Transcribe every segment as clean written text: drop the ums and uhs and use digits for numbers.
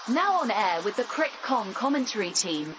Now on air with the Crick Kong commentary team.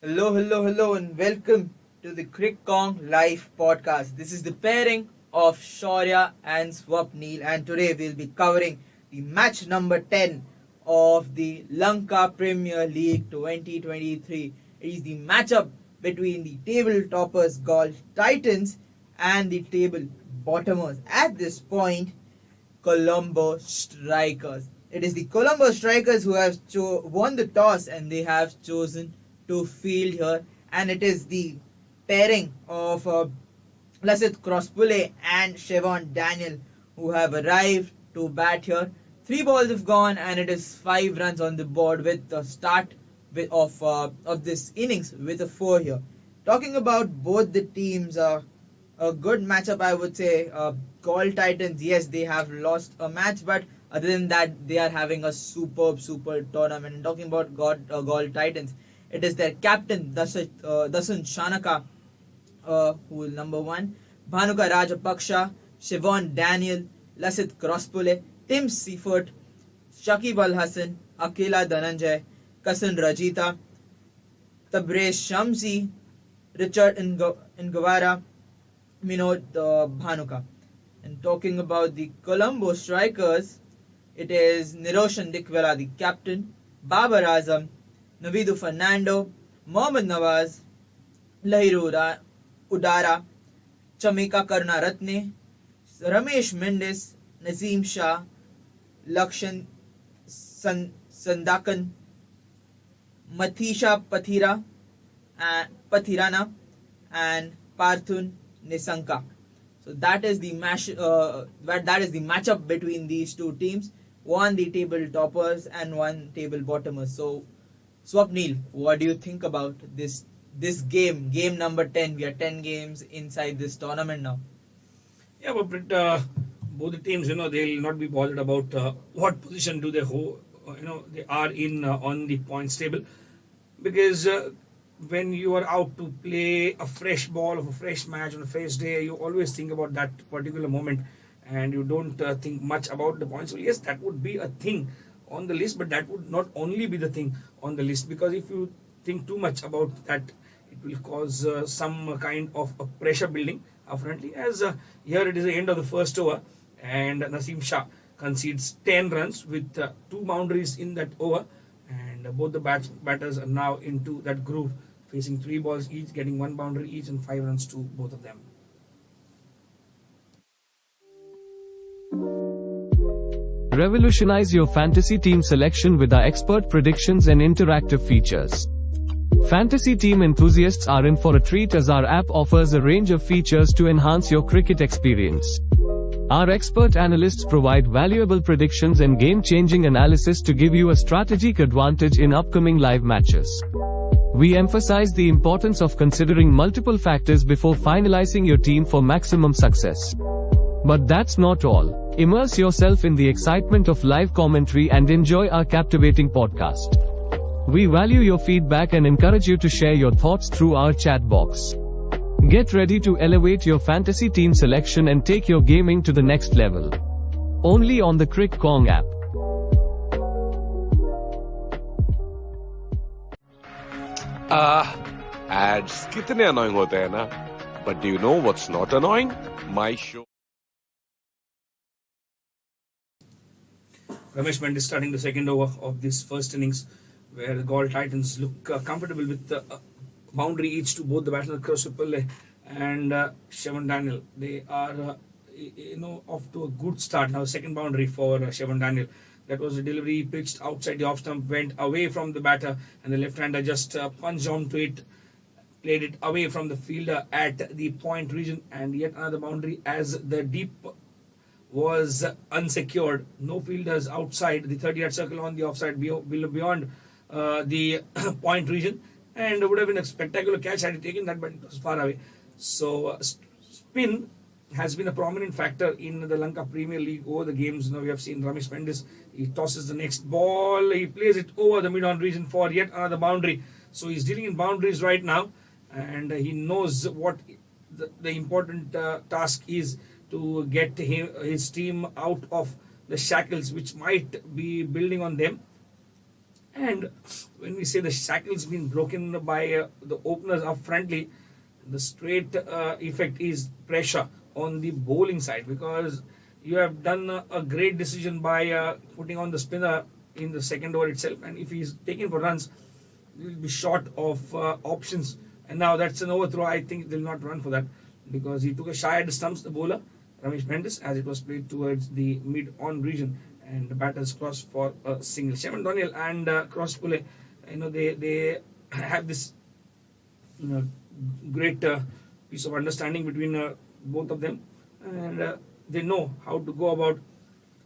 Hello, and welcome to the Crick Kong Live podcast. This is the pairing of Shaurya and Swapnil, and today we'll be covering the match number 10 of the Lanka Premier League 2023. It is the matchup between the table toppers called Titans and the table bottomers. At this point, Colombo Strikers. It is the Colombo Strikers who have won the toss and they have chosen to field here, and it is the pairing of Lasit Crosspule and Siobhan Daniel who have arrived to bat here. 3 balls have gone and it is 5 runs on the board with the start of this innings with a 4 here. Talking about both the teams, a good matchup I would say. Galle Titans, yes, they have lost a match, but other than that they are having a superb tournament. And talking about Galle Titans, it is their captain Dasan Shanaka, who is number 1, Bhanuka Rajapaksha, Siobhan Daniel, Lasit Crosspule, Tim Seifert, Shakib Al Hassan, Akela Dhananjay, Kasan Rajita, Tabrez Shamsi, Richard Ngawara, Minod Bhanuka. And talking about the Colombo Strikers, it is Niroshan Dikwala, the captain, Babar Azam, Navidu Fernando, Mohammad Nawaz, Lahiru Udara, Chamika Karunaratne, Ramesh Mendes, Nazim Shah, Lakshan Sandakan, Mathisha Pathirana, and Parthun Nisanka. So that is the matchup between these two teams. One the table toppers and one table bottomers. So Swapnil, what do you think about this game number 10? We are 10 games inside this tournament now. Yeah, but both the teams, they'll not be bothered about what position do they hold, they are in on the points table, because when you are out to play a fresh ball of a fresh match on a fresh day, you always think about that particular moment, and you don't think much about the points. So yes, that would be a thing on the list, but that would not only be the thing on the list, because if you think too much about that, it will cause some kind of a pressure building apparently, as here it is the end of the first over and Naseem Shah concedes 10 runs with 2 boundaries in that over, and both the batters are now into that groove, facing 3 balls each, getting 1 boundary each and 5 runs to both of them. Revolutionize your fantasy team selection with our expert predictions and interactive features. Fantasy team enthusiasts are in for a treat, as our app offers a range of features to enhance your cricket experience. Our expert analysts provide valuable predictions and game-changing analysis to give you a strategic advantage in upcoming live matches. We emphasize the importance of considering multiple factors before finalizing your team for maximum success. But that's not all. Immerse yourself in the excitement of live commentary and enjoy our captivating podcast. We value your feedback and encourage you to share your thoughts through our chat box. Get ready to elevate your fantasy team selection and take your gaming to the next level. Only on the Crick Kong app. Ads कितने annoying होते हैं ना, but do you know what's not annoying? My show. Ramesh Mendes starting the second over of this first innings, where the Gaul Titans look comfortable with boundary each to both the batsmen Crosspole and Shevan Daniel. They are, off to a good start now. Second boundary for Shevan Daniel. That was a delivery pitched outside the off stump, went away from the batter, and the left-hander just punched onto it, played it away from the fielder at the point region, and yet another boundary as the deep was unsecured. No fielders outside the 30-yard circle on the offside beyond the point region, and it would have been a spectacular catch had he taken that, but it was far away. So spin has been a prominent factor in the Lanka Premier League over the games. Now we have seen Ramesh Mendes, he tosses the next ball, he plays it over the mid-on region for yet another boundary. So he's dealing in boundaries right now, and he knows what the important task is to get his team out of the shackles which might be building on them. And when we say the shackles been broken by the openers up frontly, the straight effect is pressure on the bowling side, because you have done a great decision by putting on the spinner in the second over itself, and if he's taken for runs, he will be short of options. And now that's an overthrow. I think they'll not run for that, because he took a shy at the stumps, the bowler Ramesh Mendes, as it was played towards the mid-on region, and the batters crossed for a single. Shevan Daniel and Crosspole, they have this great piece of understanding between both of them, and they know how to go about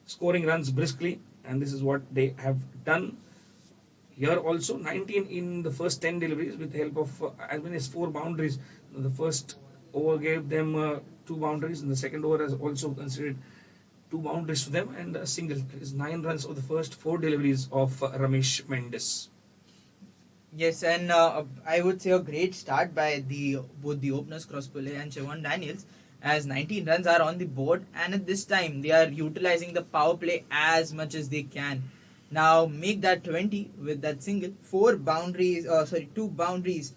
scoring runs briskly, and this is what they have done here also. 19 in the first 10 deliveries with the help of as many as 4 boundaries. The first over gave them 2 boundaries, and the second over has also considered 2 boundaries for them, and a single. It is 9 runs of the first 4 deliveries of Ramesh Mendes. Yes, and I would say a great start by both the openers Crosspole and Shevan Daniels, as 19 runs are on the board, and at this time they are utilizing the power play as much as they can. Now make that 20 with that single. 2 boundaries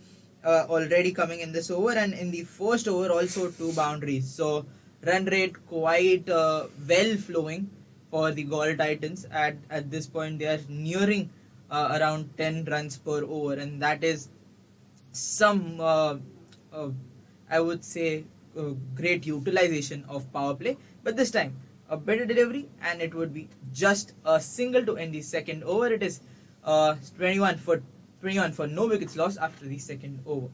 already coming in this over, and in the first over also 2 boundaries. So run rate quite well flowing for the Gaul Titans. At this point they are nearing around 10 runs per over, and that is some I would say great utilization of power play. But this time a better delivery, and it would be just a single to end the second over. It is 21 for no wickets lost after the second over.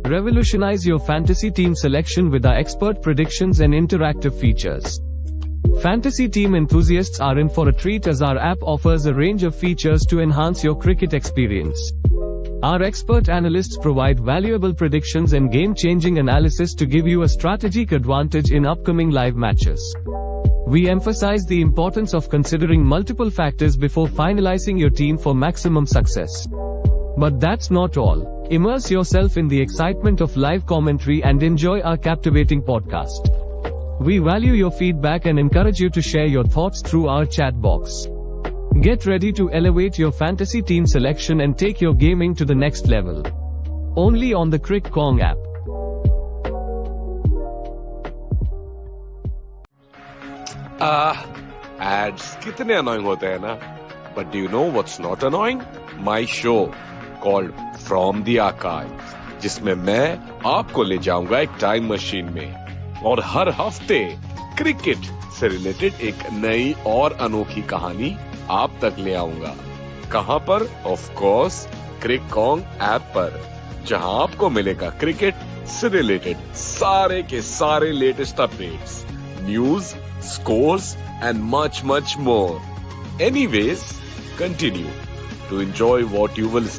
Revolutionize your fantasy team selection with our expert predictions and interactive features. Fantasy team enthusiasts are in for a treat, as our app offers a range of features to enhance your cricket experience. Our expert analysts provide valuable predictions and game-changing analysis to give you a strategic advantage in upcoming live matches. We emphasize the importance of considering multiple factors before finalizing your team for maximum success. But that's not all. Immerse yourself in the excitement of live commentary and enjoy our captivating podcast. We value your feedback and encourage you to share your thoughts through our chat box. Get ready to elevate your fantasy team selection and take your gaming to the next level. Only on the Crick Kong app. Ads कितने annoying होते हैं ना, but do you know what's not annoying? My show called From the Archives, जिसमें मैं आपको ले जाऊंगा एक टाइम मशीन में, और हर हफ्ते क्रिकेट से रिलेटेड एक नई और अनोखी कहानी आप तक ले आऊंगा. कहां पर? Of course Crick Kong app पर, जहां आपको मिलेगा क्रिकेट से रिलेटेड सारे के सारे latest updates, news, scores and much more. Anyways, continue to enjoy what you will.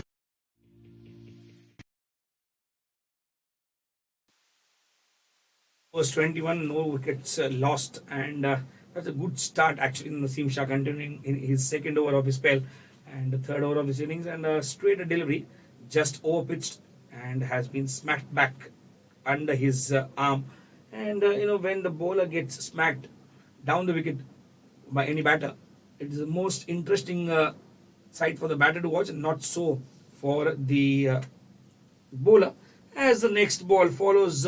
Was 21, no wickets lost, and that's a good start actually in Naseem Shah, continuing in his second over of his spell and the third over of his innings, and a straight delivery just overpitched and has been smacked back under his arm. And when the bowler gets smacked down the wicket by any batter, it is the most interesting sight for the batter to watch and not so for the bowler, as the next ball follows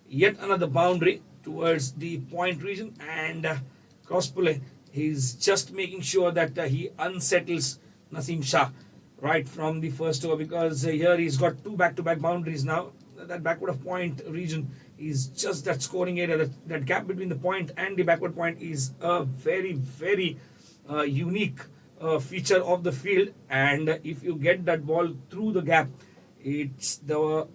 yet another boundary towards the point region, and cross pull. He's just making sure that he unsettles Naseem Shah right from the first over, because here he's got two back-to-back boundaries now. That backward of point region is just that scoring area. That gap between the point and the backward point is a very, very unique feature of the field, and if you get that ball through the gap, it's the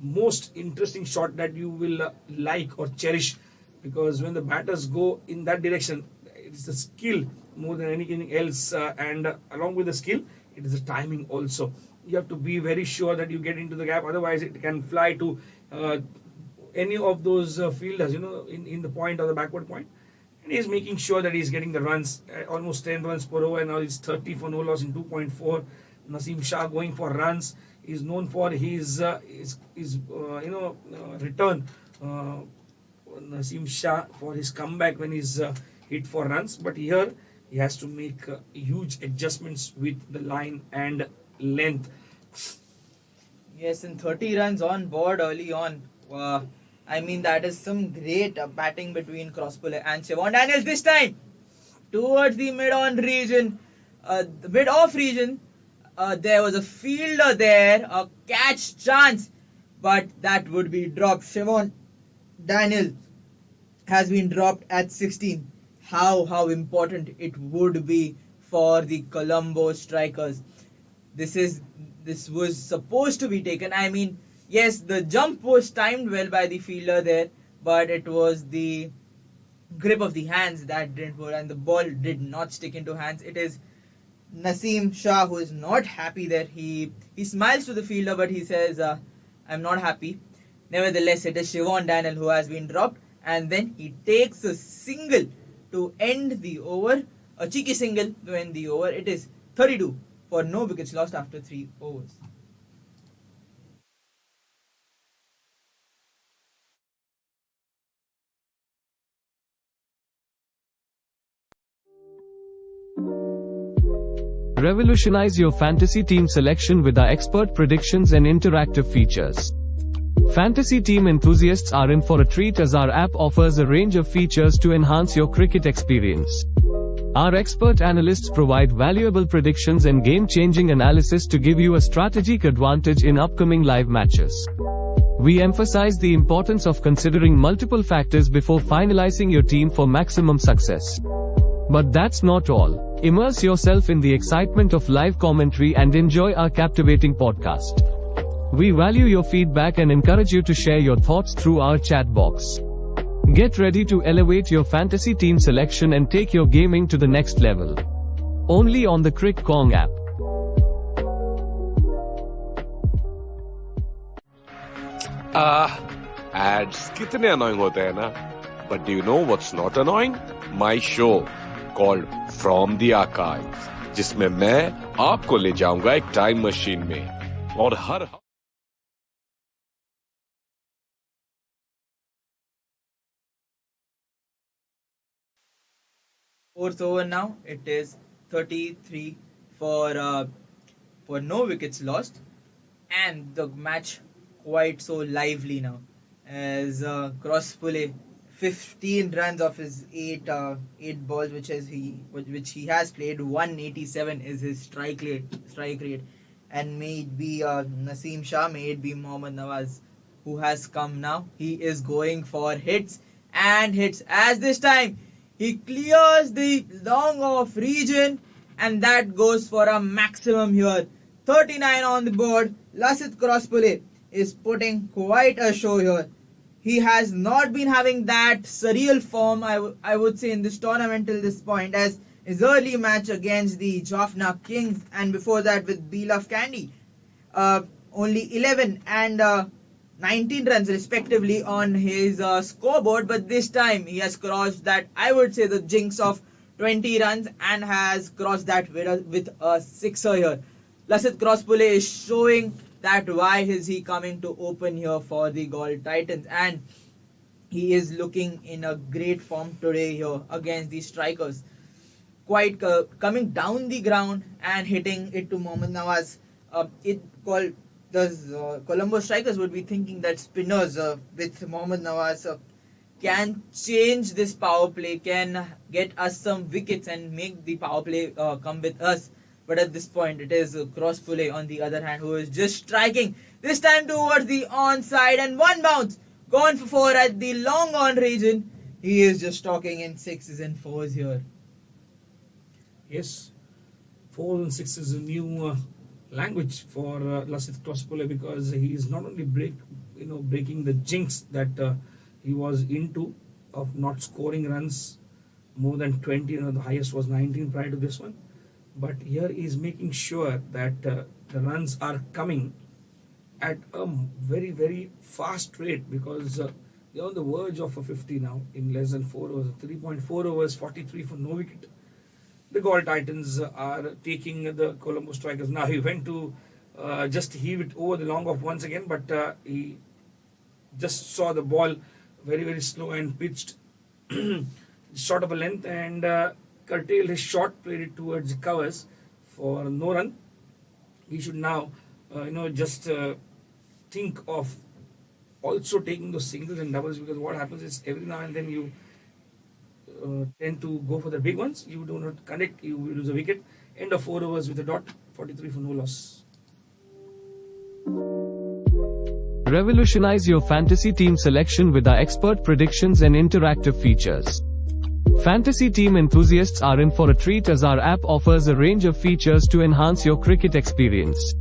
most interesting shot that you will like or cherish, because when the batters go in that direction, it's the skill more than anything else, and along with the skill, it is the timing also. You have to be very sure that you get into the gap, otherwise it can fly to any of those fielders, in the point or the backward point. And he's making sure that he's getting the runs, almost 10 runs per over, and now he's 30 for no loss in 2.4. Naseem Shah going for runs. He's known for his return. Naseem Shah for his comeback when he's hit for runs, but here he has to make huge adjustments with the line and length. Yes, and 30 runs on board early on. That is some great batting between Crosspuller and Siobhan Daniels this time. Towards the mid-on region, the mid-off region, there was a fielder there, a catch chance, but that would be dropped. Siobhan Daniels has been dropped at 16. How important it would be for the Colombo strikers. This was supposed to be taken. Yes, the jump was timed well by the fielder there, but it was the grip of the hands that didn't work, and the ball did not stick into hands. It is Naseem Shah who is not happy there. He smiles to the fielder, but he says, I'm not happy. Nevertheless, it is Siobhan Daniel who has been dropped, and then he takes a single to end the over, a cheeky single to end the over. It is 32 for no wickets lost after 3 overs. Revolutionize your fantasy team selection with our expert predictions and interactive features. Fantasy team enthusiasts are in for a treat, as our app offers a range of features to enhance your cricket experience. Our expert analysts provide valuable predictions and game-changing analysis to give you a strategic advantage in upcoming live matches. We emphasize the importance of considering multiple factors before finalizing your team for maximum success. But that's not all. Immerse yourself in the excitement of live commentary and enjoy our captivating podcast. We value your feedback and encourage you to share your thoughts through our chat box. Get ready to elevate your fantasy team selection and take your gaming to the next level. Only on the Crick Kong app. Ads कितने annoying होते हैं ना? But do you know what's not annoying? My show called From the Archives, जिसमें मैं आपको ले जाऊंगा एक टाइम मशीन में और हर Fourth over now. It is 33 for no wickets lost, and the match quite so lively now, as Crosspulle 15 runs off his eight balls which he has played. 187 is his strike rate, and may it be Naseem Shah, may it be Mohammad Nawaz who has come now. He is going for hits and hits, as this time he clears the long off region, and that goes for a maximum here. 39 on the board. Lasith Crosspulle is putting quite a show here. He has not been having that surreal form, I would say, in this tournament till this point, as his early match against the Jaffna Kings, and before that with Belaf Candy. Only 11 and 19 runs respectively on his scoreboard, but this time he has crossed that, I would say, the jinx of 20 runs, and has crossed that with a sixer here. Lasith Crosspulle is showing that why is he coming to open here for the Galle Titans, and he is looking in a great form today here against the strikers. quite coming down the ground and hitting it to Mohammad Nawaz. The Colombo strikers would be thinking that spinners with Mohammad Nawaz can change this power play, can get us some wickets and make the power play come with us. But at this point, it is Cross Pule on the other hand who is just striking, this time towards the onside, and one bounce gone for four at the long on region. He is just talking in sixes and fours here. Yes, 4 and 6 is a new language for Lasith Crosspole, because he is not only breaking the jinx that he was into of not scoring runs more than 20. The highest was 19 prior to this one. But here he is making sure that the runs are coming at a very, very fast rate, because they're on the verge of a 50 now in less than 4 overs. 3.4 overs, 43 for no wicket. The Gaul Titans are taking the Colombo Strikers. Now he went to just heave it over the long off once again, but he just saw the ball very, very slow and pitched short of a length, and curtailed his shot, played it towards the covers for no run. He should now, just think of also taking those singles and doubles, because what happens is every now and then you tend to go for the big ones. You do not connect, you lose a wicket. End of 4 overs with a dot, 43 for no loss. Revolutionize your fantasy team selection with our expert predictions and interactive features. Fantasy team enthusiasts are in for a treat, as our app offers a range of features to enhance your cricket experience.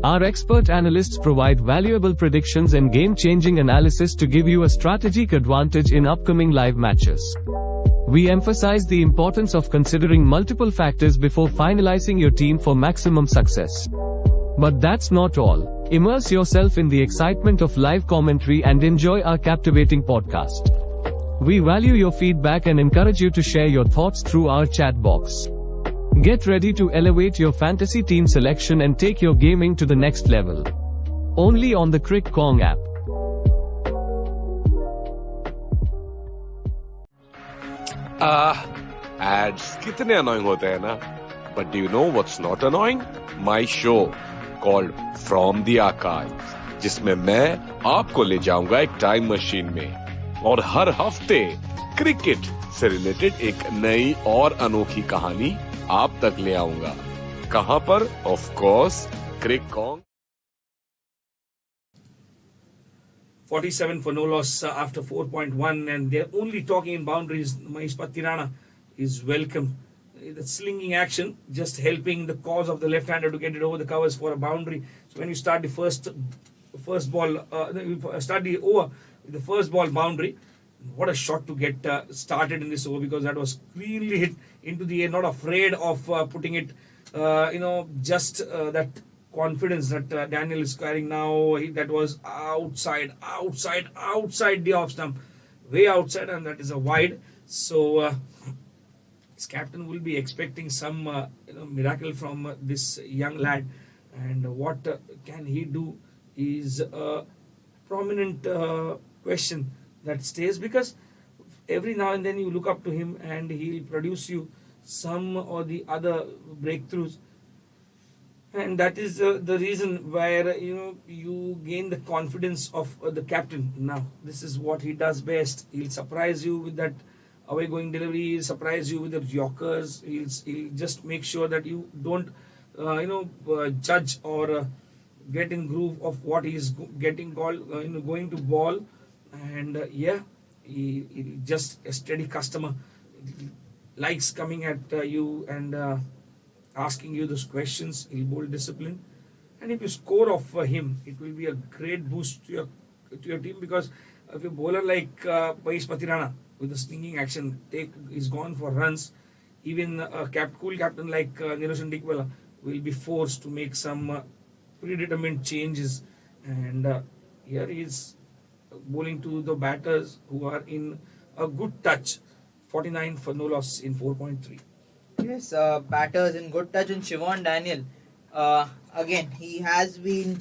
Our expert analysts provide valuable predictions and game-changing analysis to give you a strategic advantage in upcoming live matches. We emphasize the importance of considering multiple factors before finalizing your team for maximum success. But that's not all. Immerse yourself in the excitement of live commentary and enjoy our captivating podcast. We value your feedback and encourage you to share your thoughts through our chat box. Get ready to elevate your fantasy team selection and take your gaming to the next level. Only on the Crick Kong app. Ads कितने annoying होते हैं ना? But do you know what's not annoying? My show called From the Archives, जिसमें मैं आपको ले जाऊंगा एक टाइम मशीन में और हर हफ्ते क्रिकेट से रिलेटेड एक नई और अनोखी कहानी आप तक ले आऊंगा. कहां पर? Of course Crick Kong. 47 for no loss after 4.1, and they're only talking in boundaries. Mahesh Patirana is welcome. The slinging action just helping the cause of the left-hander to get it over the covers for a boundary. So when you start the first ball, start the over with the first ball boundary, what a shot to get started in this over, because that was cleanly hit into the air, not afraid of putting it, that confidence that Daniel is carrying now. That was outside the off stump, way outside, and that is a wide. So his captain will be expecting some miracle from this young lad, and what can he do is a prominent question that stays, because every now and then you look up to him and he'll produce you some or the other breakthroughs, and that is the reason where you gain the confidence of the captain. Now this is what he does best. He'll surprise you with that away going delivery, he'll surprise you with the yorkers, he'll just make sure that you don't judge or get in groove of what he's getting called going to ball. And he just a steady customer, likes coming at you and asking you those questions. He'll bowl discipline, and if you score off him, it will be a great boost to your team, because if a bowler like Mahesh Patirana with the slinging action is gone for runs, even a cool captain like Niroshan Dikwala will be forced to make some predetermined changes. And here he is bowling to the batters who are in a good touch. 49 for no loss in 4.3. Yes, batters in good touch. And Siobhan Daniel, again, he has been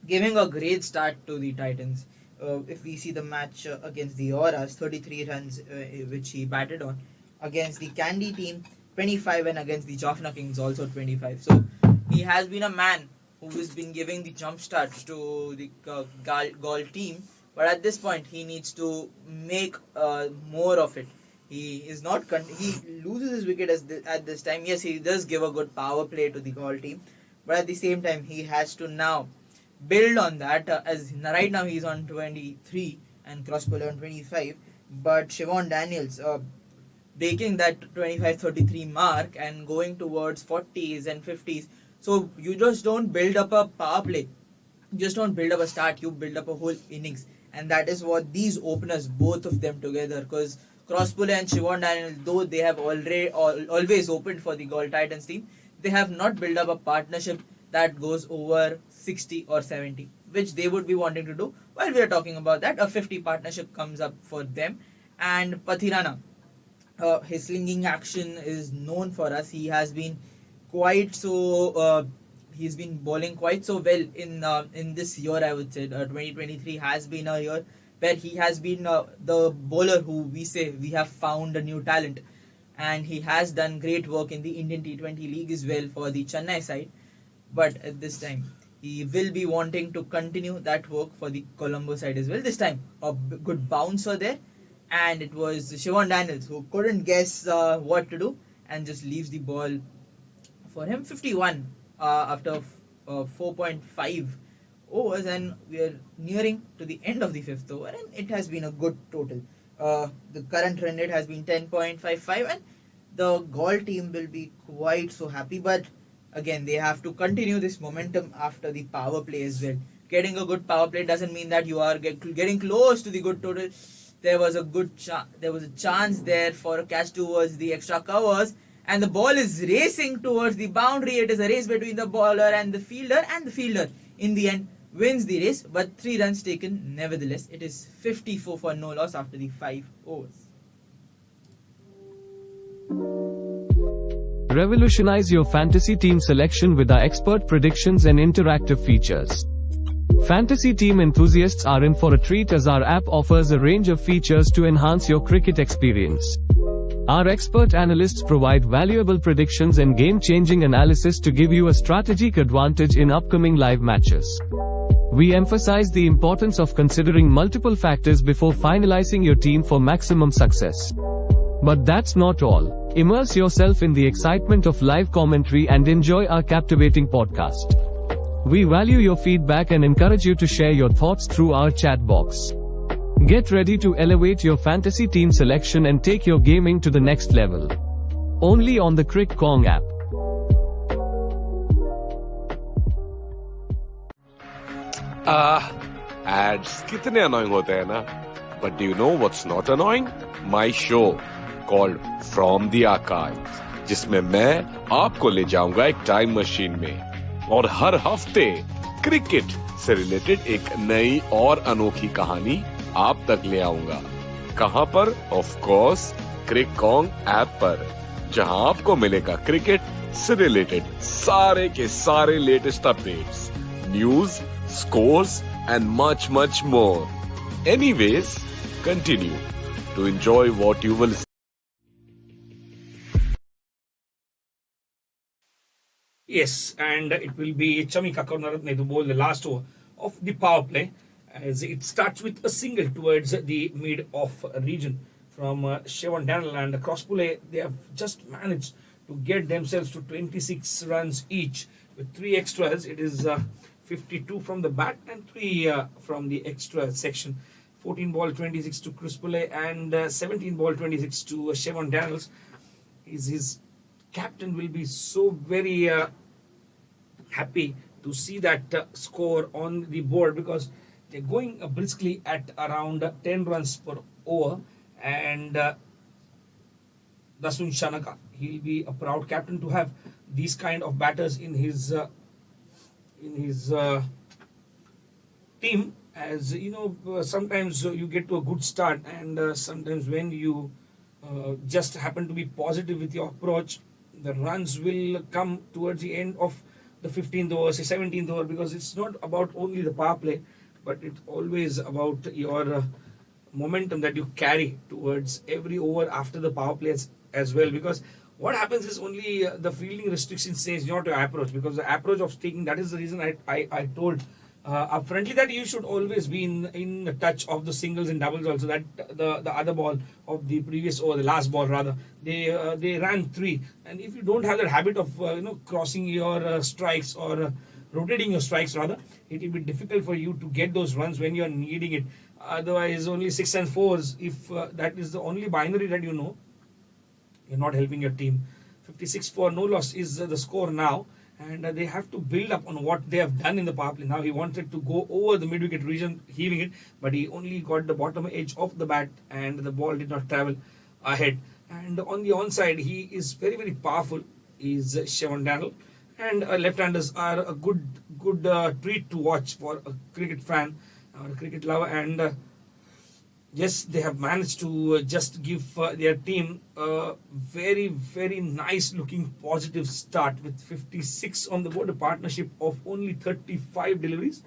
giving a great start to the Titans. If we see the match against the Auras, 33 runs which he batted on. Against the Candy team, 25, and against the Jaffna Kings also 25. So he has been a man who has been giving the jump starts to the Gaul team, but at this point he needs to make more of it. He is not. He loses his wicket at this time. Yes, he does give a good power play to the Gaul team, but at the same time he has to now build on that. As right now he's on 23 and Crossbowler on 25, but Siobhan Daniels breaking that 25-33 mark and going towards 40s and 50s. So you just don't build up a power play. You just don't build up a start. You build up a whole innings, and that is what these openers, both of them together, because Crossbowler and Siobhan Daniels, though they have always opened for the Gaul Titans team, they have not built up a partnership that goes over 60 or 70, which they would be wanting to do. While we are talking about that, a 50 partnership comes up for them. And Pathirana, his slinging action is known for us. He has been quite so. He's been bowling quite so well in this year. I would say 2023 has been a year where he has been the bowler who we say we have found a new talent, and he has done great work in the Indian T20 League as well for the Chennai side. But at this time, he will be wanting to continue that work for the Colombo side as well. This time, a good bouncer there, and it was Siobhan Daniels who couldn't guess what to do and just leaves the ball for him. 51 after 4.5 overs, and we are nearing to the end of the fifth over, and it has been a good total. The current run rate has been 10.55, and the Gaul team will be quite so happy. But again, they have to continue this momentum after the power play as well. Getting a good power play doesn't mean that you are getting close to the good total. There was a chance there for a catch towards the extra covers, and the ball is racing towards the boundary. It is a race between the bowler and the fielder in the end wins the race, but 3 runs taken nevertheless. It is 54 for no loss after the 5 overs. Revolutionize your fantasy team selection with our expert predictions and interactive features. Fantasy team enthusiasts are in for a treat as our app offers a range of features to enhance your cricket experience. Our expert analysts provide valuable predictions and game-changing analysis to give you a strategic advantage in upcoming live matches. We emphasize the importance of considering multiple factors before finalizing your team for maximum success. But that's not all. Immerse yourself in the excitement of live commentary and enjoy our captivating podcast. We value your feedback and encourage you to share your thoughts through our chat box. Get ready to elevate your fantasy team selection and take your gaming to the next level. Only on the Crick Kong app. Ads कितने annoying होते हैं ना? But do you know what's not annoying? My show called From the Archives, जिसमें मैं आपको ले जाऊंगा एक टाइम मशीन में और हर हफ्ते क्रिकेट से रिलेटेड एक नई और अनोखी कहानी आप तक ले आऊंगा. कहां पर? Of course Crick Kong app पर, जहां आपको मिलेगा क्रिकेट से रिलेटेड सारे के सारे latest updates, news, scores and much more. Anyways, continue to enjoy what you will see. Yes, and it will be Chamika Karunaratne to bowl the last over of the power play, as it starts with a single towards the mid-off region from Siobhan Daniels and Crossbowler. They have just managed to get themselves to 26 runs each with 3 extras. It is 52 from the bat and 3 from the extra section. 14 ball 26 to Crossbowler and 17 ball 26 to Siobhan Daniels. His captain will be so very happy to see that score on the board, because they're going briskly at around 10 runs per over, and Dasun Shanaka, he'll be a proud captain to have these kind of batters in his team. As you know, sometimes you get to a good start, and sometimes when you just happen to be positive with your approach, the runs will come towards the end of the 15th over, say 17th over, because it's not about only the power play, but it's always about your momentum that you carry towards every over after the power play as well. Because What happens is only the fielding restriction says not to approach, because the approach of taking, that is the reason I told upfrontly that you should always be in touch of the singles and doubles also, that the other ball of the previous over, the last ball rather, they ran 3, and if you don't have that habit of crossing your strikes or rotating your strikes rather, it will be difficult for you to get those runs when you are needing it. Otherwise only 6 and 4s, if that is the only binary that you know, you're not helping your team. 56 for no loss is the score now, and they have to build up on what they have done in the power play. Now he wanted to go over the mid-wicket region, heaving it, but he only got the bottom edge of the bat and the ball did not travel ahead. And on the onside, he is very, very powerful. He's Shevon Daniel, and left-handers are a good treat to watch for a cricket fan or a cricket lover. And yes, they have managed to just give their team a very, very nice looking positive start with 56 on the board, a partnership of only 35 deliveries,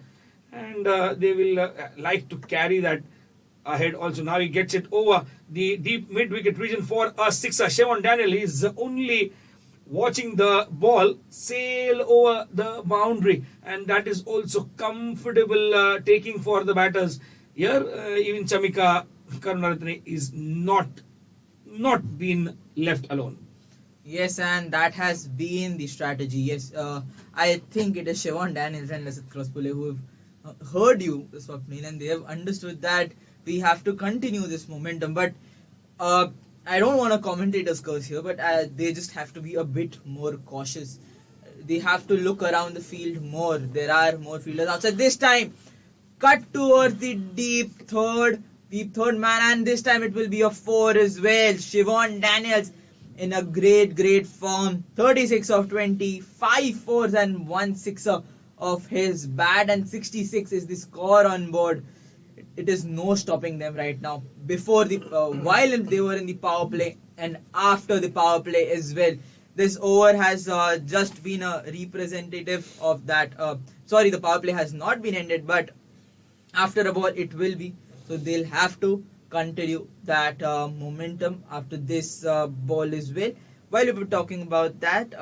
and they will like to carry that ahead also. Now he gets it over the deep mid-wicket region for a sixer. Shevon Daniel is only watching the ball sail over the boundary, and that is also comfortable taking for the batters. Here, even Chamika Karunaratne is not been left alone. Yes, and that has been the strategy. Yes, I think it is Shevon Daniels and Lasith Crosspole who have heard you, Swapnil, and they have understood that we have to continue this momentum. But I don't want a commentator's curse here, but they just have to be a bit more cautious. They have to look around the field more. There are more fielders outside. This time, cut towards the deep third man, and this time it will be a 4 as well. Shevon Daniels in a great form. 36 of 20, 5 4s and 1 6er of his bat, and 66 is the score on board. It is no stopping them right now. Before the while they were in the power play and after the power play as well. This over has just been a representative of that. Sorry, the power play has not been ended, but after a ball it will be. So they'll have to continue that momentum after this ball as well. While we were talking about that,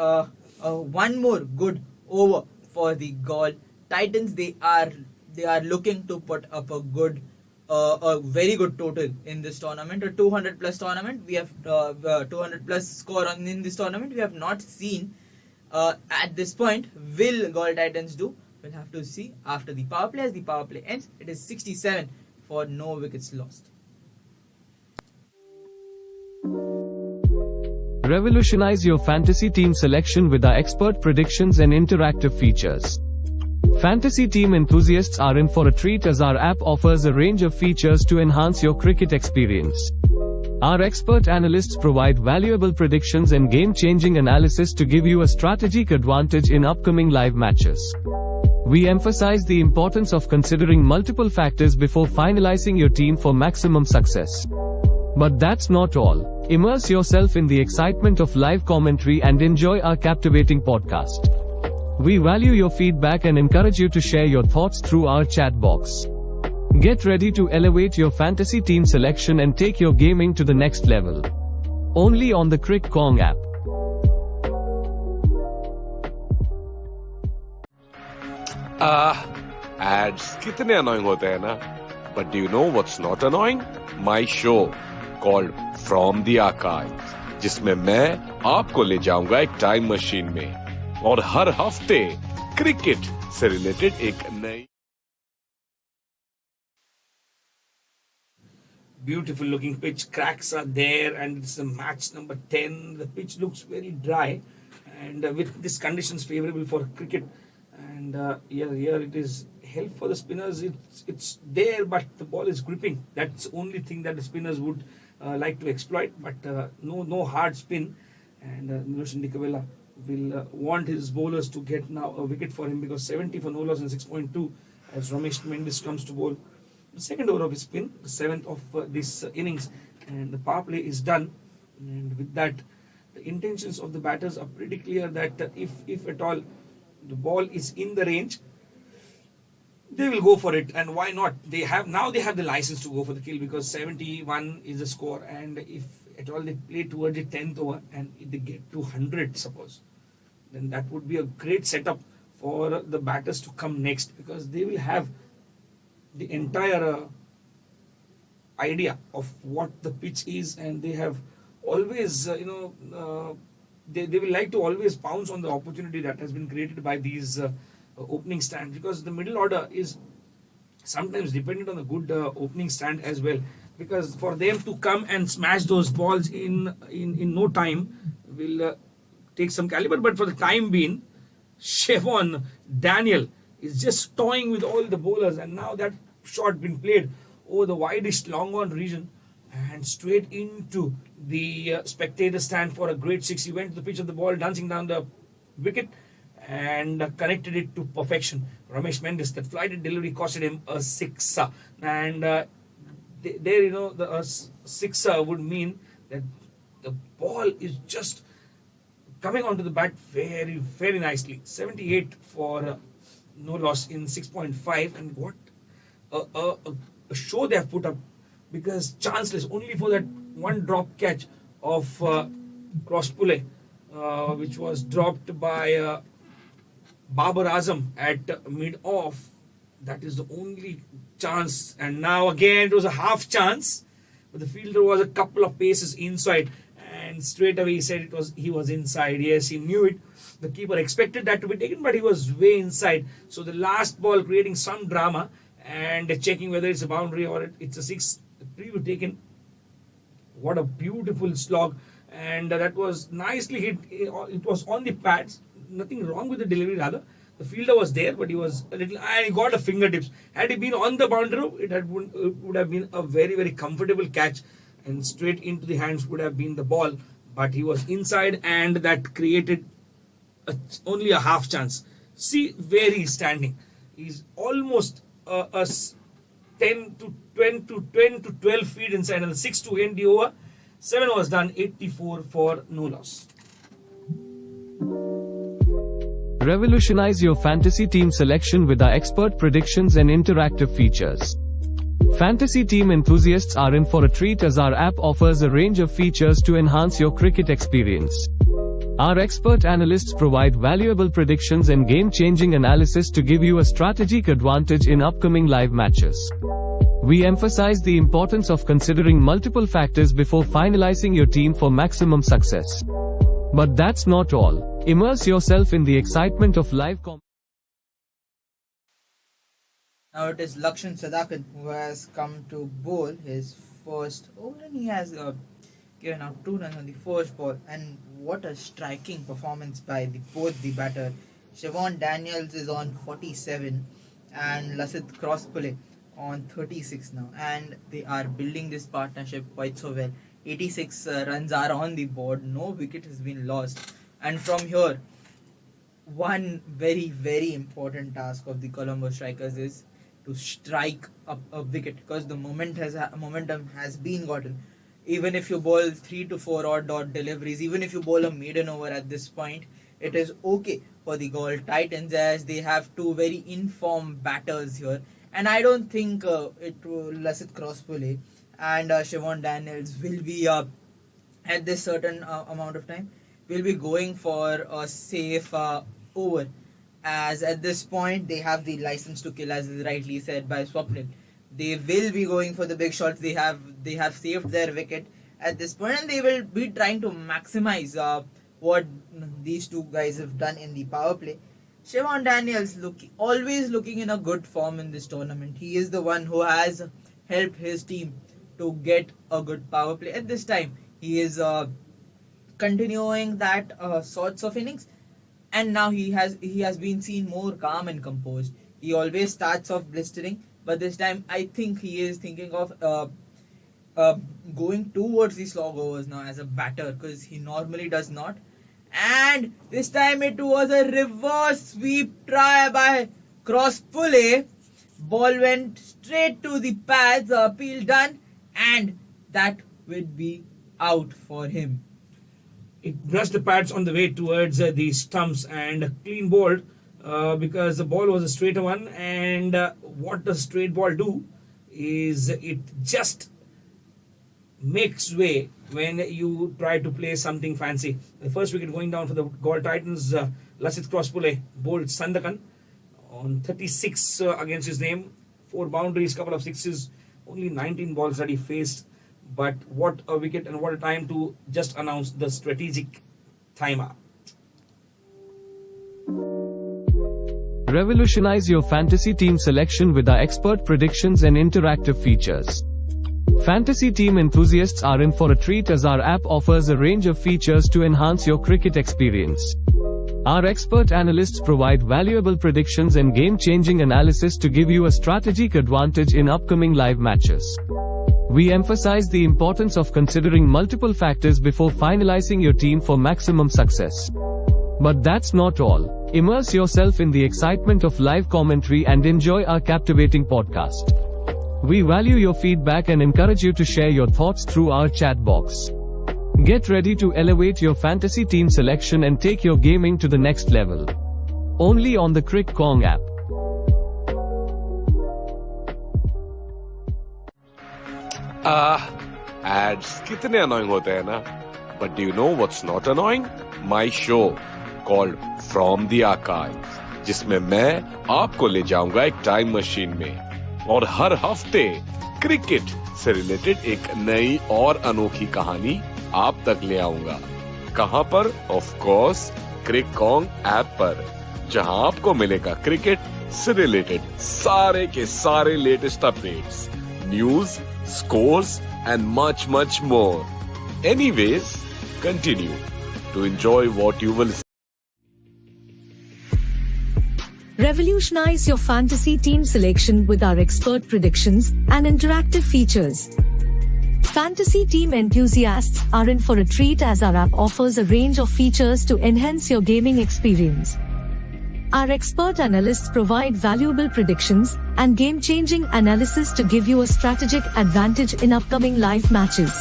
one more good over for the Gaul Titans. They are looking to put up a very good total in this tournament, a 200 plus tournament. We have 200 plus score in this tournament. We have not seen at this point. Will Gaul Titans do? We'll have to see after the power play. As the power play ends, it is 67 for no wickets lost. Revolutionize your fantasy team selection with our expert predictions and interactive features. Fantasy team enthusiasts are in for a treat as our app offers a range of features to enhance your cricket experience. Our expert analysts provide valuable predictions and game-changing analysis to give you a strategic advantage in upcoming live matches. We emphasize the importance of considering multiple factors before finalizing your team for maximum success. But that's not all. Immerse yourself in the excitement of live commentary and enjoy our captivating podcast. We value your feedback and encourage you to share your thoughts through our chat box. Get ready to elevate your fantasy team selection and take your gaming to the next level. Only on the Crick Kong app. Ads कितने annoying होते हैं ना? But do you know what's not annoying? My show called From the Archives, जिसमें मैं आपको ले जाऊंगा एक टाइम मशीन में और हर हफ्ते क्रिकेट से रिलेटेड एक नई Beautiful looking pitch, cracks are there, and it's a match number 10. The pitch looks very dry, and with these conditions favorable for cricket, and here it is help for the spinners. It's there, but the ball is gripping. That's the only thing that the spinners would like to exploit, but no hard spin, and Nilosh Ndikawela will want his bowlers to get now a wicket for him, because 70 for no loss and 6.2 as Ramesh Mendis comes to bowl the second over of his spin, the 7th of this innings, and the power play is done. And with that, the intentions of the batters are pretty clear that if at all the ball is in the range, they will go for it. And why not? They have the license to go for the kill, because 71 is the score, and if at all they play towards the 10th over and if they get to 100 suppose, then that would be a great setup for the batters to come next, because they will have the entire idea of what the pitch is, and they have always they will like to always pounce on the opportunity that has been created by these opening stands, because the middle order is sometimes dependent on a good opening stand as well, because for them to come and smash those balls in no time will take some caliber. But for the time being, Chevon Daniel is just toying with all the bowlers, and now that shot been played over the widest long on region and straight into the spectator stand for a great six. He went to the pitch of the ball, dancing down the wicket and connected it to perfection. Ramesh Mendes, that flighted delivery costed him a sixer, and there the sixer would mean that the ball is just coming onto the bat very, very nicely. 78 for no loss in 6.5, and what a show they have put up, because chanceless only for that one drop catch of cross pulley, which was dropped by Babar Azam at mid-off. That is the only chance, and now again it was a half chance, but the fielder was a couple of paces inside, and straight away he said he was inside. Yes, he knew it. The keeper expected that to be taken, but he was way inside. So the last ball creating some drama and checking whether it's a boundary or it's a six. The preview taken. What a beautiful slog, and that was nicely hit. It was on the pads. Nothing wrong with the delivery, rather. The fielder was there, but he was a little, and he got a fingertips. Had he been on the boundary, it would have been a very, very comfortable catch, and straight into the hands would have been the ball. But he was inside, and that created only a half chance. See where he's standing. He's almost 10 to 12 feet inside, and the 6 to end the over. 7 was done, 84 for no loss. Revolutionize your fantasy team selection with our expert predictions and interactive features. Fantasy team enthusiasts are in for a treat, as our app offers a range of features to enhance your cricket experience. Our expert analysts provide valuable predictions and game-changing analysis to give you a strategic advantage in upcoming live matches. We emphasize the importance of considering multiple factors before finalizing your team for maximum success. But that's not all. Immerse yourself in the excitement of live Now it is Lakshan Sadakan who has come to bowl his first over, and he has given out 2 runs on the first ball. And what a striking performance by both the batter. Chevon Daniels is on 47 and Lasith Crosspule on 36 now, and they are building this partnership quite so well. 86 runs are on the board, no wicket has been lost, and from here one very, very important task of the Colombo strikers is to strike up a wicket, because the momentum has been gotten. Even if you bowl 3 to 4 odd dot deliveries, even if you bowl a maiden over at this point, it is okay for the Galle Titans, as they have 2 very informed batters here, and I don't think Lasith Crosspule and Chevon Daniels will be at this certain amount of time will be going for a safe over, as at this point they have the license to kill, as is rightly said by Swapnil. They will be going for the big shots. They have saved their wicket at this point, and they will be trying to maximize what these two guys have done in the power play. Chevon Daniels always looking in a good form in this tournament. He is the one who has helped his team to get a good power play. At this time, he is continuing that sorts of innings, and now he has been seen more calm and composed. He always starts off blistering, but this time I think he is thinking of going towards the slog overs now as a batter, because he normally does not. And this time it was a reverse sweep try by Crosspule. Ball went straight to the pads, appeal done, and that would be out for him. It brushed the pads on the way towards the stumps and clean bowled, because the ball was a straighter one, and what does straight ball do is it just makes way when you try to play something fancy. The first wicket going down for the Galle Titans, Lasith Crosspule bowled Sandakan on 36 against his name. 4 boundaries, couple of sixes, only 19 balls that he faced. But what a wicket and what a time to just announce the strategic timeout. Revolutionize your fantasy team selection with our expert predictions and interactive features. Fantasy team enthusiasts are in for a treat as our app offers a range of features to enhance your cricket experience. Our expert analysts provide valuable predictions and game-changing analysis to give you a strategic advantage in upcoming live matches. We emphasize the importance of considering multiple factors before finalizing your team for maximum success. But that's not all. Immerse yourself in the excitement of live commentary and enjoy our captivating podcast. We value your feedback and encourage you to share your thoughts through our chat box. Get ready to elevate your fantasy team selection and take your gaming to the next level. Only on the Crick Kong app. Ads कितने annoying होते हैं ना? But do you know what's not annoying? My show called From the Archives, जिसमें मैं आपको ले जाऊंगा एक टाइम मशीन में और हर हफ्ते क्रिकेट से रिलेटेड एक नई और अनोखी कहानी आप तक ले आऊंगा. कहां पर? Of course Crick Kong app पर, जहां आपको मिलेगा क्रिकेट से रिलेटेड सारे के सारे latest updates, news, scores and much more. Anyways, continue to enjoy what you will see. Revolutionize your fantasy team selection with our expert predictions and interactive features. Fantasy team enthusiasts are in for a treat as our app offers a range of features to enhance your gaming experience. Our expert analysts provide valuable predictions and game-changing analysis to give you a strategic advantage in upcoming live matches.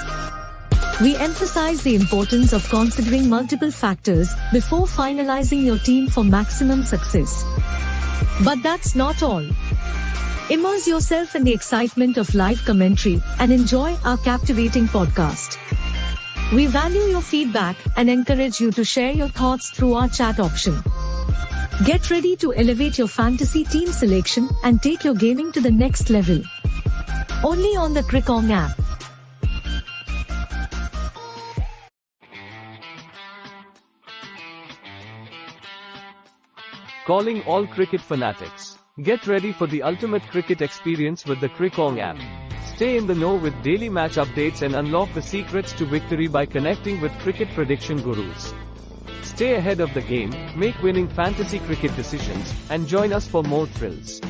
We emphasize the importance of considering multiple factors before finalizing your team for maximum success. But that's not all. Immerse yourself in the excitement of live commentary and enjoy our captivating podcast. We value your feedback and encourage you to share your thoughts through our chat option. Get ready to elevate your fantasy team selection and take your gaming to the next level. Only on the Crick Kong app. Calling all cricket fanatics. Get ready for the ultimate cricket experience with the Crick Kong app. Stay in the know with daily match updates and unlock the secrets to victory by connecting with cricket prediction gurus. Stay ahead of the game, make winning fantasy cricket decisions, and join us for more thrills.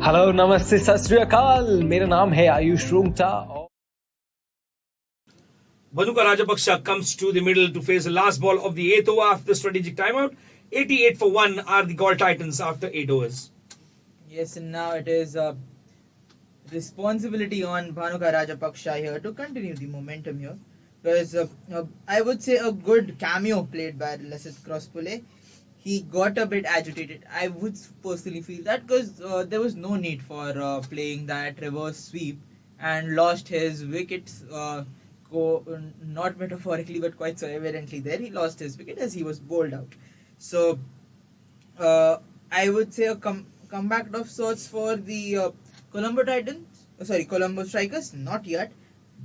Hello नमस्ते सत श्री अकाल, मेरा नाम है Ayush Rungta. Banuka Rajapaksa comes to the middle to face the last ball of the 8th over after the strategic timeout. 88 for 1 are the Galle Titans after 8 overs. Yes, and now it is responsibility on Bhanuka Rajapaksha here to continue the momentum here. Because I would say a good cameo played by Lasith Crosspule. He got a bit agitated. I would personally feel that because there was no need for playing that reverse sweep and lost his wickets. Not metaphorically but quite so evidently there. He lost his wicket as he was bowled out. So I would say a comeback of sorts for the Colombo Strikers, not yet,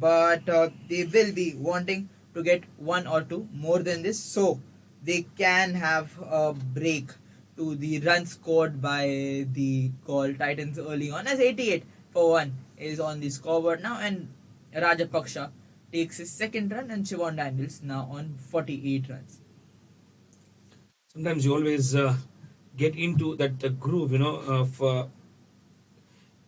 but they will be wanting to get 1 or 2 more than this, so they can have a break to the run scored by the Galle Titans early on, as 88 for 1 is on the scoreboard now, and Rajapaksha takes his second run and Siobhan Daniels now on 48 runs. Sometimes you always get into that groove, of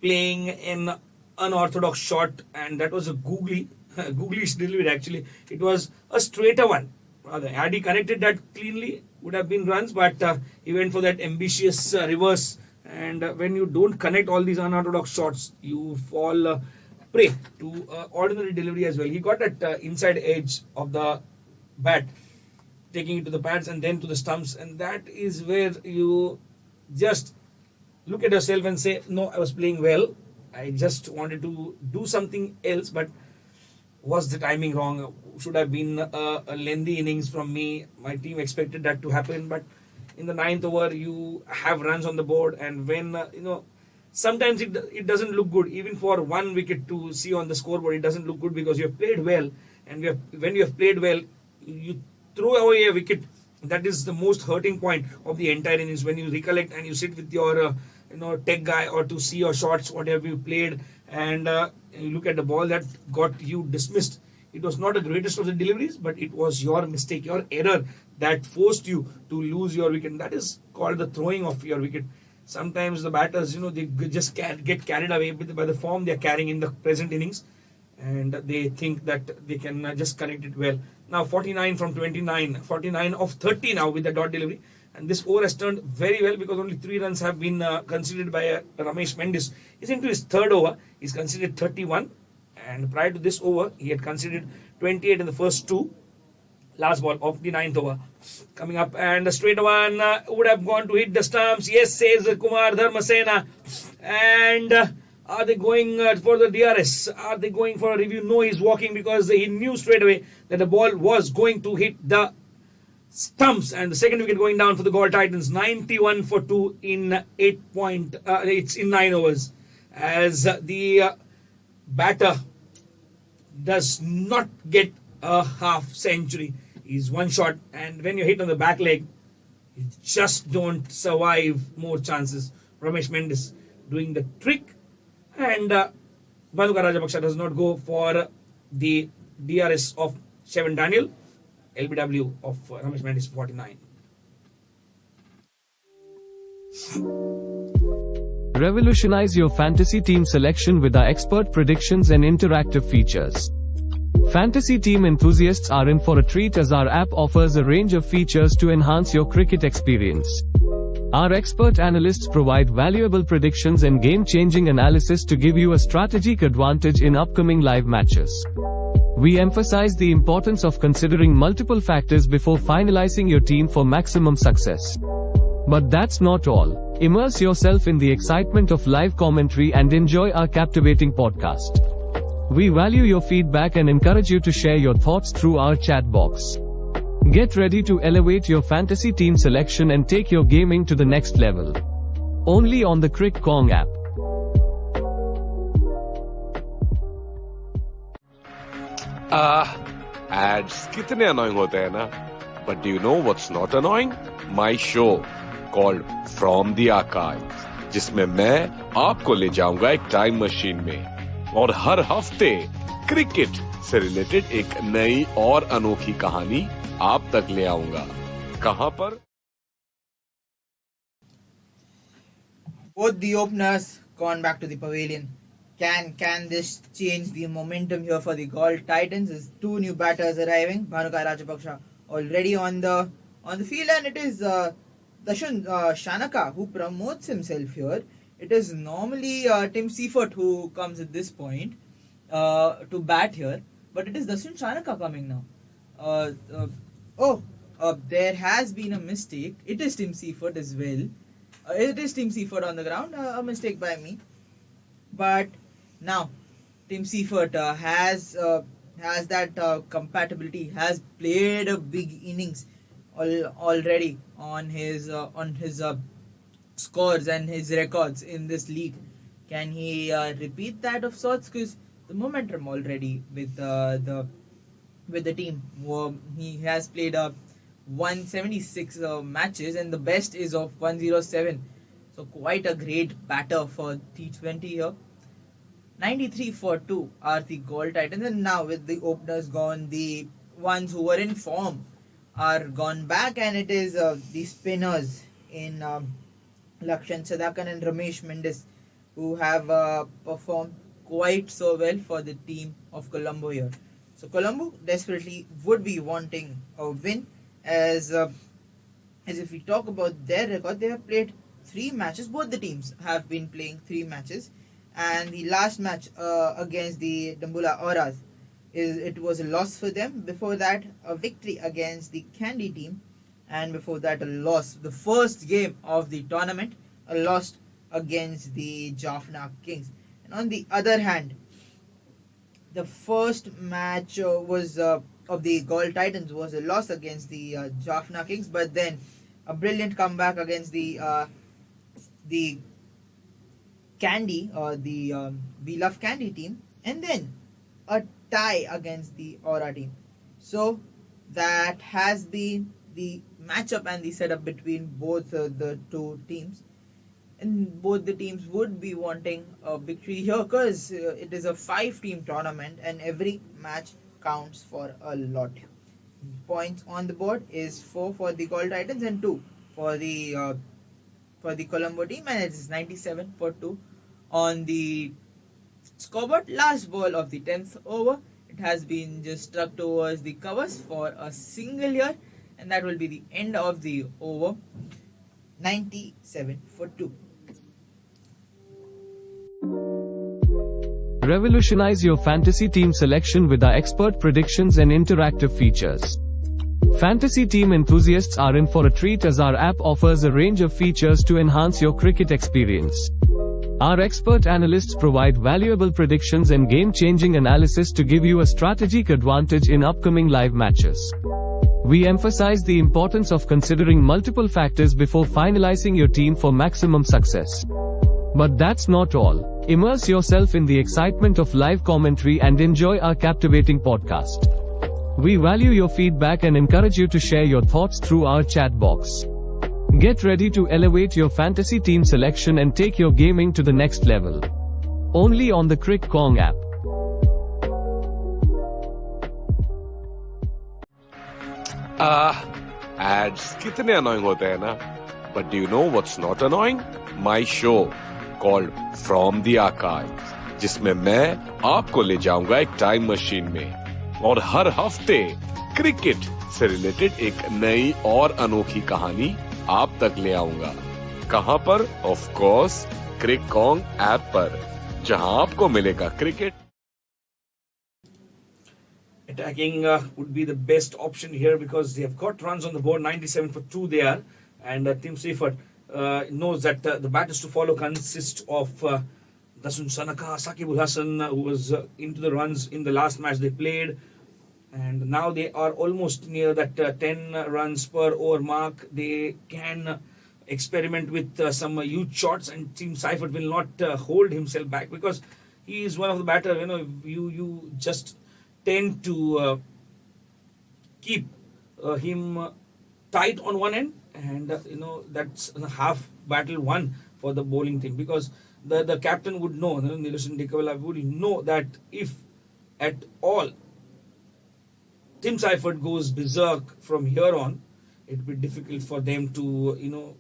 playing an unorthodox shot, and that was a googly delivery actually. It was a straighter one. Had he connected that cleanly, would have been runs, but he went for that ambitious reverse. And when you don't connect all these unorthodox shots, you fall prey to ordinary delivery as well. He got that inside edge of the bat, taking it to the pads and then to the stumps, and that is where you just look at yourself and say, no, I was playing well. I just wanted to do something else, but was the timing wrong? Should have been a lengthy innings from me. My team expected that to happen, but in the ninth over, you have runs on the board, and when sometimes it doesn't look good. Even for one wicket to see on the scoreboard, it doesn't look good because you have played well, and when you have played well, you throw away a wicket. That is the most hurting point of the entire innings. When you recollect and you sit with your tech guy or to see your shots, whatever you played, and you look at the ball that got you dismissed. It was not the greatest of the deliveries, but it was your mistake, your error that forced you to lose your wicket. That is called the throwing of your wicket. Sometimes the batters, they just get carried away by the form they are carrying in the present innings, and they think that they can just correct it well. Now 49 from 29, 49 of 30 now with the dot delivery. And this over has turned very well because only 3 runs have been conceded by Ramesh Mendis. He's into his third over. He's conceded 31. And prior to this over, he had conceded 28 in the first 2. Last ball of the ninth over. Coming up, and the straight one would have gone to hit the stumps. Yes, says Kumar Dharmasena. And are they going for the DRS? Are they going for a review? No, he's walking because he knew straight away that the ball was going to hit the stumps, and the second wicket going down for the Galle Titans. 91 for 2 in 9 overs, as the batter does not get a half century. He's one shot, and when you hit on the back leg, you just don't survive more chances. Ramesh Mendis doing the trick, and Bhanuka Rajapaksa does not go for the DRS of Shevan Daniel. LBW of Ramesh Mendis 49. Revolutionize your fantasy team selection with our expert predictions and interactive features. Fantasy team enthusiasts are in for a treat as our app offers a range of features to enhance your cricket experience. Our expert analysts provide valuable predictions and game-changing analysis to give you a strategic advantage in upcoming live matches. We emphasize the importance of considering multiple factors before finalizing your team for maximum success. But that's not all. Immerse yourself in the excitement of live commentary and enjoy our captivating podcast. We value your feedback and encourage you to share your thoughts through our chat box. Get ready to elevate your fantasy team selection and take your gaming to the next level. Only on the Crick Kong app. Ads कितने annoying होते हैं ना? But do you know what's not annoying? My show called From the Archives, जिसमें मैं आपको ले जाऊंगा एक टाइम मशीन में और हर हफ्ते क्रिकेट से रिलेटेड एक नई और अनोखी कहानी आप तक ले आऊंगा. कहां पर? Both the openers gone back to the pavilion. Can this change the momentum here for the Galle Titans? There's 2 new batters arriving. Bhanuka Rajapaksa already on the field, and it is Dashun Shanaka who promotes himself here. It is normally Tim Seifert who comes at this point to bat here, but it is Dashun Shanaka coming now. There has been a mistake. It is Tim Seifert as well. It is Tim Seifert on the ground. A mistake by me. But now, Tim Seifert has that compatibility. Has played a big innings already on his scores and his records in this league. Can he repeat that of sorts? Because the momentum already with the team. He has played 176 matches, and the best is of 107. So quite a great batter for T20 here. 93 for 2 are the Galle Titans, and now with the openers gone, the ones who were in form are gone back, and it is the spinners in Lakshan Sadakan and Ramesh Mendis who have performed quite so well for the team of Colombo here. So Colombo desperately would be wanting a win, as if we talk about their record, they have played 3 matches. Both the teams have been playing 3 matches, and the last match against the Dambula Auras, it was a loss for them. Before that, a victory against the Kandy team, and before that a loss. The first game of the tournament, a loss against the Jaffna Kings. And on the other hand, the first match was of the Gaul Titans was a loss against the Jaffna Kings, but then a brilliant comeback against the Candy, the We Love Candy team, and then a tie against the Aura team. So that has been the matchup and the setup between both the two teams. And both the teams would be wanting a victory here because it is a 5-team tournament and every match counts for a lot. Points on the board is 4 for the Gaul Titans and 2 for the Colombo team, and it is 97 for 2 on the scoreboard. Last ball of the 10th over. It has been just struck towards the covers for a single here, and that will be the end of the over. 97 for 2. Revolutionize your fantasy team selection with our expert predictions and interactive features. Fantasy team enthusiasts are in for a treat as our app offers a range of features to enhance your cricket experience. Our expert analysts provide valuable predictions and game-changing analysis to give you a strategic advantage in upcoming live matches. We emphasize the importance of considering multiple factors before finalizing your team for maximum success. But that's not all. Immerse yourself in the excitement of live commentary and enjoy our captivating podcast. We value your feedback and encourage you to share your thoughts through our chat box. Get ready to elevate your fantasy team selection and take your gaming to the next level. Only on the Crick Kong app. Ads कितने annoying होते हैं ना? But do you know what's not annoying? My show called From the Archives, जिसमें मैं आपको ले जाऊंगा एक टाइम मशीन में और हर हफ्ते क्रिकेट से रिलेटेड एक नई और अनोखी कहानी आप तक ले आऊंगा. कहां पर? Of course Crick Kong app पर, जहां आपको मिलेगा cricket. Attacking would be the best option here because they have got runs on the board. 97 for 2 they are, and Tim Seifert knows that the batters to follow consist of Dasun Sanaka, Saqib ul Hasan, who was into the runs in the last match they played, and now they are almost near that 10 runs per over mark. They can experiment with some huge shots, and Tim Seifert will not hold himself back because he is one of the batters. You just tend to keep him tight on one end, and that's a half battle won for the bowling team, because the captain would know, Nilesh Dikawala would know that if at all Tim Seifert goes berserk from here on, it would be difficult for them to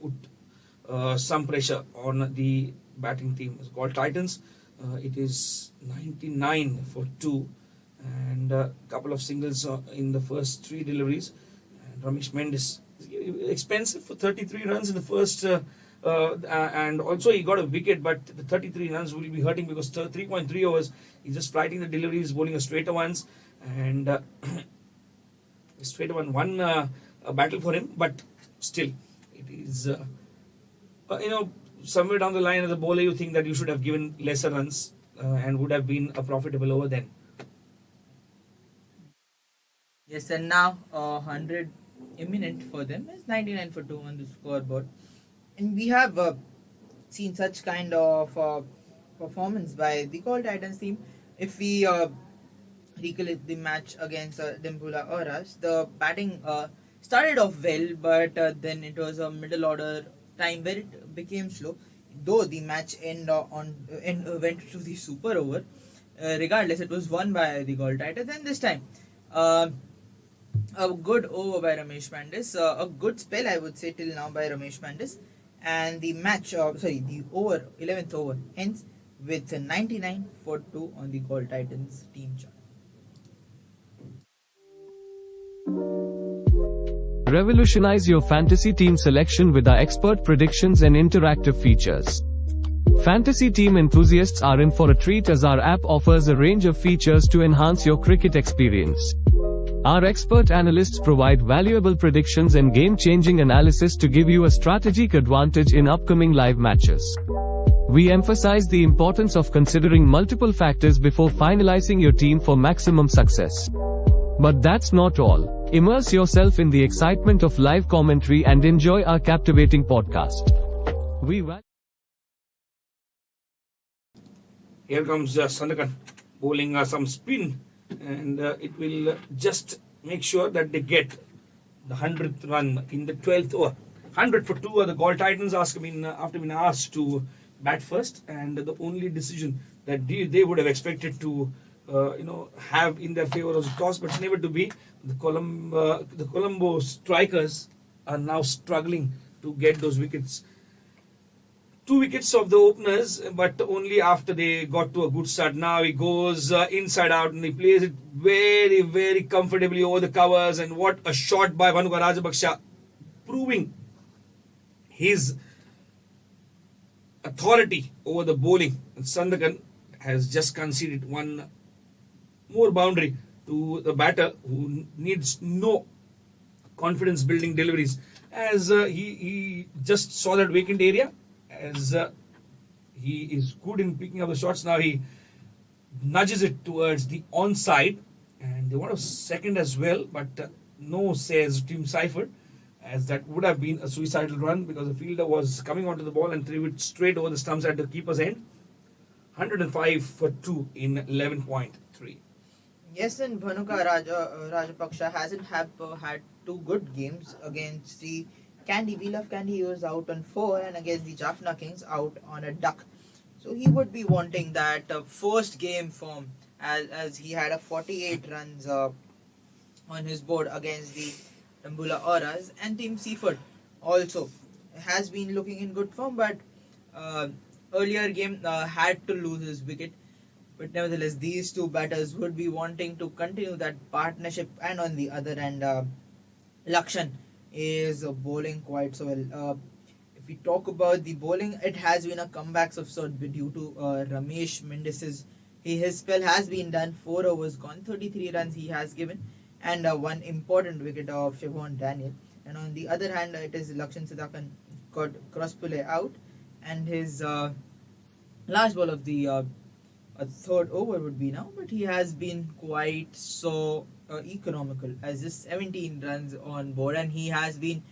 put some pressure on the batting team. It's called Titans. It is 99 for 2. And a couple of singles in the first 3 deliveries. And Ramesh Mendes, expensive for 33 runs in the first, and also he got a wicket, but the 33 runs will be hurting because 3.3 overs, he's just flighting the deliveries, bowling a straighter ones, and straighter one won a battle for him, but still, it is, somewhere down the line as a bowler, you think that you should have given lesser runs and would have been a profitable over then. Yes, and now 100 imminent for them is 99 for 2 on the scoreboard. And we have seen such kind of performance by the Gaul Titans team. If we recollect the match against Dimpula Auras, the batting started off well, but then it was a middle order time where it became slow. Though the match went to the super over, regardless, it was won by the Gaul Titans, and this time a good over by Ramesh Mendes, a good spell I would say till now by Ramesh Mendes, and the match, the over, 11th over, ends with 99 for 2 on the Gaul Titans team chart. Revolutionize your fantasy team selection with our expert predictions and interactive features. Fantasy team enthusiasts are in for a treat as our app offers a range of features to enhance your cricket experience. Our expert analysts provide valuable predictions and game-changing analysis to give you a strategic advantage in upcoming live matches. We emphasize the importance of considering multiple factors before finalizing your team for maximum success. But that's not all. Immerse yourself in the excitement of live commentary and enjoy our captivating podcast. Here comes Sandakan bowling some spin, and it will just make sure that they get the 100th run in the 12th over. 100 for 2. The Galle Titans after being asked to bat first, and the only decision that they would have expected to have in their favor was a toss, but never to be. The Colombo strikers are now struggling to get those wickets. 2 wickets of the openers, but only after they got to a good start. Now he goes inside out and he plays it very, very comfortably over the covers. And what a shot by Bhanuka Rajapaksa, proving his authority over the bowling. Sandakan has just conceded one more boundary to the batter, who needs no confidence building deliveries, as he just saw that vacant area, as he is good in picking up the shots. Now he nudges it towards the onside, and they want a second as well, but no, says Team Seifert, as that would have been a suicidal run because the fielder was coming onto the ball and threw it straight over the stumps at the keeper's end. 105 for 2 in 11.3. Yes, and Bhanuka Rajapaksa hasn't had 2 good games against the Candy. Wheel of Candy, he was out on 4, and against the Jaffna Kings out on a duck. So he would be wanting that first game form, as he had a 48 runs on his board against the Tambula Auras, and Team Seaford also has been looking in good form, but earlier game had to lose his wicket. But nevertheless, these 2 batters would be wanting to continue that partnership. And on the other end, Lakshan is bowling quite so well. If we talk about the bowling, it has been a comeback of sort due to Ramesh Mendis's. His spell has been done. 4 overs gone, 33 runs he has given, and 1 important wicket of Siobhan Daniel. And on the other hand, it is Lakshan Sidakan got Crosspule out, and his last ball of the a 3rd over would be now, but he has been quite so economical, as just 17 runs on board, and he has been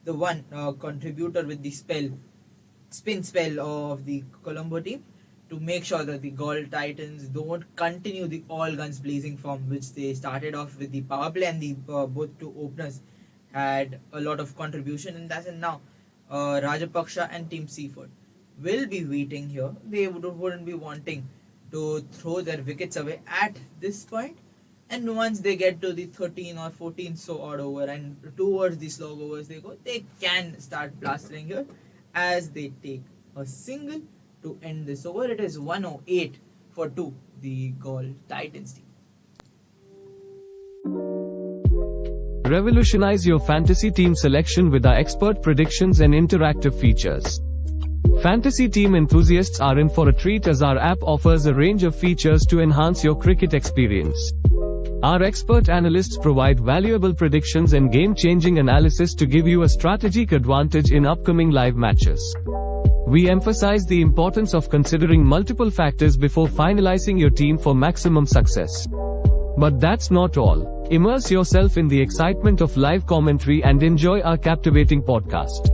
the one contributor with the spin spell of the Colombo team to make sure that the Galle Titans don't continue the all guns blazing form which they started off with. The power play and the both 2 openers had a lot of contribution in that, and now Rajapaksha and Team Seaford will be waiting here. They wouldn't be wanting to throw their wickets away at this point, and once they get to the 13 or 14 so odd over and towards the slog overs they go, they can start plastering here as they take a single to end this over. It is 108 for 2, the Galle Titans team. Revolutionize your fantasy team selection with our expert predictions and interactive features. Fantasy team enthusiasts are in for a treat, as our app offers a range of features to enhance your cricket experience. Our expert analysts provide valuable predictions and game-changing analysis to give you a strategic advantage in upcoming live matches. We emphasize the importance of considering multiple factors before finalizing your team for maximum success. But that's not all. Immerse yourself in the excitement of live commentary and enjoy our captivating podcast.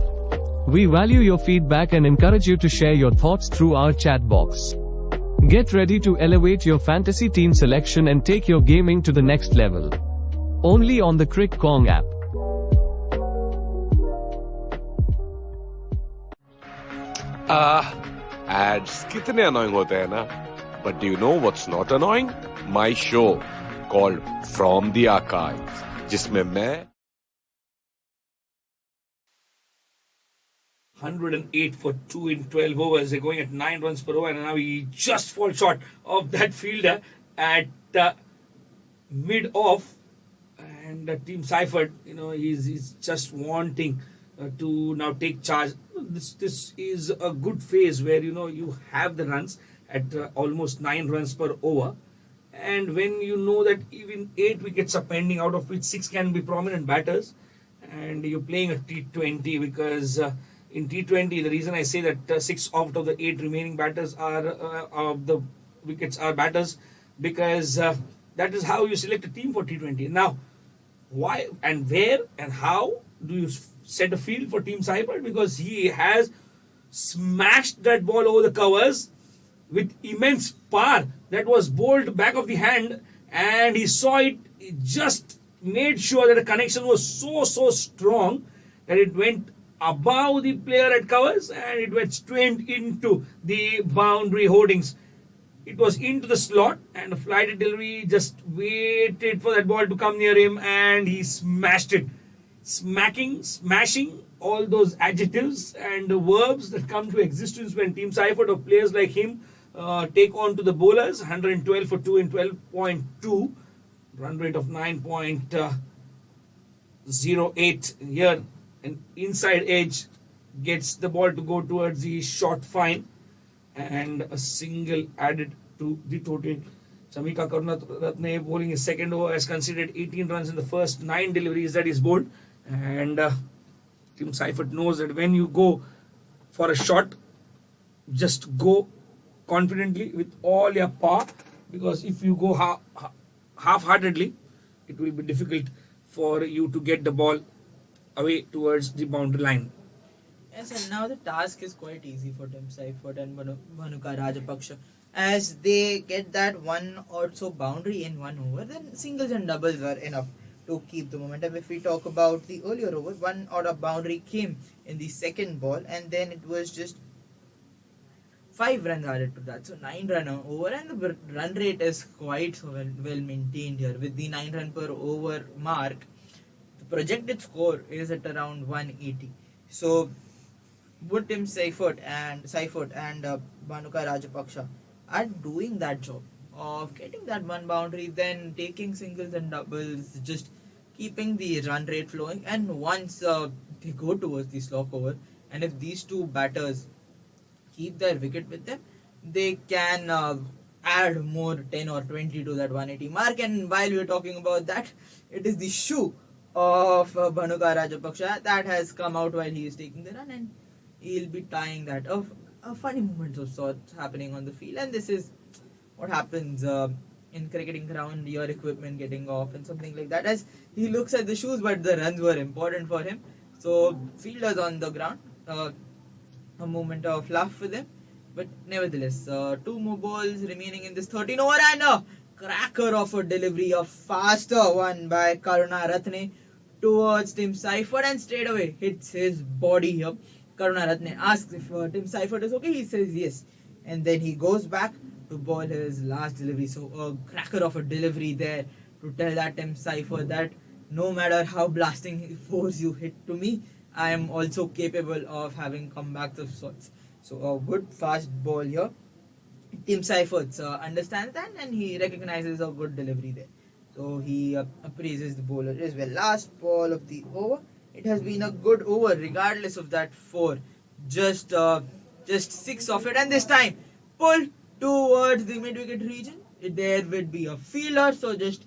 We value your feedback and encourage you to share your thoughts through our chat box. Get ready to elevate your fantasy team selection and take your gaming to the next level. Only on the Crick Kong app. Ads कितने annoying होते हैं ना? But do you know what's not annoying? My show called From the Archives, जिसमें मैं 108 for 2 in 12 overs. They're going at 9 runs per over, and now he just falls short of that fielder at mid-off. And Team Seifert, he's just wanting to now take charge. This is a good phase where you have the runs at almost 9 runs per over, And when you know that even 8 wickets are pending, out of which 6 can be prominent batters, and you're playing a T20, because in T20, the reason I say that 6 out of the 8 remaining batters are of the wickets are batters, because that is how you select a team for T20. Now, why and where and how do you set a field for Team Seifert? Because he has smashed that ball over the covers with immense power. That was bowled back of the hand, and he saw it. He just made sure that the connection was so strong that it went above the player at covers and it went straight into the boundary hoardings. It was into the slot, and the flight delivery just waited for that ball to come near him, and he smashed it. Smashing, all those adjectives and verbs that come to existence when Team Seifert or players like him take on to the bowlers. 112 for 2 in 12.2, run rate of 9.08 here. An inside edge gets the ball to go towards the short fine, and a single added to the total. Samika Karunaratne bowling his second over has conceded 18 runs in the first 9 deliveries that he's bowled, and Team Seifert knows that when you go for a shot, just go confidently with all your power, because if you go half-heartedly, it will be difficult for you to get the ball away towards the boundary line. Yes, and now the task is quite easy for Team Seifert and Bhanuka Rajapaksha. As they get that one or so boundary in one over, then singles and doubles are enough to keep the momentum. If we talk about the earlier over, one odd of boundary came in the second ball, and then it was just 5 runs added to that. So 9 run over, and the run rate is quite well maintained here with the 9 run per over mark. The projected score is at around 180. So would Team Seifert and Bhanuka Rajapaksha are doing that job of getting that one boundary, then taking singles and doubles, just keeping the run rate flowing, and once they go towards the slog over, and if these two batters keep their wicket with them, they can add more 10 or 20 to that 180 mark. And while we are talking about that, it is the shoe of Bhanuka Rajapaksha that has come out while he is taking the run, and he'll be tying that. A funny moment of sorts happening on the field, and this is what happens in cricketing ground, your equipment getting off and something like that, as he looks at the shoes, but the runs were important for him. So fielders on the ground, a moment of laugh for them, but nevertheless 2 more balls remaining in this 13 over, and a cracker of a delivery, a faster one by Karunaratne towards Team Seifert, and straight away hits his body here. Karunaratne asks if Team Seifert is okay. He says yes, and then he goes back to ball his last delivery. So a cracker of a delivery there to tell that Team Seifert that no matter how blasting force you hit to me, I am also capable of having comebacks of sorts. So a good fast ball here. Team Seifert understands that, and he recognizes a good delivery there. So he appraises the bowler as well. Last ball of the over. It has been a good over regardless of that 4. Just 6 of it, and this time pull towards the mid-wicket region. There would be a fielder, so just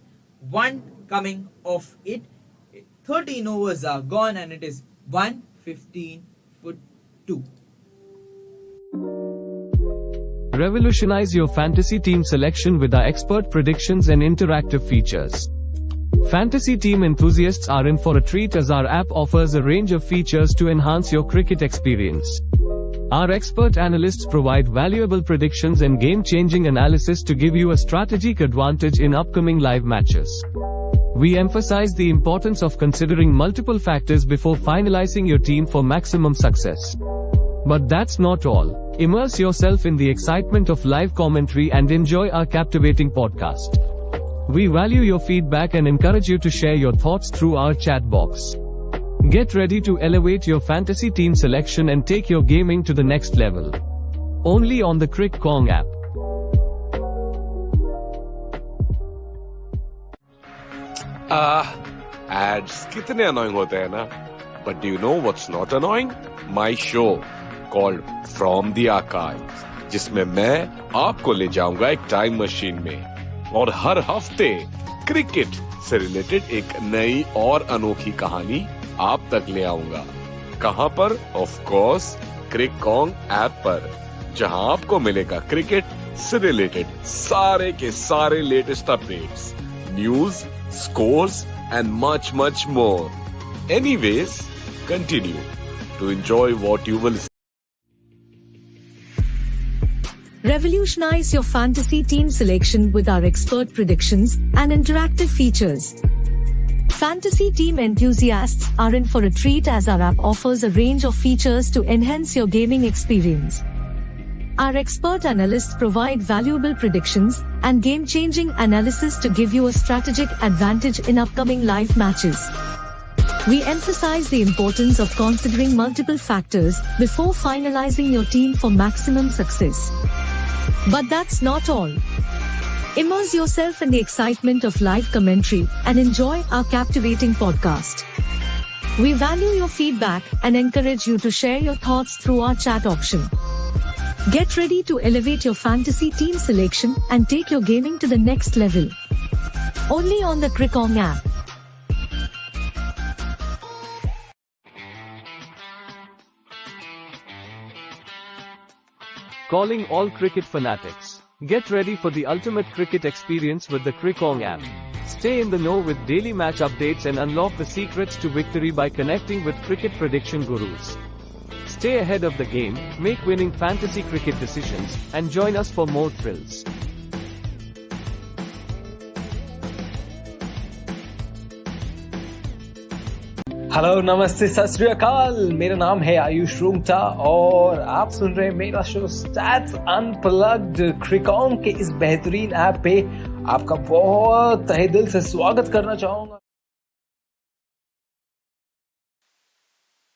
1 coming off it. 13 overs are gone, and it is 115 for 2. Revolutionize your fantasy team selection with our expert predictions and interactive features. Fantasy team enthusiasts are in for a treat, as our app offers a range of features to enhance your cricket experience. Our expert analysts provide valuable predictions and game-changing analysis to give you a strategic advantage in upcoming live matches. We emphasize the importance of considering multiple factors before finalizing your team for maximum success. But that's not all. Immerse yourself in the excitement of live commentary and enjoy our captivating podcast. We value your feedback and encourage you to share your thoughts through our chat box. Get ready to elevate your fantasy team selection and take your gaming to the next level. Only on the Crick Kong app. Ads कितने annoying होते हैं ना? But do you know what's not annoying? My show called From the Archives, जिसमें मैं आपको ले जाऊंगा एक टाइम मशीन में और हर हफ्ते क्रिकेट से रिलेटेड एक नई और अनोखी कहानी आप तक ले आऊंगा। कहां पर? ऑफ कोर्स क्रिककॉन्ग ऐप पर, जहां आपको मिलेगा क्रिकेट से रिलेटेड सारे के सारे latest updates, news, scores and much more. Anyways, continue to enjoy what you will see. Revolutionize your fantasy team selection with our expert predictions and interactive features. Fantasy team enthusiasts are in for a treat as our app offers a range of features to enhance your gaming experience. Our expert analysts provide valuable predictions and game-changing analysis to give you a strategic advantage in upcoming live matches. We emphasize the importance of considering multiple factors before finalizing your team for maximum success. But that's not all. Immerse yourself in the excitement of live commentary and enjoy our captivating podcast. We value your feedback and encourage you to share your thoughts through our chat option. Get ready to elevate your fantasy team selection and take your gaming to the next level. Only on the Crickong app. Calling all cricket fanatics. Get ready for the ultimate cricket experience with the Crickong app. Stay in the know with daily match updates and unlock the secrets to victory by connecting with cricket prediction gurus. Stay ahead of the game, make winning fantasy cricket decisions, and join us for more thrills. Hello नमस्ते सत श्री अकाल, मेरा नाम है आयुष रूंगटा और आप सुन रहे हैं मेरा शो स्टैट्स अनप्लग्ड। क्रिकॉन के इस बेहतरीन ऐप पे आपका बहुत तहे दिल से स्वागत करना चाहूंगा।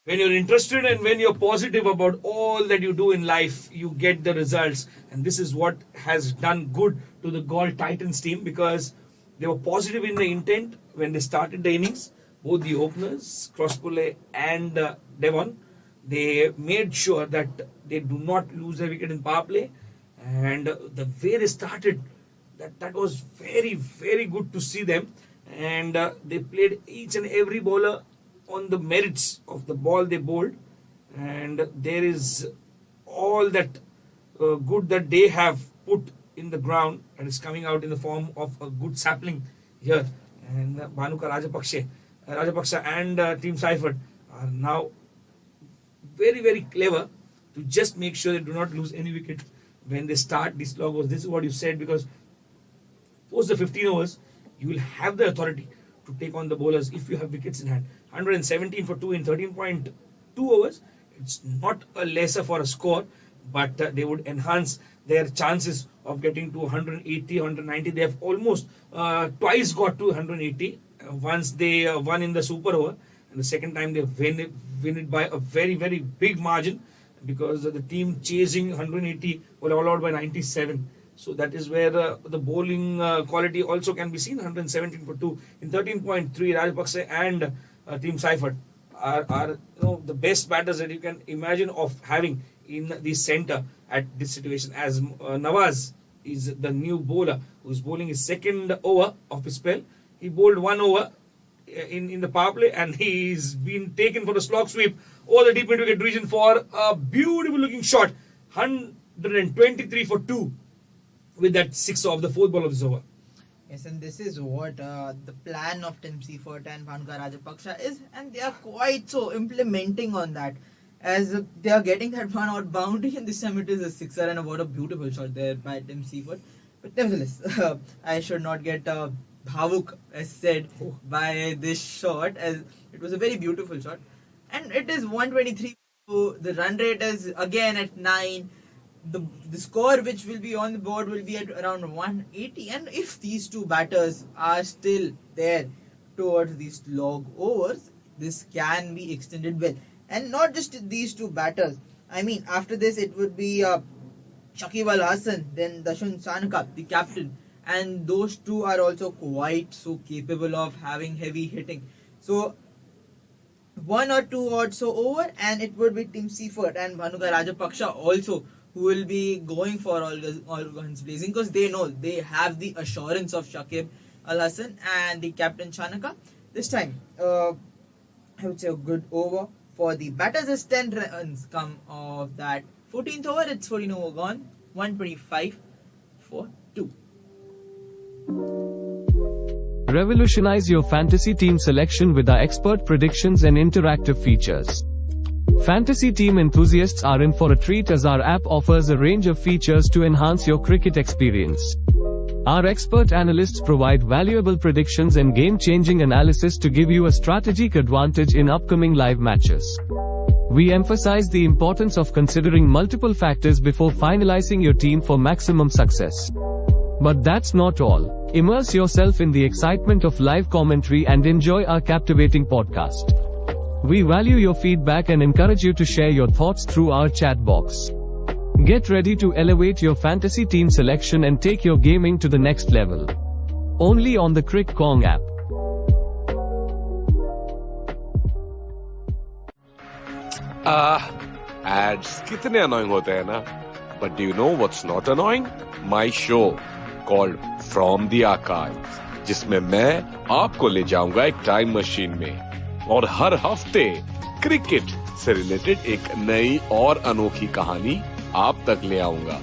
When you're interested and when you're positive about all that you do in life, you get the results. And this is what has done good to the Gaul Titans team, because they were positive in the intent when they started the innings. Both the openers, Crosspule and Devon, they made sure that they do not lose a wicket in power play. And the way they started, that was very, very good to see them. And they played each and every bowler on the merits of the ball they bowled, and there is all that good that they have put in the ground, and it's coming out in the form of a good sapling here. And Bhanuka Rajapaksa and Team Seifert are now very, very clever to just make sure they do not lose any wicket when they start these logos. This is what you said, because post the 15 overs, you will have the authority to take on the bowlers if you have wickets in hand. 117 for 2 in 13.2 overs. It's not a lesser for a score, but they would enhance their chances of getting to 180, 190. They have almost twice got to 180. Once they won in the super over, and the second time they win it by a very, very big margin, because the team chasing 180 were all out by 97. So that is where the bowling quality also can be seen. 117 for 2 in 13.3. Rajapaksa and Team Seifert are the best batters that you can imagine of having in the center at this situation. As Nawaz is the new bowler who is bowling his second over of his spell. He bowled 1 over in the power play, and he's been taken for the slog sweep over the deep mid wicket region for a beautiful looking shot. 123 for 2 with that 6 of the fourth ball of this over. Yes, and this is what the plan of Tim Seifert and Bhanuka Rajapaksa is, and they are quite so implementing on that, as they are getting that one out boundary, and this time it is a sixer, and what a beautiful shot there by Tim Seifert. But nevertheless, I should not get bhavuk, as said, by this shot, as it was a very beautiful shot, and it is 123. So the run rate is again at 9. The score which will be on the board will be at around 180, and if these two batters are still there towards these log overs, this can be extended well. And not just these two batters, I mean, after this it would be Shakib Al Hasan, then Dashun Sanaka, the captain, and those two are also quite so capable of having heavy hitting. So 1 or 2 or so over, and it would be Tim Seifert and Bhanuka Rajapaksa also who will be going for all guns blazing, because they know they have the assurance of Shakib Al Hasan and the captain Chanaka. This time, I would say a good over for the batters as 10 runs come of that 14th over. It's 14 over gone, 125 for 2. Revolutionize your fantasy team selection with our expert predictions and interactive features. Fantasy team enthusiasts are in for a treat as our app offers a range of features to enhance your cricket experience. Our expert analysts provide valuable predictions and game-changing analysis to give you a strategic advantage in upcoming live matches. We emphasize the importance of considering multiple factors before finalizing your team for maximum success. But that's not all. Immerse yourself in the excitement of live commentary and enjoy our captivating podcast. We value your feedback and encourage you to share your thoughts through our chat box. Get ready to elevate your fantasy team selection and take your gaming to the next level. Only on the Crick Kong app. Ads कितने annoying होते हैं ना? But do you know what's not annoying? My show called From the Archives, जिसमें मैं आपको ले जाऊंगा एक टाइम मशीन में और हर हफ्ते क्रिकेट से रिलेटेड एक नई और अनोखी कहानी आप तक ले आऊंगा.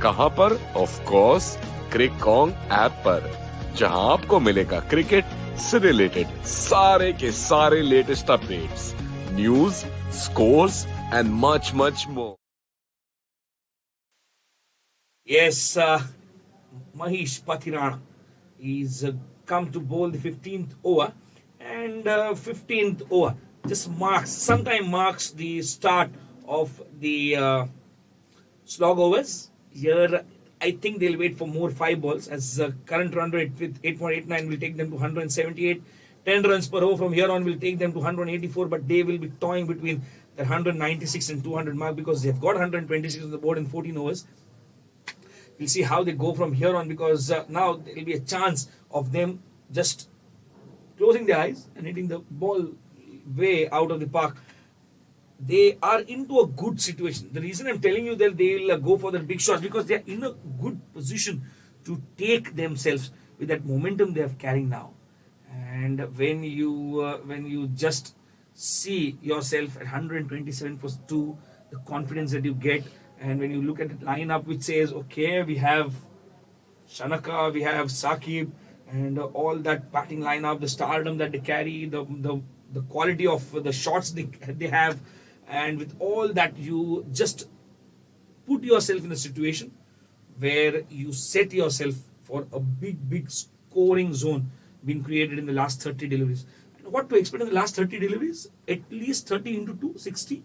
कहां पर? Of course Crick Kong app पर, जहां आपको मिलेगा क्रिकेट से रिलेटेड सारे के सारे latest updates, news, scores and much more. Yes, Mahesh Pathirana. He's come to bowl the 15th over, and 15th over just marks the start of the slog overs. Here, I think they'll wait for more 5 balls, as current run rate with 8.89 will take them to 178. 10 runs per over from here on will take them to 184, but they will be toying between the 196 and 200 mark because they've got 126 on the board in 14 overs. We'll see how they go from here on, because now there will be a chance of them just closing their eyes and hitting the ball way out of the park. They are into a good situation. The reason I'm telling you that they'll go for the big shots, because they're in a good position to take themselves with that momentum they have carrying now. And when you just see yourself at 127 for 2, the confidence that you get, and when you look at the lineup which says, okay, we have Shanaka, we have Saqib, and all that batting lineup, the stardom that they carry, the quality of the shots they have, and with all that, you just put yourself in a situation where you set yourself for a big scoring zone being created in the last 30 deliveries. And what to expect in the last 30 deliveries? At least 30 into 2, 60.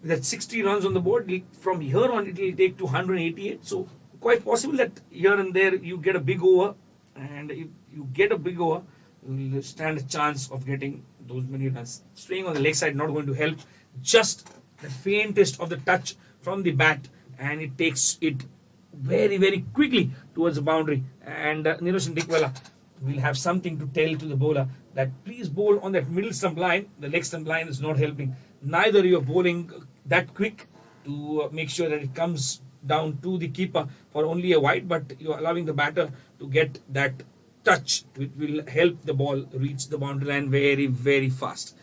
With that 60 runs on the board, from here on it will take to 188. So quite possible that here and there you get a big over, and if you get a big over, you will stand a chance of getting those many runs. Staying on the leg side not going to help. Just the faintest of the touch from the bat, and it takes it very quickly towards the boundary. And Niroshan Dikwala will have something to tell to the bowler that please bowl on that middle stump line. The leg stump line is not helping. Neither you're bowling that quick to make sure that it comes down to the keeper for only a wide, but you're allowing the batter to get that touch, which will help the ball reach the boundary line very fast.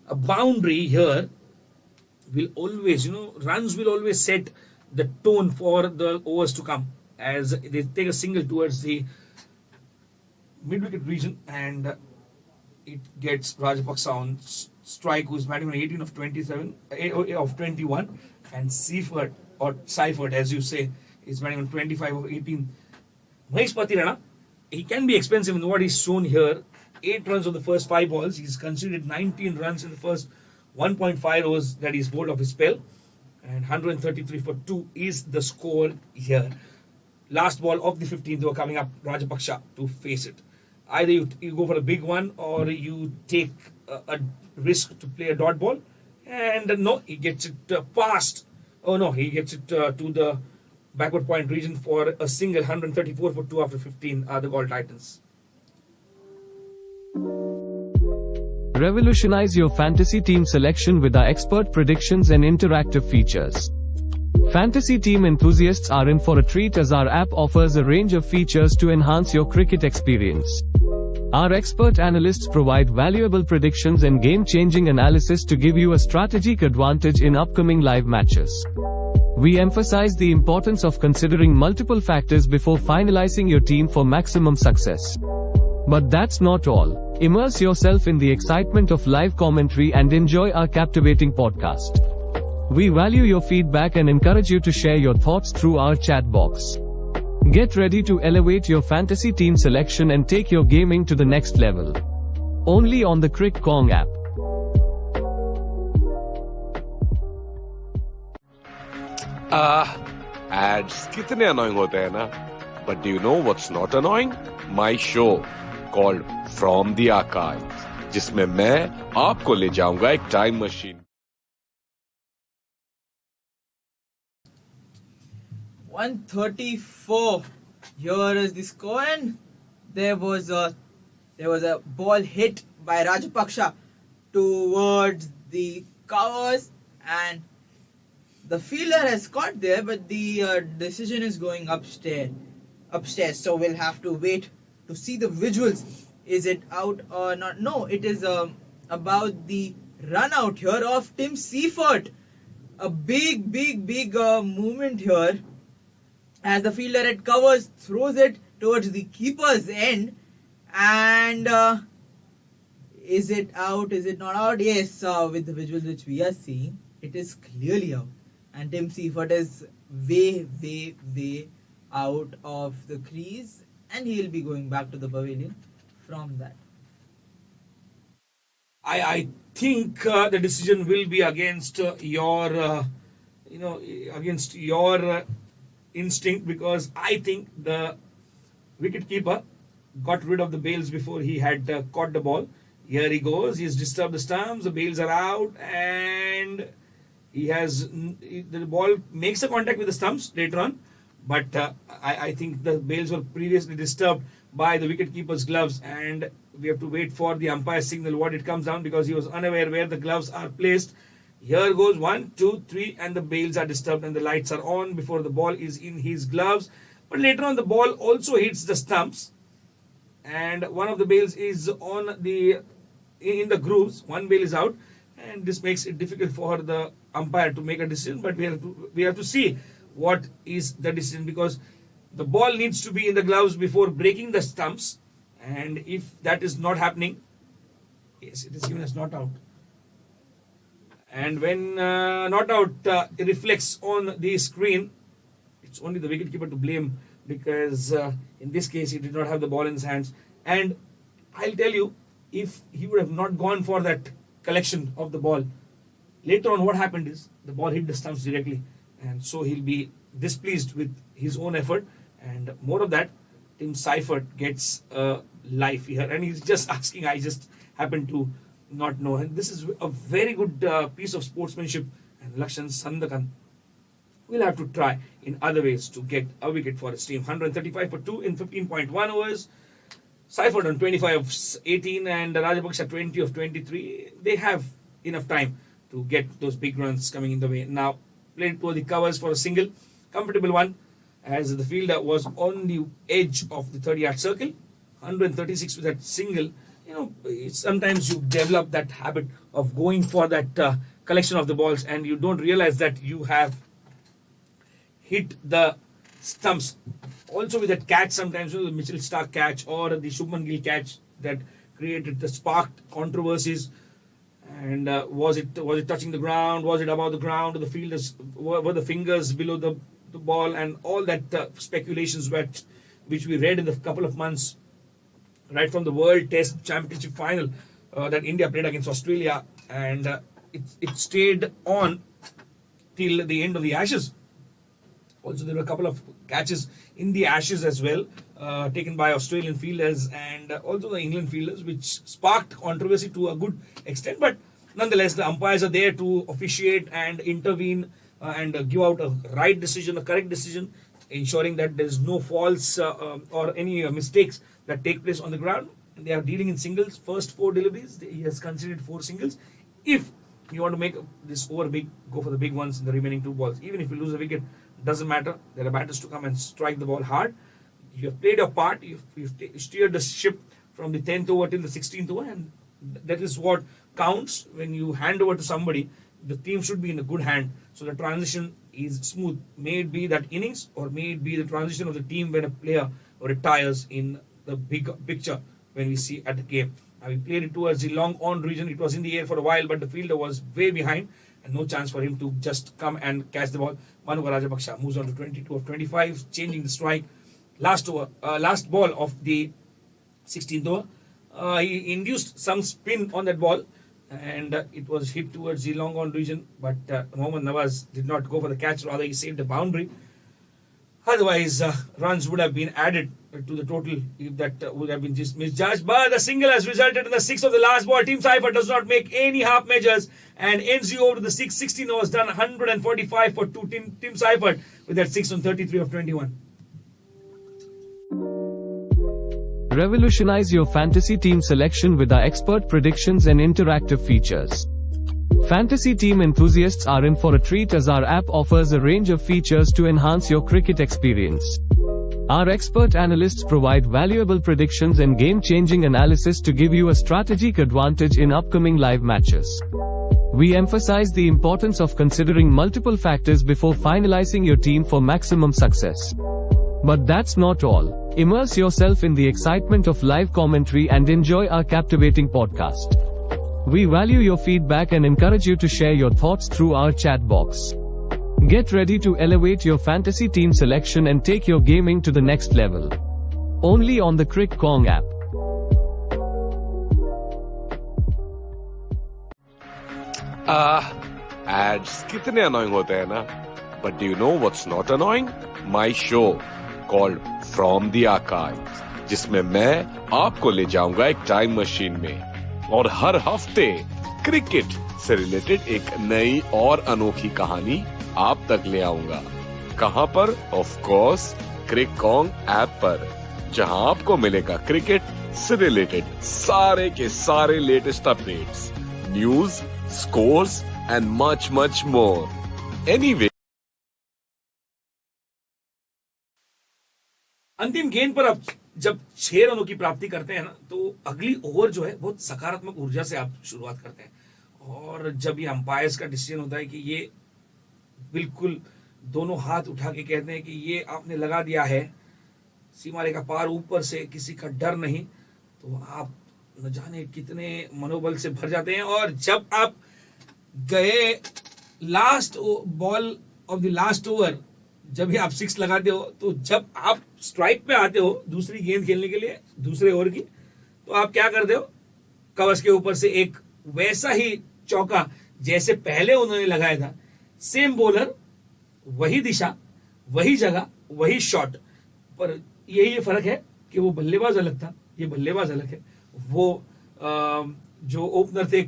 A boundary here will always, runs will always set the tone for the overs to come, as they take a single towards the mid-wicket region, and it gets Rajapaksa on strike, who's batting on 18 of 21, and Seifert, as you say, is batting on 25 of 18. Mahesh Pathirana, he can be expensive in what he's shown here. 8 runs on the first 5 balls. He's conceded 19 runs in the first 1.5 overs that he's bowled off his spell, and 133 for 2 is the score here. Last ball of the 15th over coming up, Rajapaksa to face it. Either you go for a big one, or you take a risk to play a dot ball, and no, he gets it past. Oh no, he gets it to the backward point region for a single. 134 for 2 after 15 are the Gall Titans. Revolutionize your fantasy team selection with our expert predictions and interactive features. Fantasy team enthusiasts are in for a treat as our app offers a range of features to enhance your cricket experience. Our expert analysts provide valuable predictions and game-changing analysis to give you a strategic advantage in upcoming live matches. We emphasize the importance of considering multiple factors before finalizing your team for maximum success. But that's not all. Immerse yourself in the excitement of live commentary and enjoy our captivating podcast. We value your feedback and encourage you to share your thoughts through our chat box. Get ready to elevate your fantasy team selection and take your gaming to the next level. Only on the Crick Kong app. Ads कितने annoying होते हैं ना? But do you know what's not annoying? My show called From the Archives, जिसमें मैं आपको ले जाऊंगा एक time machine. 134. Here is the score, and there was a ball hit by Rajapaksha towards the covers, and the fielder has caught there, but the decision is going upstairs. So we'll have to wait to see the visuals. Is it out or not? No, it is about the run out here of Tim Seifert. A big movement here, as the fielder at covers throws it towards the keeper's end, and is it out? Is it not out? Yes, with the visuals which we are seeing, it is clearly out, and Tim Seifert is way out of the crease, and he will be going back to the pavilion from that. I think the decision will be against your instinct, because I think the wicketkeeper got rid of the bails before he had caught the ball. Here he goes, he's disturbed the stumps, the bails are out, and the ball makes a contact with the stumps later on, but I think the bails were previously disturbed by the wicketkeeper's gloves, and we have to wait for the umpire's signal what it comes down, because he was unaware where the gloves are placed. Here goes 1, 2, 3, and the bails are disturbed and the lights are on before the ball is in his gloves. But later on the ball also hits the stumps, and one of the bails is in the grooves. One bail is out, and this makes it difficult for the umpire to make a decision. But we have to see what is the decision, because the ball needs to be in the gloves before breaking the stumps, and if that is not happening, yes, it is given as not out. And when not out it reflects on the screen, it's only the wicketkeeper to blame, because in this case he did not have the ball in his hands. And I'll tell you, if he would have not gone for that collection of the ball, later on what happened is the ball hit the stumps directly, and so he'll be displeased with his own effort. And more of that, Tim Seifert gets life here, and he's just asking, I just happen to not know. And this is a very good piece of sportsmanship, and Lakshan Sandakan will have to try in other ways to get a wicket for his team. 135 for 2 in 15.1 overs. Seifert on 25 of 18 and Rajapaksha 20 of 23. They have enough time to get those big runs coming in the way. Now played to the covers for a single, comfortable one, as the fielder was on the edge of the 30-yard circle. 136 with that single. Sometimes you develop that habit of going for that collection of the balls, and you don't realize that you have hit the stumps. Also with that catch, sometimes the Mitchell Stark catch or the Shubman Gill catch that created the sparked controversies. And was it touching the ground? Was it above the ground? The fielders were the fingers below the ball, and all that speculations which we read in the couple of months right from the World Test Championship final that India played against Australia, and it stayed on till the end of the Ashes. Also, there were a couple of catches in the Ashes as well, taken by Australian fielders and also the England fielders, which sparked controversy to a good extent. But nonetheless, the umpires are there to officiate and intervene and give out a right decision, a correct decision, ensuring that there is no false or any mistakes that take place on the ground. And they are dealing in singles. First 4 deliveries, he has considered 4 singles. If you want to make this over big, go for the big ones in the remaining 2 balls. Even if you lose a wicket, doesn't matter. There are batters to come and strike the ball hard. You have played your part. You've steered the ship from the 10th over till the 16th over, and that is what counts. When you hand over to somebody, the team should be in a good hand, so the transition is smooth. May it be that innings, or may it be the transition of the team when a player retires in the big picture when we see at the game. We played it towards the long on region. It was in the air for a while, but the fielder was way behind and no chance for him to just come and catch the ball. Manu Rajapaksha moves on to 22 of 25, changing the strike. Last ball of the 16th over. He induced some spin on that ball, and it was hit towards the long on region, but Mohammad Nawaz did not go for the catch. Rather, he saved the boundary. Otherwise, runs would have been added to the total if that would have been just misjudged. But the single has resulted in the 6th of the last ball. Team Cypher does not make any half measures and ends you over to the 6th. 16 overs done, 145 for Team Cypher with that 6 on 33 of 21. Revolutionize your fantasy team selection with our expert predictions and interactive features. Fantasy team enthusiasts are in for a treat as our app offers a range of features to enhance your cricket experience. Our expert analysts provide valuable predictions and game-changing analysis to give you a strategic advantage in upcoming live matches. We emphasize the importance of considering multiple factors before finalizing your team for maximum success. But that's not all. Immerse yourself in the excitement of live commentary and enjoy our captivating podcast. We value your feedback and encourage you to share your thoughts through our chat box. Get ready to elevate your fantasy team selection and take your gaming to the next level. Only on the Crick Kong app. Ads कितने annoying होते हैं ना? But do you know what's not annoying? My show called From the Archives, जिसमें मैं आपको ले जाऊंगा एक टाइम मशीन में और हर हफ्ते क्रिकेट से रिलेटेड एक नई और अनोखी कहानी आप तक ले आऊंगा. कहां पर? Of course Crick Kong app पर, जहां आपको मिलेगा क्रिकेट से रिलेटेड सारे के सारे latest updates, news, scores and much more. Anyway, अंतिम गेंद पर आप जब 6 रनों की प्राप्ति करते हैं ना, तो अगली ओवर जो है बहुत सकारात्मक ऊर्जा से आप शुरुआत करते हैं. और जब ये अंपायर्स का डिसीजन होता है कि ये बिल्कुल दोनों हाथ उठा के कहते हैं कि ये आपने लगा दिया है, सीमा रेखा पार ऊपर से, किसी का डर नहीं, तो आप न जाने कितने मनोबल से भर जाते हैं. और जब आप गए last ball of the last over, जब भी आप 6 लगाते हो, तो जब आप स्ट्राइक पे आते हो दूसरी गेंद खेलने के लिए दूसरे ओवर की, तो आप क्या करते हो? कवच के ऊपर से एक वैसा ही चौका जैसे पहले उन्होंने लगाया था, सेम बॉलर, वही दिशा, वही जगह, वही शॉट, पर यही फर्क है कि वो बल्लेबाज अलग था, ये बल्लेबाज अलग है. वो जो ओपनर थे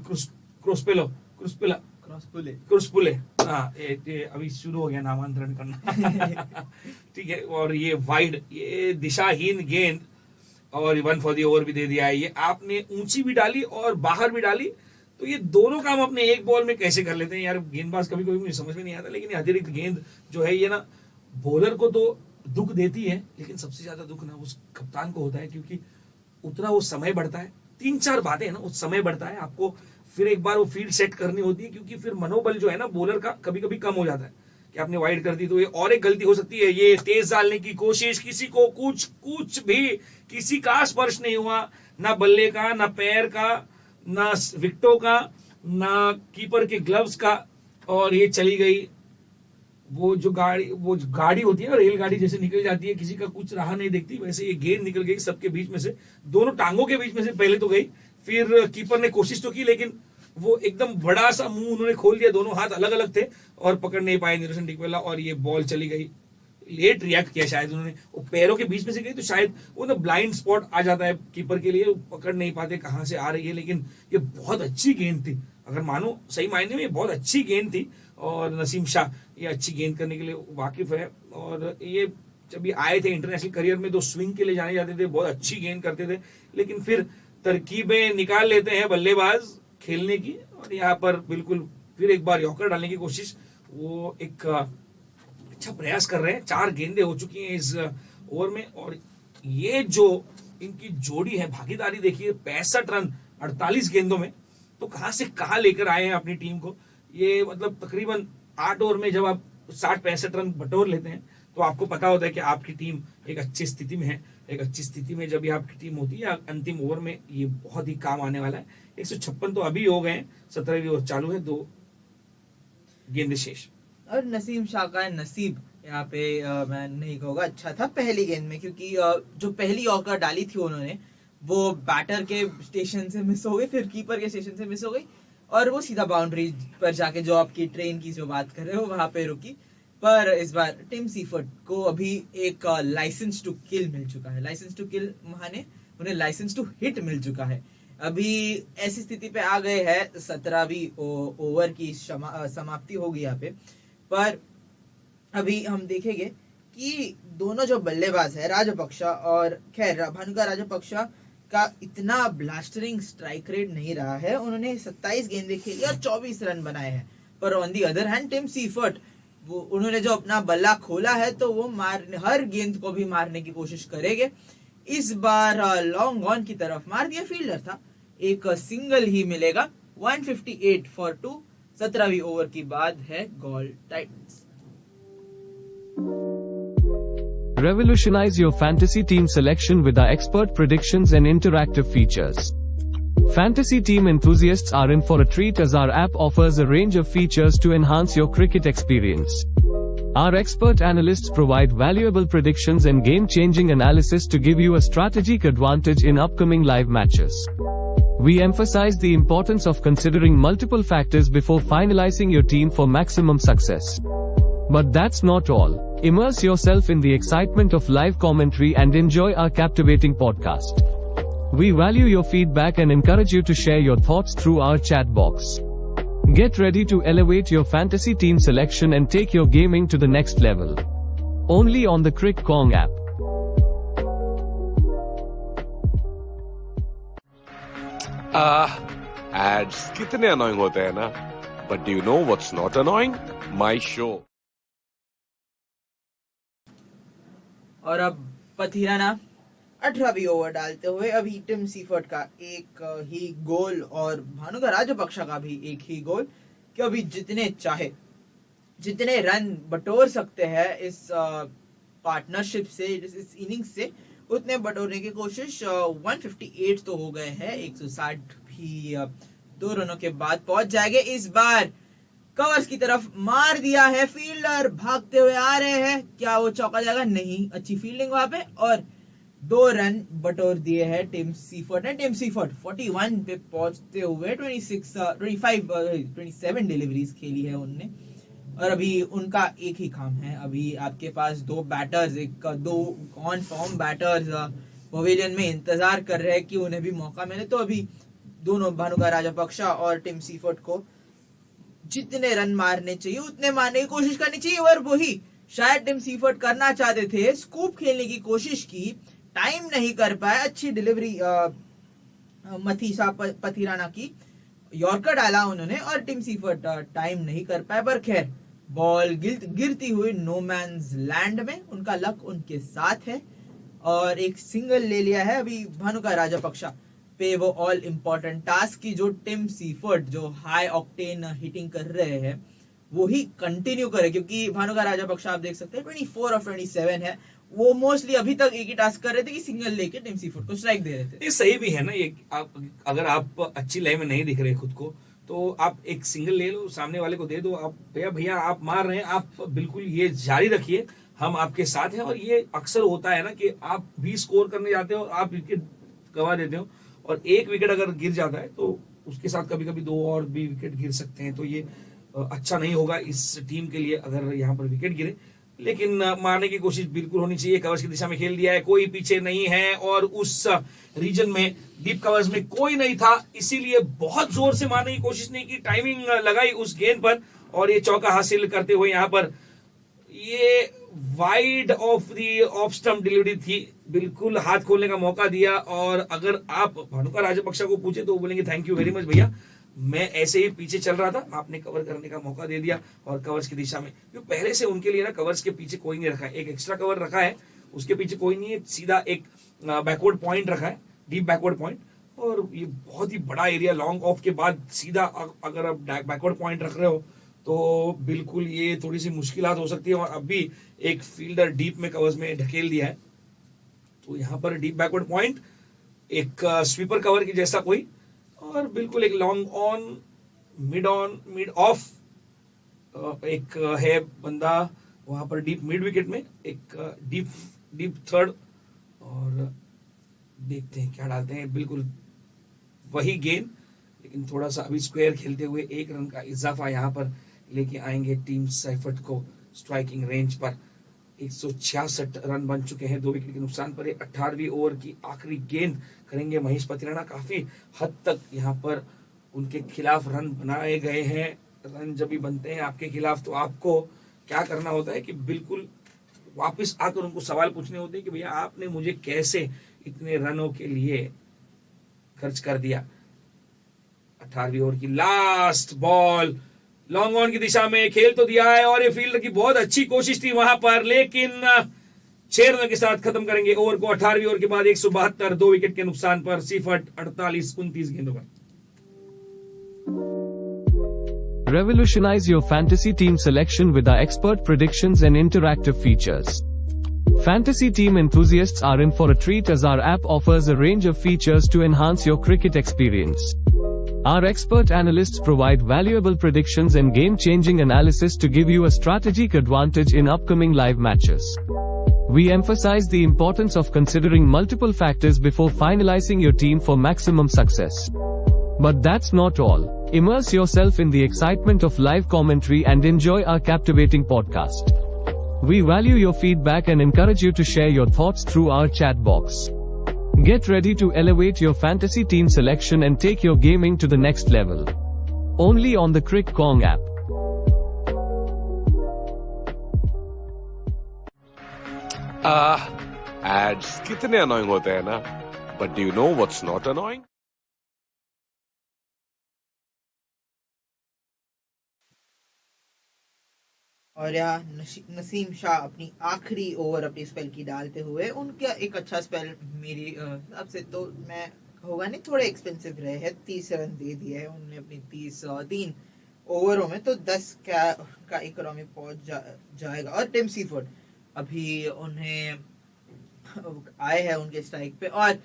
क्रुसपुले, हाँ, अभी शुरू हो गया नामांतरण करना. ठीक है. और ये वाइड, ये दिशाहीन गेंद, और 1 फॉर द ओवर भी दे दिया है. ये आपने ऊंची भी डाली और बाहर भी डाली, तो ये दोनों काम अपने एक बॉल में कैसे कर लेते हैं यार गेंदबाज, कभी कभी मुझे समझ में नहीं आता. लेकिन ये अतिरिक्त गेंद जो है, ये ना बॉलर को तो दुख देती है, लेकिन सबसे ज्यादा दुख ना उस कप्तान को होता है, क्योंकि उतना वो समय बढ़ता है. 3-4 बातें है ना, उस समय बढ़ता है. आपको फिर एक बार वो फील्ड सेट करनी होती है, क्योंकि फिर मनोबल जो है ना बॉलर का कभी कभी कम हो जाता है कि आपने वाइड कर दी, तो ये और एक गलती हो सकती है. ये तेज डालने की कोशिश, किसी को कुछ भी, किसी का स्पर्श नहीं हुआ, ना बल्ले का, ना पैर का, ना विकेटों का, ना कीपर के ग्लव्स का, और ये चली गई. वो गाड़ी होती है ना, रेलगाड़ी जैसे निकल जाती है, किसी का कुछ राह नहीं देखती, वैसे ये गेंद निकल गई सबके बीच में से, दोनों टांगों के बीच में से. पहले तो गई, फिर कीपर ने कोशिश तो की, लेकिन वो एकदम बड़ा सा मुंह उन्होंने खोल दिया, दोनों हाथ अलग अलग थे और पकड़ नहीं पाए निरसन टिकवेला, और ये बॉल चली गई. लेट रिएक्ट किया शायद उन्होंने, वो पैरों के बीच में से गई, तो शायद वो ना ब्लाइंड स्पॉट आ जाता है कीपर के लिए, पकड़ नहीं पाते कहां से आ रही है. लेकिन ये बहुत अच्छी गेंद थी, अगर मानो सही मायने में ये बहुत अच्छी गेंद थी. और नसीम शाह ये अच्छी गेंद करने के लिए वाकिफ है, और ये जब ये आए थे इंटरनेशनल करियर में, तो स्विंग के लिए जाने जाते थे, बहुत अच्छी गेंद करते थे, लेकिन फिर तरकीबें निकाल लेते हैं बल्लेबाज खेलने की और यहाँ पर बिल्कुल फिर एक बार यॉर्कर डालने की कोशिश। वो एक अच्छा प्रयास कर रहे हैं। 4 गेंदें हो चुकी हैं इस ओवर में और ये जो इनकी जोड़ी है, भागीदारी देखिए, 65 रन 48 गेंदों में, तो कहां से कहां लेकर आए हैं अपनी टीम को। ये मतलब तकरीबन 8 ओवर में जब आप 60-65 रन बटोर लेते हैं तो आपको पता होता है कि आपकी टीम एक अच्छी स्थिति में है। एक अच्छी स्थिति में जब ये आपकी टीम होती है अंतिम ओवर में, ये बहुत ही काम आने वाला है। 156 तो अभी हो गए हैं, 17वीं ओवर चालू है, 2 गेंदें शेष। और नसीम शाह का नसीब यहाँ पे मैं नहीं कहूँगा अच्छा था पहली गेंद में, क्योंकि जो पहली यॉर्कर डाली थी उन्होंने वो बैटर के स्टेशन से मिस हो गई, फिर कीपर के स्टेशन से मिस हो गई और वो सीधा बाउंड्री पर जाके, जो आपकी ट्रेन की जो बात कर रहे हो, वहां पे रुकी। पर इस बार टिम सीफर्ट को अभी एक लाइसेंस टू किल मिल चुका है। लाइसेंस टू किल माने उन्हें लाइसेंस टू हिट मिल चुका है। अभी ऐसी स्थिति पे आ गए हैं, 17वीं ओवर की समाप्ति होगी यहाँ पे। पर अभी हम देखेंगे कि दोनों जो बल्लेबाज है, राजपक्षा और खैर भानुका राजपक्षा का इतना ब्लास्टरिंग स्ट्राइक रेट नहीं रहा है। उन्होंने 27 गेंदें खेली और 24 रन बनाए हैं। पर on the other hand Tim Seifert, वो उन्होंने जो अपना बल्ला खोला है तो वो हर गेंद को भी मारने की कोशिश करेंगे। इस बार लॉन्ग ऑन की तरफ मार दिया, फील्डर था, एक सिंगल ही मिलेगा। 158 फॉर 2। 17वीं ओवर की बाद है गोल Titans. Revolutionize your fantasy team selection with our expert predictions and interactive features. Fantasy team enthusiasts are in for a treat as our app offers a range of features to enhance your cricket experience. Our expert analysts provide valuable predictions and game-changing analysis to give you a strategic advantage in upcoming live matches. We emphasize the importance of considering multiple factors before finalizing your team for maximum success. But that's not all. Immerse yourself in the excitement of live commentary and enjoy our captivating podcast. We value your feedback and encourage you to share your thoughts through our chat box. Get ready to elevate your fantasy team selection and take your gaming to the next level. Only on the Crick Kong app. Ads कितने annoying होते हैं ना? But do you know what's not annoying? My show. और अब Pathirana 18वीं over डालते हुए अभी Tim Seifert का एक ही गोल और भानुका राजपक्षा का भी एक ही गोल, कि अभी जितने चाहे जितने रन बटोर सकते हैं इस पार्टनरशिप से, इस इनिंग्स से, उतने बटोरने की कोशिश। 158 तो हो गए हैं, 160 भी 2 रनों के बाद पहुंच जाएंगे। इस बार कवर्स की तरफ मार दिया है, फील्डर भागते हुए आ रहे हैं, क्या वो चौका जाएगा? नहीं, अच्छी फील्डिंग वहां पे और 2 रन बटोर दिए हैं टिम सीफर्ट ने। टिम सीफर्ट 41 पे पहुंचते हुए 27 डिलीवरीज खेली है उनने और अभी उनका एक ही काम है। अभी आपके पास 2 batters, 2 on form batters pavilion में इंतजार कर रहे हैं कि उन्हें भी मौका मिले। तो अभी दोनों भानुका राजपक्षा और टिम सीफर्ट को जितने रन मारने चाहिए उतने मारने की कोशिश करनी चाहिए। और वही शायद टिम सीफर्ट करना चाहते थे, स्कूप खेलने की कोशिश की, टाइम नहीं कर पाए। अच्छी डिलीवरी मथीसा पथिराना की, यॉर्कर डाला उन्होंने और टिम सीफर्ट टाइम नहीं कर पाए। पर खैर बॉल गिरती हुई नो मैन्स लैंड में, उनका लक उनके साथ है और एक सिंगल ले लिया है। अभी भानुका राजपक्षा पे वो ऑल इम्पोर्टेंट टास्क की जो टिम सीफर्ट जो हाई ऑक्टेन हिटिंग कर रहे हैं वो ही कंटिन्यू करे, क्योंकि भानुका राजपक्षा आप देख सकते हैं 24 और 27 है। वो मोस्टली अभी तक एक ही टास्क कर रहे थे कि सिंगल लेके टिम सीफर्ट को स्ट्राइक दे रहे थे। ये सही भी है ना, ये अगर आप अच्छी लाइन में नहीं दिख रहे खुद को तो आप एक सिंगल ले लो, सामने वाले को दे दो, आप भैया आप मार रहे हैं, आप बिल्कुल ये जारी रखिए, हम आपके साथ हैं। और ये अक्सर होता है ना कि आप भी स्कोर करने जाते हो, आप विकेट गवा देते हो और एक विकेट अगर गिर जाता है तो उसके साथ कभी कभी 2 और भी विकेट गिर सकते हैं। तो ये अच्छा नहीं होगा इस टीम के लिए अगर यहाँ पर विकेट गिरे। लेकिन मारने की कोशिश बिल्कुल होनी चाहिए। कवर्स की दिशा में खेल दिया है, कोई पीछे नहीं है और उस रीजन में डीप कवर्स में कोई नहीं था, इसीलिए बहुत जोर से मारने की कोशिश नहीं की, टाइमिंग लगाई उस गेंद पर और ये चौका हासिल करते हुए यहाँ पर ये वाइड ऑफ स्टंप डिलीवरी थी, बिल्कुल हाथ खोलने का मौका दिया। और अगर आप भानुका राजपक्षा को पूछे तो वो बोलेंगे थैंक यू वेरी मच भैया, मैं ऐसे ही पीछे चल रहा था, आपने कवर करने का मौका दे दिया और कवर्स की दिशा में, क्योंकि पहले से उनके लिए ना कवर्स के पीछे कोई नहीं रखा है, एक एक्स्ट्रा कवर रखा है, उसके पीछे कोई नहीं है, सीधा एक बैकवर्ड पॉइंट रखा है, डीप बैकवर्ड पॉइंट। और ये बहुत ही बड़ा एरिया, लॉन्ग ऑफ के बाद सीधा अगर आप बैकवर्ड पॉइंट रख रहे हो तो बिल्कुल ये थोड़ी सी मुश्किलात हो सकती है। और अभी एक फील्डर डीप में कवर्स में ढकेल दिया है, तो यहाँ पर डीप बैकवर्ड पॉइंट, एक स्वीपर कवर की जैसा कोई, और बिल्कुल एक लॉन्ग ऑन मिड ऑफ एक है बंदा वहां पर डीप मिड विकेट में, एक डीप थर्ड, और देखते हैं क्या डालते हैं। बिल्कुल वही गेंद, लेकिन थोड़ा सा अभी स्क्वायर खेलते हुए 1 रन का इजाफा यहाँ पर लेके आएंगे टीम सैफर्ट को स्ट्राइकिंग रेंज पर। 166 रन बन चुके हैं 2 विकेट के नुकसान पर। 18वीं ओवर की आखिरी गेंद करेंगे महेश पतिराना। काफी हद तक यहाँ पर उनके खिलाफ रन बनाए गए हैं। रन जब भी बनते हैं आपके खिलाफ तो आपको क्या करना होता है कि बिल्कुल वापस आकर उनको सवाल पूछने होते हैं कि भैया आपने मुझे कैसे इतने रनों के लिए खर्च कर दिया। 18वीं ओवर की लास्ट बॉल लॉन्ग ऑन की दिशा में खेल तो दिया है, और ये फील्डर की बहुत अच्छी कोशिश थी वहां पर, लेकिन 6 रनों के साथ खत्म करेंगे ओवर को। 18वीं ओवर के बाद 172 2 विकेट के नुकसान पर। सीफर्ट 48-29 गेंदों पर। Revolutionize your fantasy team selection with our expert predictions and interactive features. Fantasy team enthusiasts are in for a treat as our app offers a range of features to enhance your cricket experience. Our expert analysts provide valuable predictions and game-changing analysis to give you a strategic advantage in upcoming live matches. We emphasize the importance of considering multiple factors before finalizing your team for maximum success. But that's not all. Immerse yourself in the excitement of live commentary and enjoy our captivating podcast. We value your feedback and encourage you to share your thoughts through our chat box. Get ready to elevate your fantasy team selection and take your gaming to the next level. Only on the Crick Kong app. Ads कितने annoying होते हैं ना? But do you know what's not annoying? और यहाँ नसीम शाह अपनी आखिरी over अपनी spell की डालते हुए, उनका एक अच्छा स्पेल मेरी हिसाब से तो मैं होगा नहीं, थोड़े एक्सपेंसिव रहे हैं। 30 रन दे दिए हैं उन्होंने अपनी 3 ओवरों में, तो 10 का इकोनॉमी पहुंच जाएगा। और टिम सीफर्ड अभी उन्हें आए हैं उनके स्ट्राइक पे और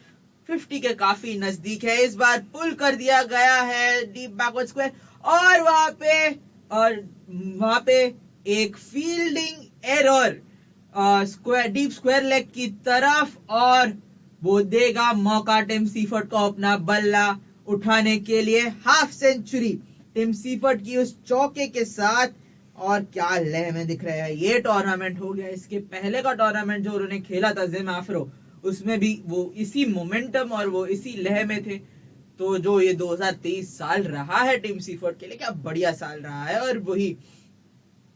50 के काफी नजदीक है। इस बार पुल कर दिया गया है डीप बैकवर्ड स्क्वायर, और वहां पे एक fielding error deep square leg की तरफ, और वो देगा मौका टिम सीफर्ड को अपना बल्ला उठाने के लिए। हाफ सेंचुरी टिम सीफर्ड की उस चौके के साथ, और क्या लय में दिख रहा है। ये टूर्नामेंट हो गया, इसके पहले का टूर्नामेंट जो उन्होंने खेला था जिम आफ्रो, उसमें भी वो इसी मोमेंटम और वो इसी लय में थे। तो जो ये 2023 साल रहा है टिम सीफर्ड के लिए, क्या बढ़िया साल रहा है। और वही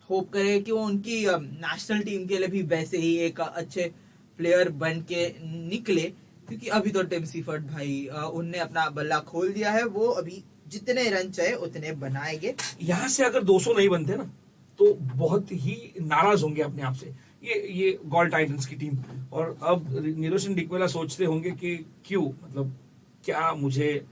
होप करे कि वो उनकी नेशनल टीम के लिए भी वैसे ही एक अच्छे प्लेयर बन के निकले, क्योंकि अभी तो टिम सीफर्ड भाई उनने अपना बल्ला खोल दिया है। वो अभी जितने रन चाहे उतने बनाएंगे। यहाँ से अगर 200 नहीं बनते ना तो बहुत ही नाराज होंगे अपने आप से ये गोल टाइटंस की टीम। और अब निरोशन डिकवेला सोचते होंगे कि क्यों, मतलब क्या मुझे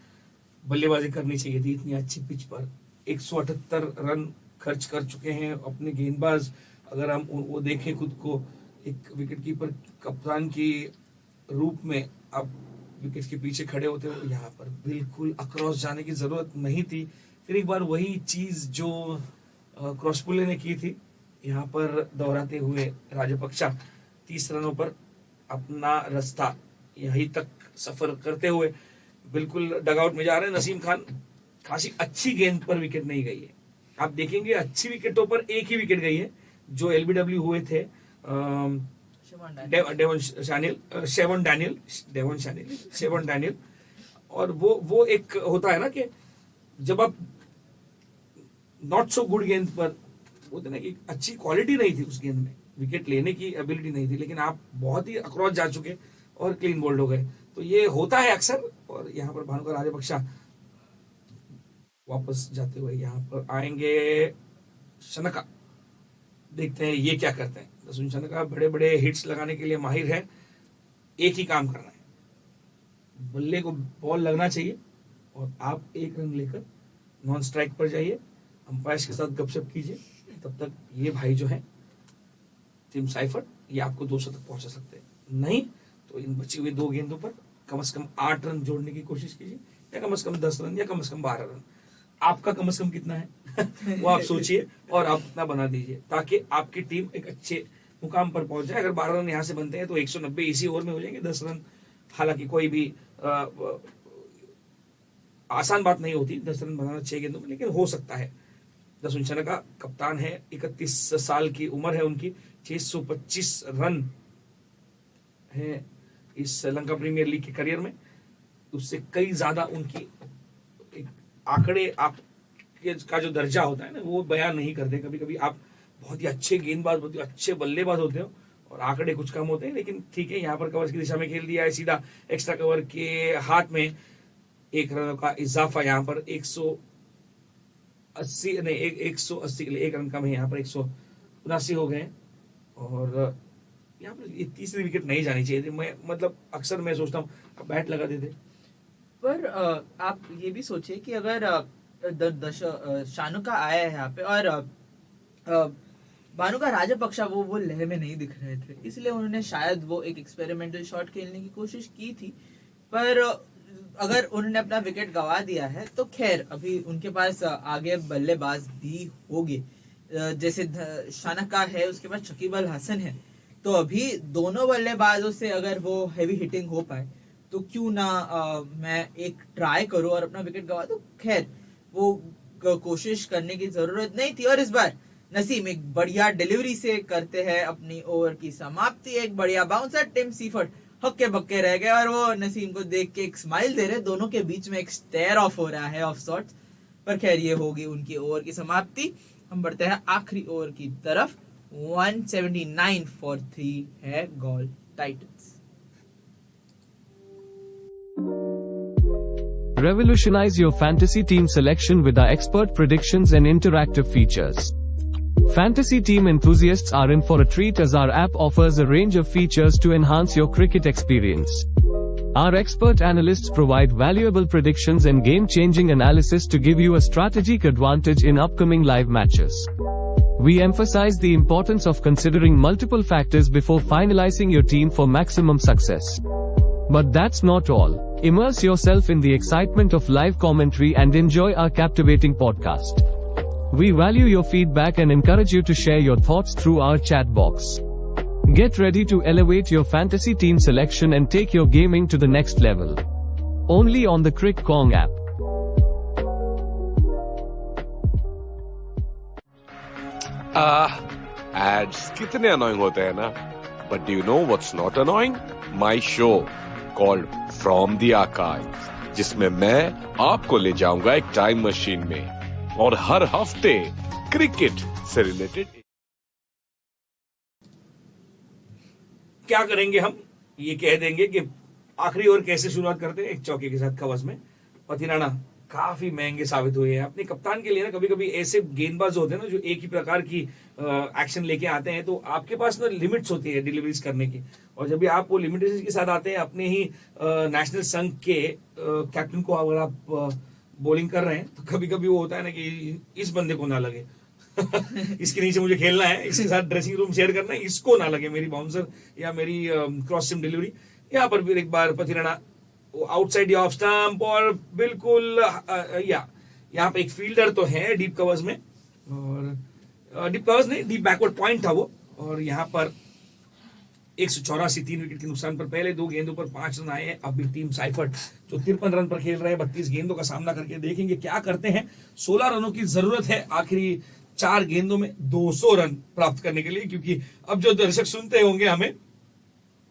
बल्लेबाजी करनी चाहिए थी इतनी अच्छी पिच पर। 178 रन खर्च कर चुके हैं अपने गेंदबाज। अगर हम वो देखें खुद को एक विकेटकीपर कप्तान की रूप में, अब विकेट के पीछे खड़े होते हो, यहाँ पर बिल्कुल अक्रॉस जाने की जरूरत नहीं थी। फिर एक बार वही चीज जो क्रॉसपुले ने की थी यहाँ पर दोहराते हुए राजपक्षा 30 रनों पर अपना रास्ता यहीं तक सफर करते हुए बिल्कुल डगआउट में जा रहे हैं। नसीम खान, खासी अच्छी गेंद पर विकेट नहीं गई है। आप देखेंगे अच्छी विकेटों पर एक ही विकेट गई है, जो एलबीडब्ल्यू हुए थे शेवन डैनियल। और वो एक होता है ना कि जब आप नॉट सो गुड गेंद पर होते ना कि अच्छी क्वालिटी नहीं थी उस गेंद में, विकेट लेने की एबिलिटी नहीं थी, लेकिन आप बहुत ही अक्रॉस जा चुके और क्लीन बोल्ड हो गए। तो ये होता है अक्सर। और यहाँ पर भानुका राजपक्षा वापस जाते हुए यहाँ पर आएंगे शनका। देखते हैं ये क्या करते हैं। दसुन शनका बड़े बड़े हिट्स लगाने के लिए माहिर है। एक ही काम करना है, बल्ले को बॉल लगना चाहिए और आप एक रन लेकर नॉन स्ट्राइक पर जाइए, अंपायर के साथ गपशप कीजिए। तब तक ये भाई जो है टीम साइफर, ये आपको 200 तक पहुंचा सकते हैं। नहीं तो इन बची हुई 2 गेंदों पर कम से कम 8 रन जोड़ने की कोशिश कीजिए, या कम से कम 10 रन, या कम से कम 12 रन। आपका कम से कम कितना है वो आप सोचिए और आप अपना बना दीजिए, ताकि आपकी टीम एक अच्छे मुकाम पर पहुंच जाए। अगर 12 रन यहाँ से बनते हैं तो 190 इसी ओवर में हो जाएंगे। 10 रन हालांकि कोई भी आसान बात नहीं होती 10 रन बनाना 6 गेंदों में, लेकिन हो सकता है। दसुन शनका कप्तान है, 31 साल की उम्र है उनकी, 625 रन है इस लंका प्रीमियर लीग के करियर में। उससे कई ज्यादा उनकी एक आंकड़े आप का जो दर्जा होता है ना, वो बयान नहीं करते। कभी कभी आप बहुत ही अच्छे गेंदबाज, बहुत ही अच्छे बल्लेबाज होते हो और आंकड़े कुछ कम होते हैं, लेकिन ठीक है, यहाँ पर कवर्स की दिशा में खेल दिया है, सीधा एक्स्ट्रा कवर के हाथ में 1 रन का इजाफा। यहाँ पर 180 नहीं 180 के लिए 1 रन कम है, यहाँ पर 179 हो गए। और यहाँ पर ये तीसरी विकेट नहीं जानी चाहिए थी। मैं मतलब अक्सर मैं सोचता हूँ अब बैट लगा देते। पर आप ये भी सोचिए कि अगर शानुका आया है यहाँ पे और भानुका राजपक्षा वो लय में नहीं दिख रहे थे, इसलिए उन्होंने शायद वो एक एक्सपेरिमेंटल शॉट खेलने की कोशिश की थी। पर अगर उन्होंने अपना विकेट गंवा दिया है तो खैर अभी उनके पास आगे बल्लेबाज भी होंगे, जैसे शानुका है, उसके बाद शकीब अल हसन है। तो अभी दोनों बल्लेबाजों से अगर वो हैवी हिटिंग हो पाए तो क्यों ना मैं एक ट्राई करूं और अपना विकेट गंवा दूं। खैर वो कोशिश करने की जरूरत नहीं थी। और इस बार नसीम एक बढ़िया डिलीवरी से करते हैं अपनी ओवर की समाप्ति। एक बढ़िया बाउंसर, टिम सीफर्ड हक्के बक्के रह गए और वो नसीम को देख के एक स्माइल दे रहे। दोनों के बीच में एक स्टेयर ऑफ हो रहा है ऑफ सॉर्ट्स। पर खैर ये होगी उनकी ओवर की समाप्ति। हम बढ़ते हैं आखिरी ओवर की तरफ। 179 फॉर 3 है गोल Titans. Revolutionize your fantasy team selection with our expert predictions and interactive features. Fantasy team enthusiasts are in for a treat as our app offers a range of features to enhance your cricket experience. Our expert analysts provide valuable predictions and game-changing analysis to give you a strategic advantage in upcoming live matches. We emphasize the importance of considering multiple factors before finalizing your team for maximum success. But that's not all. Immerse yourself in the excitement of live commentary and enjoy our captivating podcast. We value your feedback and encourage you to share your thoughts through our chat box. Get ready to elevate your fantasy team selection and take your gaming to the next level. Only on the Crick Kong app. Ads कितने annoying होते हैं ना? But do you know what's not annoying? My show called From the Archives, जिसमें मैं आपको ले जाऊंगा एक टाइम मशीन में और हर हफ्ते क्रिकेट से रिलेटेड। क्या करेंगे हम, ये कह देंगे कि आखिरी ओवर कैसे शुरुआत करते हैं। एक चौके के साथ कवच में पतिराना काफी महंगे साबित हुए हैं अपने कप्तान के लिए ना। कभी कभी ऐसे गेंदबाज होते हैं ना जो एक ही प्रकार की एक्शन लेके आते हैं, तो आपके पास ना लिमिट्स होती है डिलीवरीज करने की। और जब भी आप वो लिमिटेशन के साथ आते हैं अपने ही नेशनल संघ के कैप्टन को अगर आप बॉलिंग कर रहे हैं, तो कभी कभी वो होता है ना कि इस बंदे को ना लगे इसके नीचे मुझे खेलना है, इसके साथ ड्रेसिंग रूम शेयर करना है, इसको ना लगे मेरी बाउंसर या मेरी क्रॉस सिम डिलीवरी। यहाँ पर फिर एक बार पतिराना आउटसाइड ऑफ स्टंप और बिल्कुल यहाँ पे एक फील्डर तो है डीप कवर्स में, और डीप कवर्स नहीं, डीप बैकवर्ड पॉइंट था वो। और यहाँ पर 184 3 विकेट के नुकसान पर पहले 2 गेंदों पर 5 रन आए हैं। अब भी टीम साइफर्ड जो 53 रन पर खेल रहे हैं, 32 गेंदों का सामना करके देखेंगे क्या करते हैं। 16 रनों की जरूरत है आखिरी 4 गेंदों में 200 रन प्राप्त करने के लिए, क्योंकि अब जो दर्शक सुनते होंगे हमें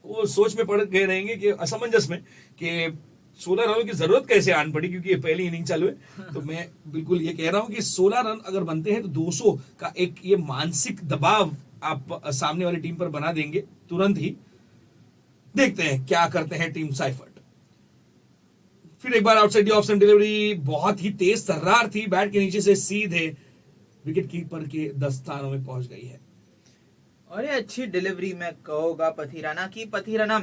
वो सोच में पड़ गए रहेंगे कि असमंजस में कि 16 रनों की जरूरत कैसे आन पड़ी, क्योंकि ये पहली इनिंग चालू है। तो मैं बिल्कुल ये कह रहा हूं कि 16 रन अगर बनते हैं तो 200 का एक ये मानसिक दबाव आप सामने वाली टीम पर बना देंगे तुरंत ही। देखते हैं क्या करते हैं टीम साइफर्ड। फिर एक बार outside the off stump delivery बहुत ही तेज तर्रार थी, बैट के नीचे से सीधे विकेट कीपर के दस्तानों में पहुंच गई है। और ये अच्छी डिलीवरी मैं कहूँगा पथिराना की। पथिराना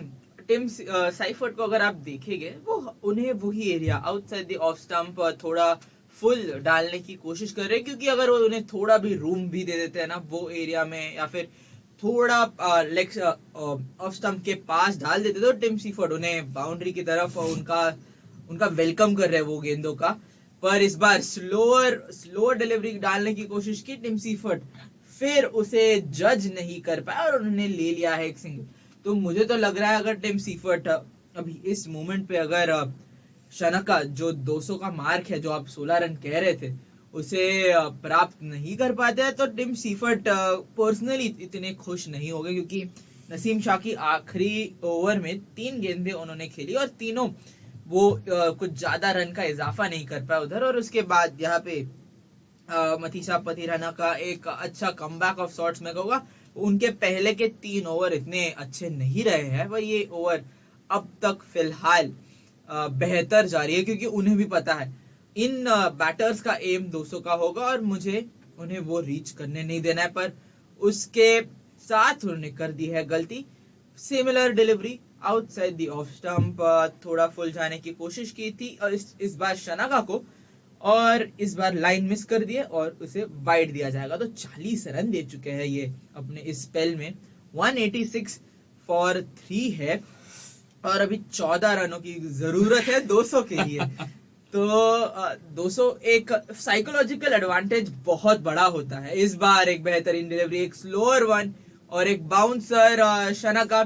टिम साइफर्ट को अगर आप देखेंगे वो उन्हें वही area outside the off stump थोड़ा फुल डालने की कोशिश कर रहे हैं, क्योंकि अगर वो उन्हें थोड़ा भी रूम भी दे देते हैं ना वो एरिया में, या फिर थोड़ा लेग ऑफ स्टंप के पास डाल देते तो टिम सीफर्ट उन्हें बाउंड्री की तरफ उनका वेलकम कर रहे हैं वो गेंदों का। पर इस बार स्लोअर डिलीवरी डालने की कोशिश की टिम सीफर्ट, फिर उसे जज नहीं कर पाया और उन्होंने ले लिया है एक सिंगल। तो मुझे तो लग रहा है अगर टिम सीफर्ट अभी इस मोमेंट पे अगर शनका जो 200 का मार्क है जो आप 16 रन कह रहे थे उसे प्राप्त नहीं कर पाते हैं तो टिम सीफर्ट पर्सनली इतने खुश नहीं होंगे, क्योंकि नसीम शाह की आखिरी ओवर में 3 गेंदें उन्होंने खेली और तीनों वो कुछ ज्यादा रन का इजाफा नहीं कर पाए उधर। और उसके बाद यहाँ पे मथीसा पथिराना का एक अच्छा कमबैक ऑफ सॉर्ट्स में कहूँगा। उनके पहले के 3 ओवर इतने अच्छे नहीं रहे हैं, पर ये ओवर अब तक फिलहाल बेहतर जा रही है, क्योंकि उन्हें भी पता है इन बैटर्स का एम 200 का होगा और मुझे उन्हें वो रीच करने नहीं देना है। पर उसके साथ उन्होंने कर दी है गलती। Similar delivery outside the off stump थोड़ा फुल जाने की कोशिश की थी और इस बार शनाका को, और इस बार लाइन मिस कर दिए और उसे वाइड दिया जाएगा। तो 40 रन दे चुके हैं ये अपने इस स्पेल में, 186 फॉर 3 है और अभी 14 रनों की जरूरत है 200 के लिए। तो 200 एक साइकोलॉजिकल एडवांटेज बहुत बड़ा होता है। इस बार एक बेहतरीन डिलीवरी, एक स्लोअर वन और एक बाउंसर शनाका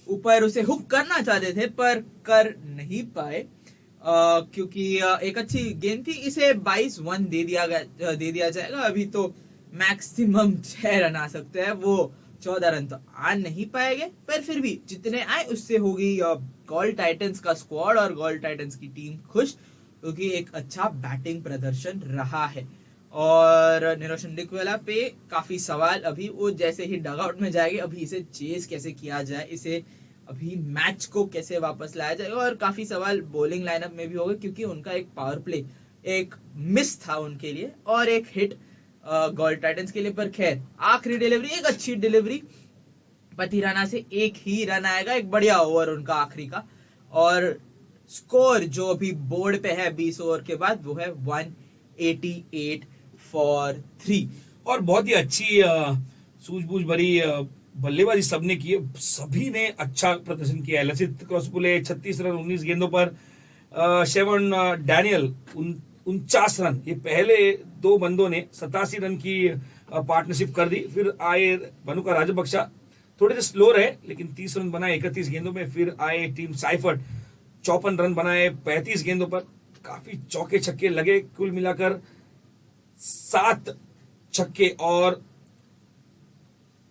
ऊपर उसे हुक करना चाहते थे पर कर नहीं पाए, क्योंकि एक अच्छी गेंद थी। इसे 22 दे दिया जाएगा। अभी तो मैक्सिमम 6 रन आ सकते हैं, वो 14 रन तो आ नहीं पाएंगे, पर फिर भी जितने आए उससे होगी गोल टाइटंस का स्क्वाड और गोल टाइटंस की टीम खुश, क्योंकि एक अच्छा बैटिंग प्रदर्शन रहा है। और निरोशन डिकवेला पे काफी सवाल, अभी वो जैसे ही डगआउट में जाएंगे अभी इसे चेस कैसे किया जाए, इसे अभी मैच को कैसे वापस लाया जाएगा, और काफी सवाल बॉलिंग लाइनअप में भी होगा, क्योंकि उनका एक पावर प्ले एक मिस था उनके लिए और एक हिट गोल टाइटंस के लिए। पर खैर आखिरी डिलीवरी एक अच्छी डिलीवरी, पथिराना से एक ही रन आएगा, एक बढ़िया ओवर उनका आखिरी का। और स्कोर जो अभी बोर्ड पे है 20 ओवर के बाद वो है 188 फॉर 3। और बहुत ही अच्छी सूझबूझ भरी बल्लेबाजी सबने की है, सभी ने अच्छा प्रदर्शन किया है। लसित क्रॉसपुले 36 रन 19 गेंदों पर, शेवन डैनियल 49 रन, ये पहले 2 बंदों ने 87 रन की पार्टनरशिप कर दी। फिर आए बनुका राजबक्शा, थोड़े से स्लो रहे लेकिन 30 रन बनाए 31 गेंदों में। फिर आए टीम साइफर्ट, 54 रन बनाए 35 गेंदों पर, काफी चौके छक्के लगे, कुल मिलाकर 7 छक्के और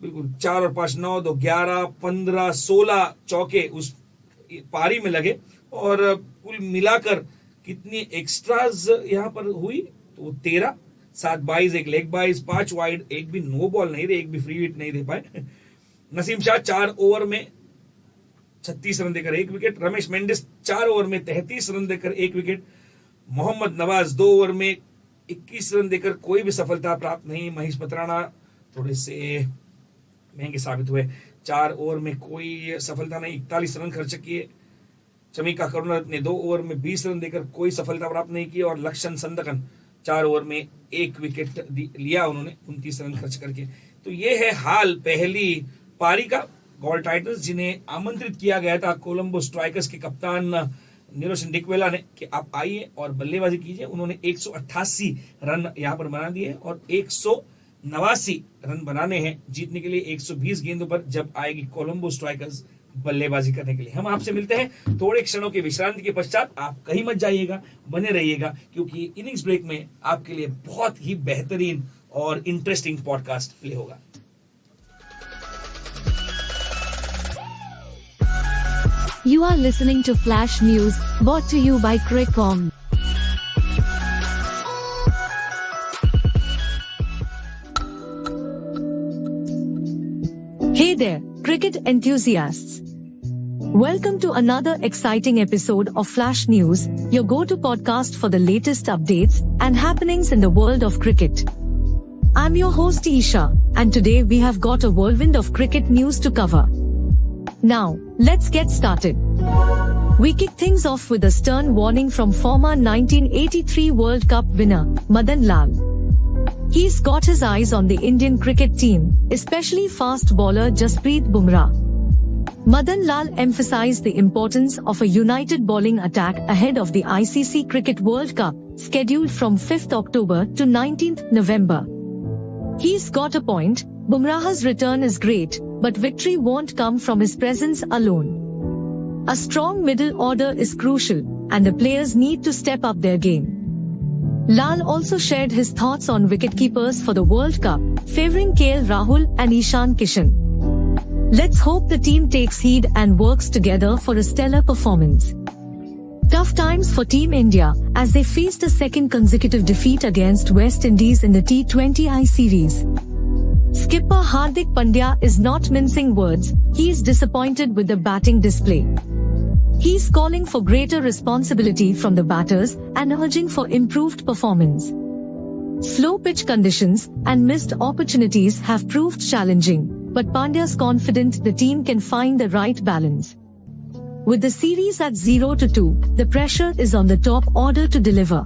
बिल्कुल 4 और 5 9 2 11 15 16 चौके उस पारी में लगे। और कुल मिलाकर कितनी एक्स्ट्राज यहां पर हुई तो 13, 7 22, एक लेग 22, 5 वाइड, एक भी नो बॉल नहीं दे, एक भी फ्री हिट नहीं दे पाए। नसीम शाह 4 ओवर में 36 रन देकर 1 विकेट, रमेश मेंडिस 4 ओवर में 33 रन देकर 1 विकेट, मोहम्मद नवाज 2 ओवर में 21 रन देकर कोई भी सफलता प्राप्त नहीं। महेश पत्राना थोड़े से महंगे साबित हुए, 4 ओवर में कोई सफलता नहीं, 41 रन खर्च किए। चमिका करुणा ने 2 ओवर में 20 रन देकर कोई सफलता प्राप्त नहीं की, और लक्षण संदकन 4 ओवर में 1 विकेट लिया उन्होंने 29 रन खर्च करके। तो ये है हाल पहली पारी का। गोल टाइटंस जिन्हें आमंत्रित किया गया था कोलंबो स्ट्राइकर्स के कप्तान निरोशन डिकवेला ने कि आप आइए और बल्लेबाजी कीजिए, उन्होंने 188 रन यहाँ पर बना दिए और 189 रन बनाने हैं जीतने के लिए 120 गेंदों पर, जब आएगी कोलंबो स्ट्राइकर्स बल्लेबाजी करने के लिए। हम आपसे मिलते हैं थोड़े क्षणों की विश्रांति के पश्चात। आप कहीं मत जाइएगा, बने रहिएगा, क्योंकि इनिंग्स ब्रेक में आपके लिए बहुत ही बेहतरीन और इंटरेस्टिंग पॉडकास्ट प्ले होगा। You are listening to Flash News, brought to you by Crickon. Hey there, cricket enthusiasts. Welcome to another exciting episode of Flash News, your go-to podcast for the latest updates and happenings in the world of cricket. I'm your host Isha, and today we have got a whirlwind of cricket news to cover. Now, let's get started. We kick things off with a stern warning from former 1983 World Cup winner, Madan Lal. He's got his eyes on the Indian cricket team, especially fast bowler Jasprit Bumrah. Madan Lal emphasized the importance of a united bowling attack ahead of the ICC Cricket World Cup, scheduled from 5th October to 19th November. He's got a point. Bumrah's return is great, but victory won't come from his presence alone. A strong middle order is crucial, and the players need to step up their game. Lal also shared his thoughts on wicketkeepers for the World Cup, favoring KL Rahul and Ishan Kishan. Let's hope the team takes heed and works together for a stellar performance. Tough times for Team India as they faced a second consecutive defeat against West Indies in the T20I series. Skipper Hardik Pandya is not mincing words. He is disappointed with the batting display. He's calling for greater responsibility from the batters and urging for improved performance. Slow pitch conditions and missed opportunities have proved challenging, but Pandya's confident the team can find the right balance. With the series at 0-2, the pressure is on the top order to deliver.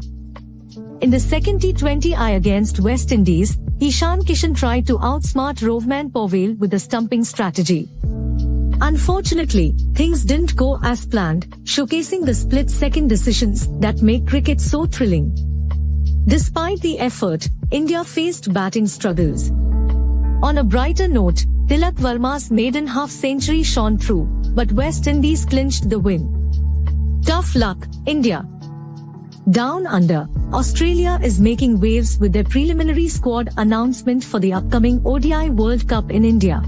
In the second T20I against West Indies, Ishan Kishan tried to outsmart Rovman Powell with a stumping strategy. Unfortunately, things didn't go as planned, showcasing the split-second decisions that make cricket so thrilling. Despite the effort, India faced batting struggles. On a brighter note, Tilak Varma's maiden half-century shone through, but West Indies clinched the win. Tough luck, India. Down under, Australia is making waves with their preliminary squad announcement for the upcoming ODI World Cup in India.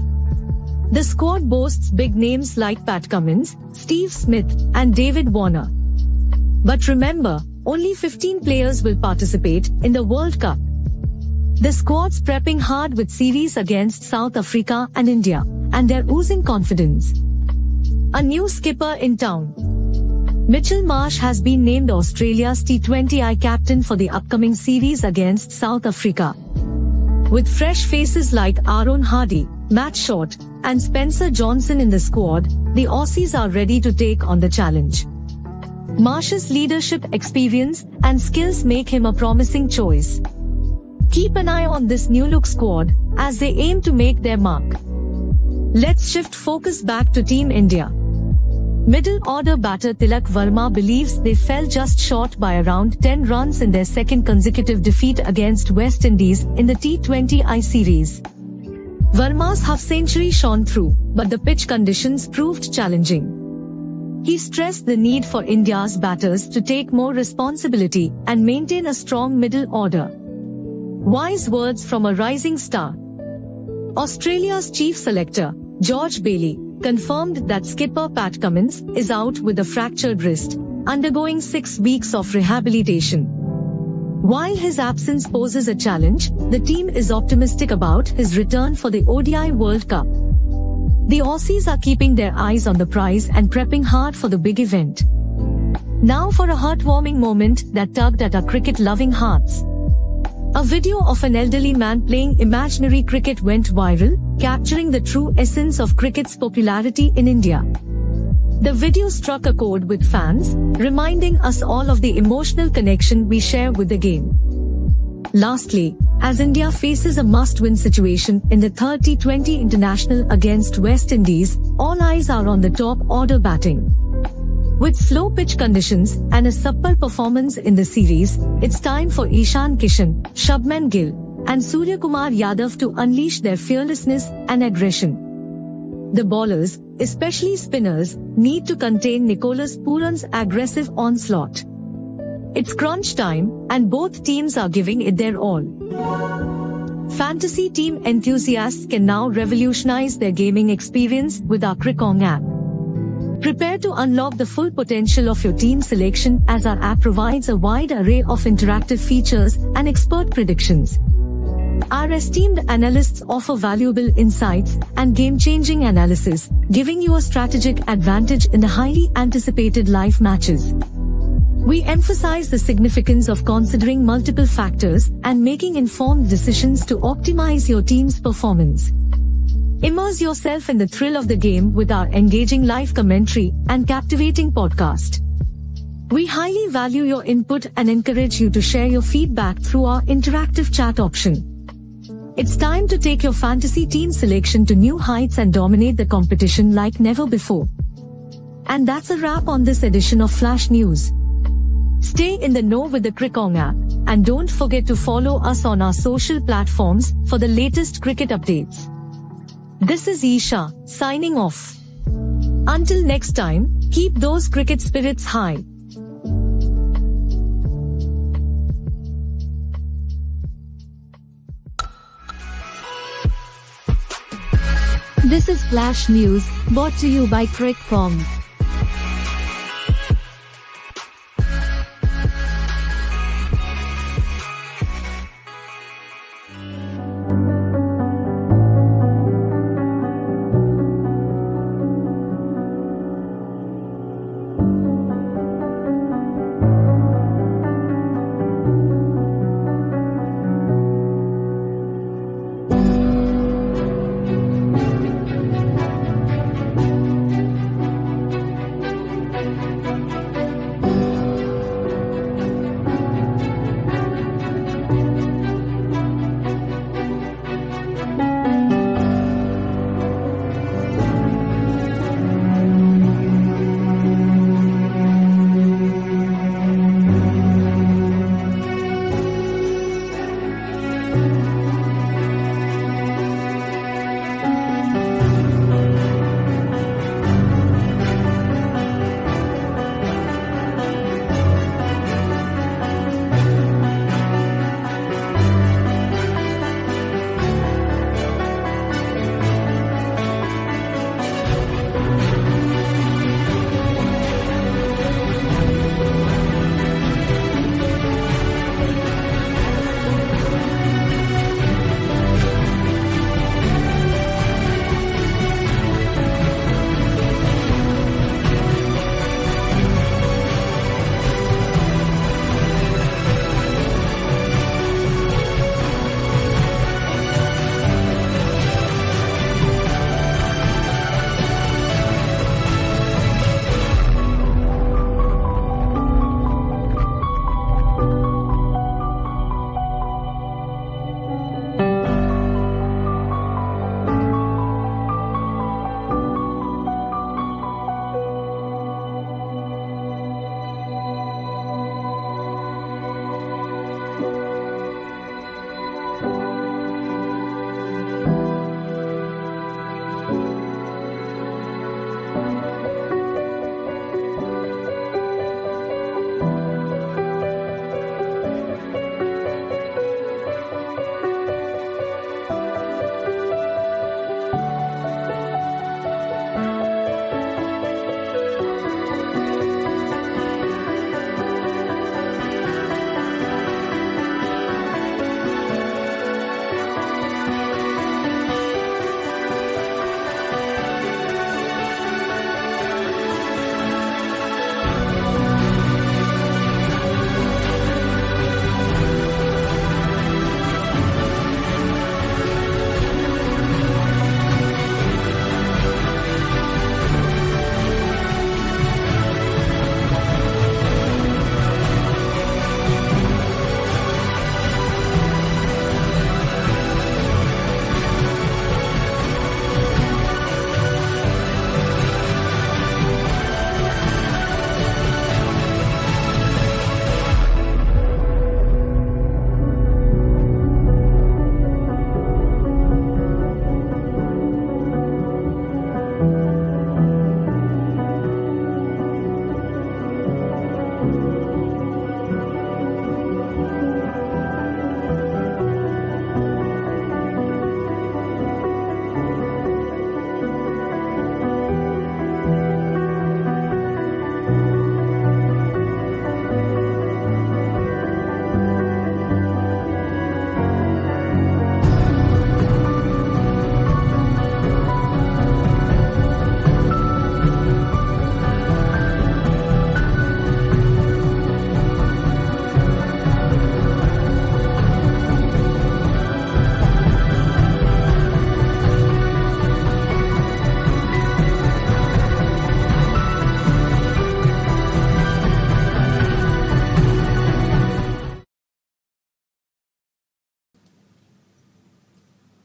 The squad boasts big names like Pat Cummins, Steve Smith, and David Warner. But remember, only 15 players will participate in the World Cup. The squad's prepping hard with series against South Africa and India, and they're oozing confidence. A new skipper in town. Mitchell Marsh has been named Australia's T20I captain for the upcoming series against South Africa. With fresh faces like Aaron Hardy, Matt Short, and Spencer Johnson in the squad, the Aussies are ready to take on the challenge. Marsh's leadership experience and skills make him a promising choice. Keep an eye on this new-look squad as they aim to make their mark. Let's shift focus back to Team India. Middle-order batter Tilak Varma believes they fell just short by around 10 runs in their second consecutive defeat against West Indies in the T20I series. Varma's half-century shone through, but the pitch conditions proved challenging. He stressed the need for India's batters to take more responsibility and maintain a strong middle order. Wise words from a rising star. Australia's chief selector, George Bailey, confirmed that skipper Pat Cummins is out with a fractured wrist, undergoing 6 weeks of rehabilitation. While his absence poses a challenge, the team is optimistic about his return for the ODI World Cup. The Aussies are keeping their eyes on the prize and prepping hard for the big event. Now for a heartwarming moment that tugged at our cricket-loving hearts. A video of an elderly man playing imaginary cricket went viral, capturing the true essence of cricket's popularity in India. The video struck a chord with fans, reminding us all of the emotional connection we share with the game. Lastly, as India faces a must-win situation in the third T20 International against West Indies, all eyes are on the top-order batting. With slow pitch conditions and a subpar performance in the series, it's time for Ishan Kishan, Shubman Gill, and Suryakumar Yadav to unleash their fearlessness and aggression. The bowlers, especially spinners, need to contain Nicholas Puran's aggressive onslaught. It's crunch time, and both teams are giving it their all. Fantasy team enthusiasts can now revolutionize their gaming experience with our Crickong app. Prepare to unlock the full potential of your team selection as our app provides a wide array of interactive features and expert predictions. Our esteemed analysts offer valuable insights and game-changing analysis, giving you a strategic advantage in the highly anticipated live matches. We emphasize the significance of considering multiple factors and making informed decisions to optimize your team's performance. Immerse yourself in the thrill of the game with our engaging live commentary and captivating podcast. We highly value your input and encourage you to share your feedback through our interactive chat option. It's time to take your fantasy team selection to new heights and dominate the competition like never before. And that's a wrap on this edition of Flash News. Stay in the know with the Crickong app, and don't forget to follow us on our social platforms for the latest cricket updates. This is Isha, signing off. Until next time, keep those cricket spirits high. This is Flash News, brought to you by Crickong.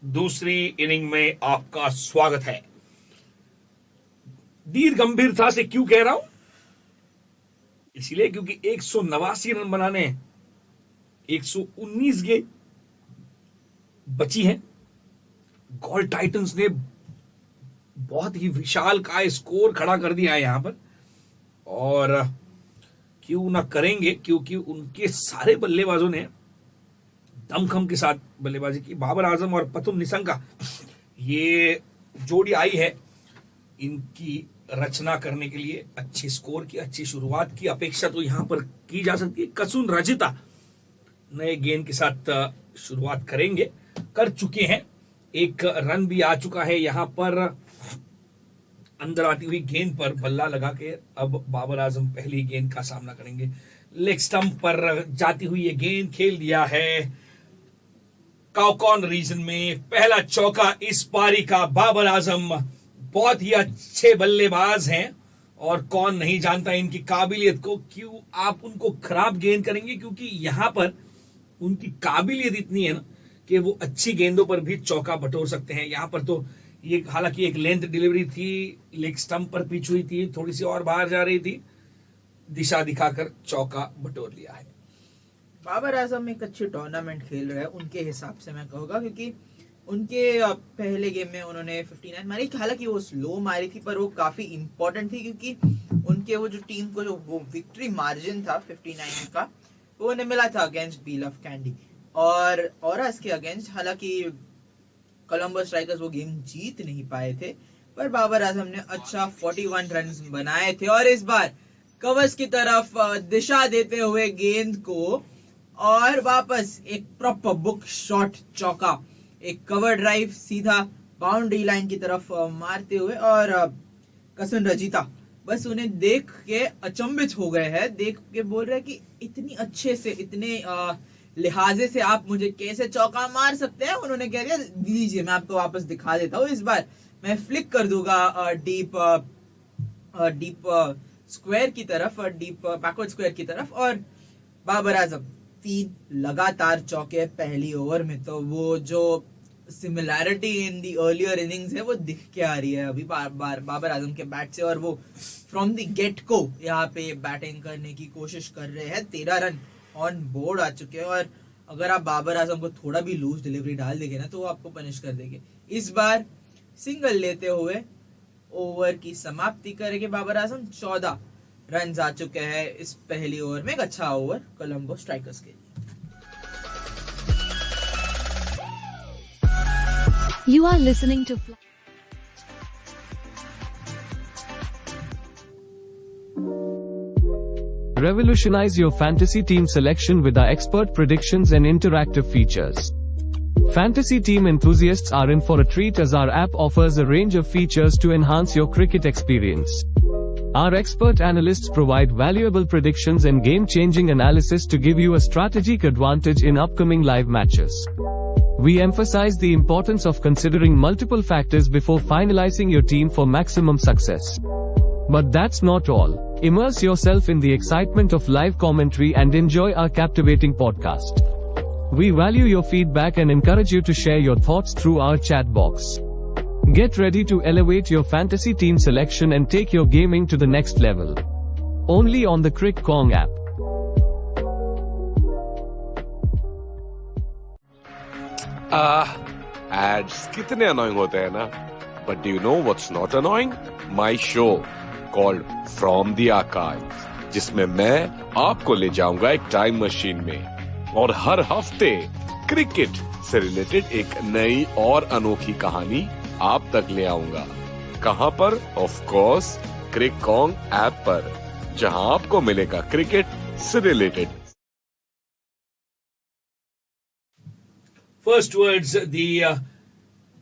दूसरी inning में आपका स्वागत है। दीर्घ गंभीरता से क्यों कह रहा हूं? इसलिए क्योंकि 189 रन बनाने 119 गेंद बची हैं। गॉल टाइटंस ने बहुत ही विशाल का स्कोर खड़ा कर दिया है यहां पर, और क्यों ना करेंगे, क्योंकि उनके सारे बल्लेबाजों ने दमखम के साथ बल्लेबाजी की। बाबर आजम और पतुम निसंगा, ये जोड़ी आई है इनकी रचना करने के लिए। अच्छे स्कोर की, अच्छी शुरुआत की अपेक्षा तो यहां पर की जा सकती है। कसून रजिता नए गेंद के साथ शुरुआत करेंगे, कर चुके हैं। एक रन भी आ चुका है यहां पर। अंदर आती हुई गेंद पर बल्ला लगा के अब बाबर आजम पहली गेंद का सामना करेंगे। लेग स्टंप पर जाती हुई ये गेंद खेल दिया है काउकॉन रीजन में। पहला चौका इस पारी का। बाबर आजम बहुत ही अच्छे बल्लेबाज हैं और कौन नहीं जानता इनकी काबिलियत को। क्यों आप उनको खराब गेंद करेंगे? क्योंकि यहां पर उनकी काबिलियत इतनी है ना कि वो अच्छी गेंदों पर भी चौका बटोर सकते हैं। यहां पर तो ये हालांकि एक लेंथ डिलीवरी थी, लेग स्टंप पर पिच हुई थी, थोड़ी सी और बाहर जा रही थी, दिशा दिखाकर चौका बटोर लिया है। बाबर आजम एक अच्छी टूर्नामेंट खेल रहे हैं उनके हिसाब से, मैं कहूँगा, क्योंकि उनके पहले गेम में उन्होंने 59 मारी। हालांकि वो स्लो मारी थी, पर वो काफी इंपॉर्टेंट थी, क्योंकि उनके वो जो टीम को जो वो विक्ट्री मार्जिन था 59 का, वो उन्हें मिला था अगेंस्ट बील ऑफ कैंडी और इसके अगेंस्ट। हालांकि कोलंबो स्ट्राइकर्स वो गेम जीत नहीं पाए थे, पर बाबर आजम ने अच्छा 41 रन बनाए थे। और इस बार कवर्स की तरफ दिशा देते हुए गेंद को, और वापस एक प्रॉपर बुक शॉट चौका, एक कवर ड्राइव सीधा बाउंड्री लाइन की तरफ मारते हुए। और कसन रजिता बस उन्हें देख के अचंभित हो गए हैं, देख के बोल रहे हैं कि इतनी अच्छे से, इतने लिहाजे से आप मुझे कैसे चौका मार सकते हैं। उन्होंने कह दिया, लीजिए मैं आपको वापस दिखा देता हूँ। इस बार मैं फ्लिक कर दूंगा डीप स्क्वायर की तरफ, डीप बैकवर्ड स्क्वायर की तरफ। और बाबर आजम 3 लगातार चौके पहली ओवर में, तो वो जो similarity in the earlier innings है वो दिख के आ रही है अभी बाबर आजम के बैट से। और वो फ्रॉम द गेट को यहाँ पे बैटिंग करने की कोशिश कर रहे हैं। 13 रन ऑन बोर्ड आ चुके हैं, और अगर आप बाबर आजम को थोड़ा भी लूज डिलीवरी डाल देंगे ना, तो वो आपको पनिश कर देंगे। इस बार सिंगल लेते हुए ओवर की समाप्ति करेंगे बाबर आजम। 14 रन आ चुके हैं इस पहली ओवर में। एक अच्छा ओवर कोलंबो स्ट्राइकर्स के लिए। You are listening to Revolutionize your fantasy team selection with our expert predictions and interactive features. Fantasy team enthusiasts are in for a treat as our app offers a range of features to enhance your cricket experience. Our expert analysts provide valuable predictions and game-changing analysis to give you a strategic advantage in upcoming live matches. We emphasize the importance of considering multiple factors before finalizing your team for maximum success. But that's not all. Immerse yourself in the excitement of live commentary and enjoy our captivating podcast. We value your feedback and encourage you to share your thoughts through our chat box. Get ready to elevate your fantasy team selection and take your gaming to the next level. Only on the Crick Kong app. Ads कितने annoying होते हैं ना? But do you know what's not annoying? My show called From the Archives, जिसमें मैं आपको ले जाऊंगा एक टाइम मशीन में और हर हफ्ते क्रिकेट से रिलेटेड एक नई और अनोखी कहानी आप तक ले आऊंगा। कहां पर? Of course Crick Kong app पर, जहां आपको मिलेगा क्रिकेट से related. First towards the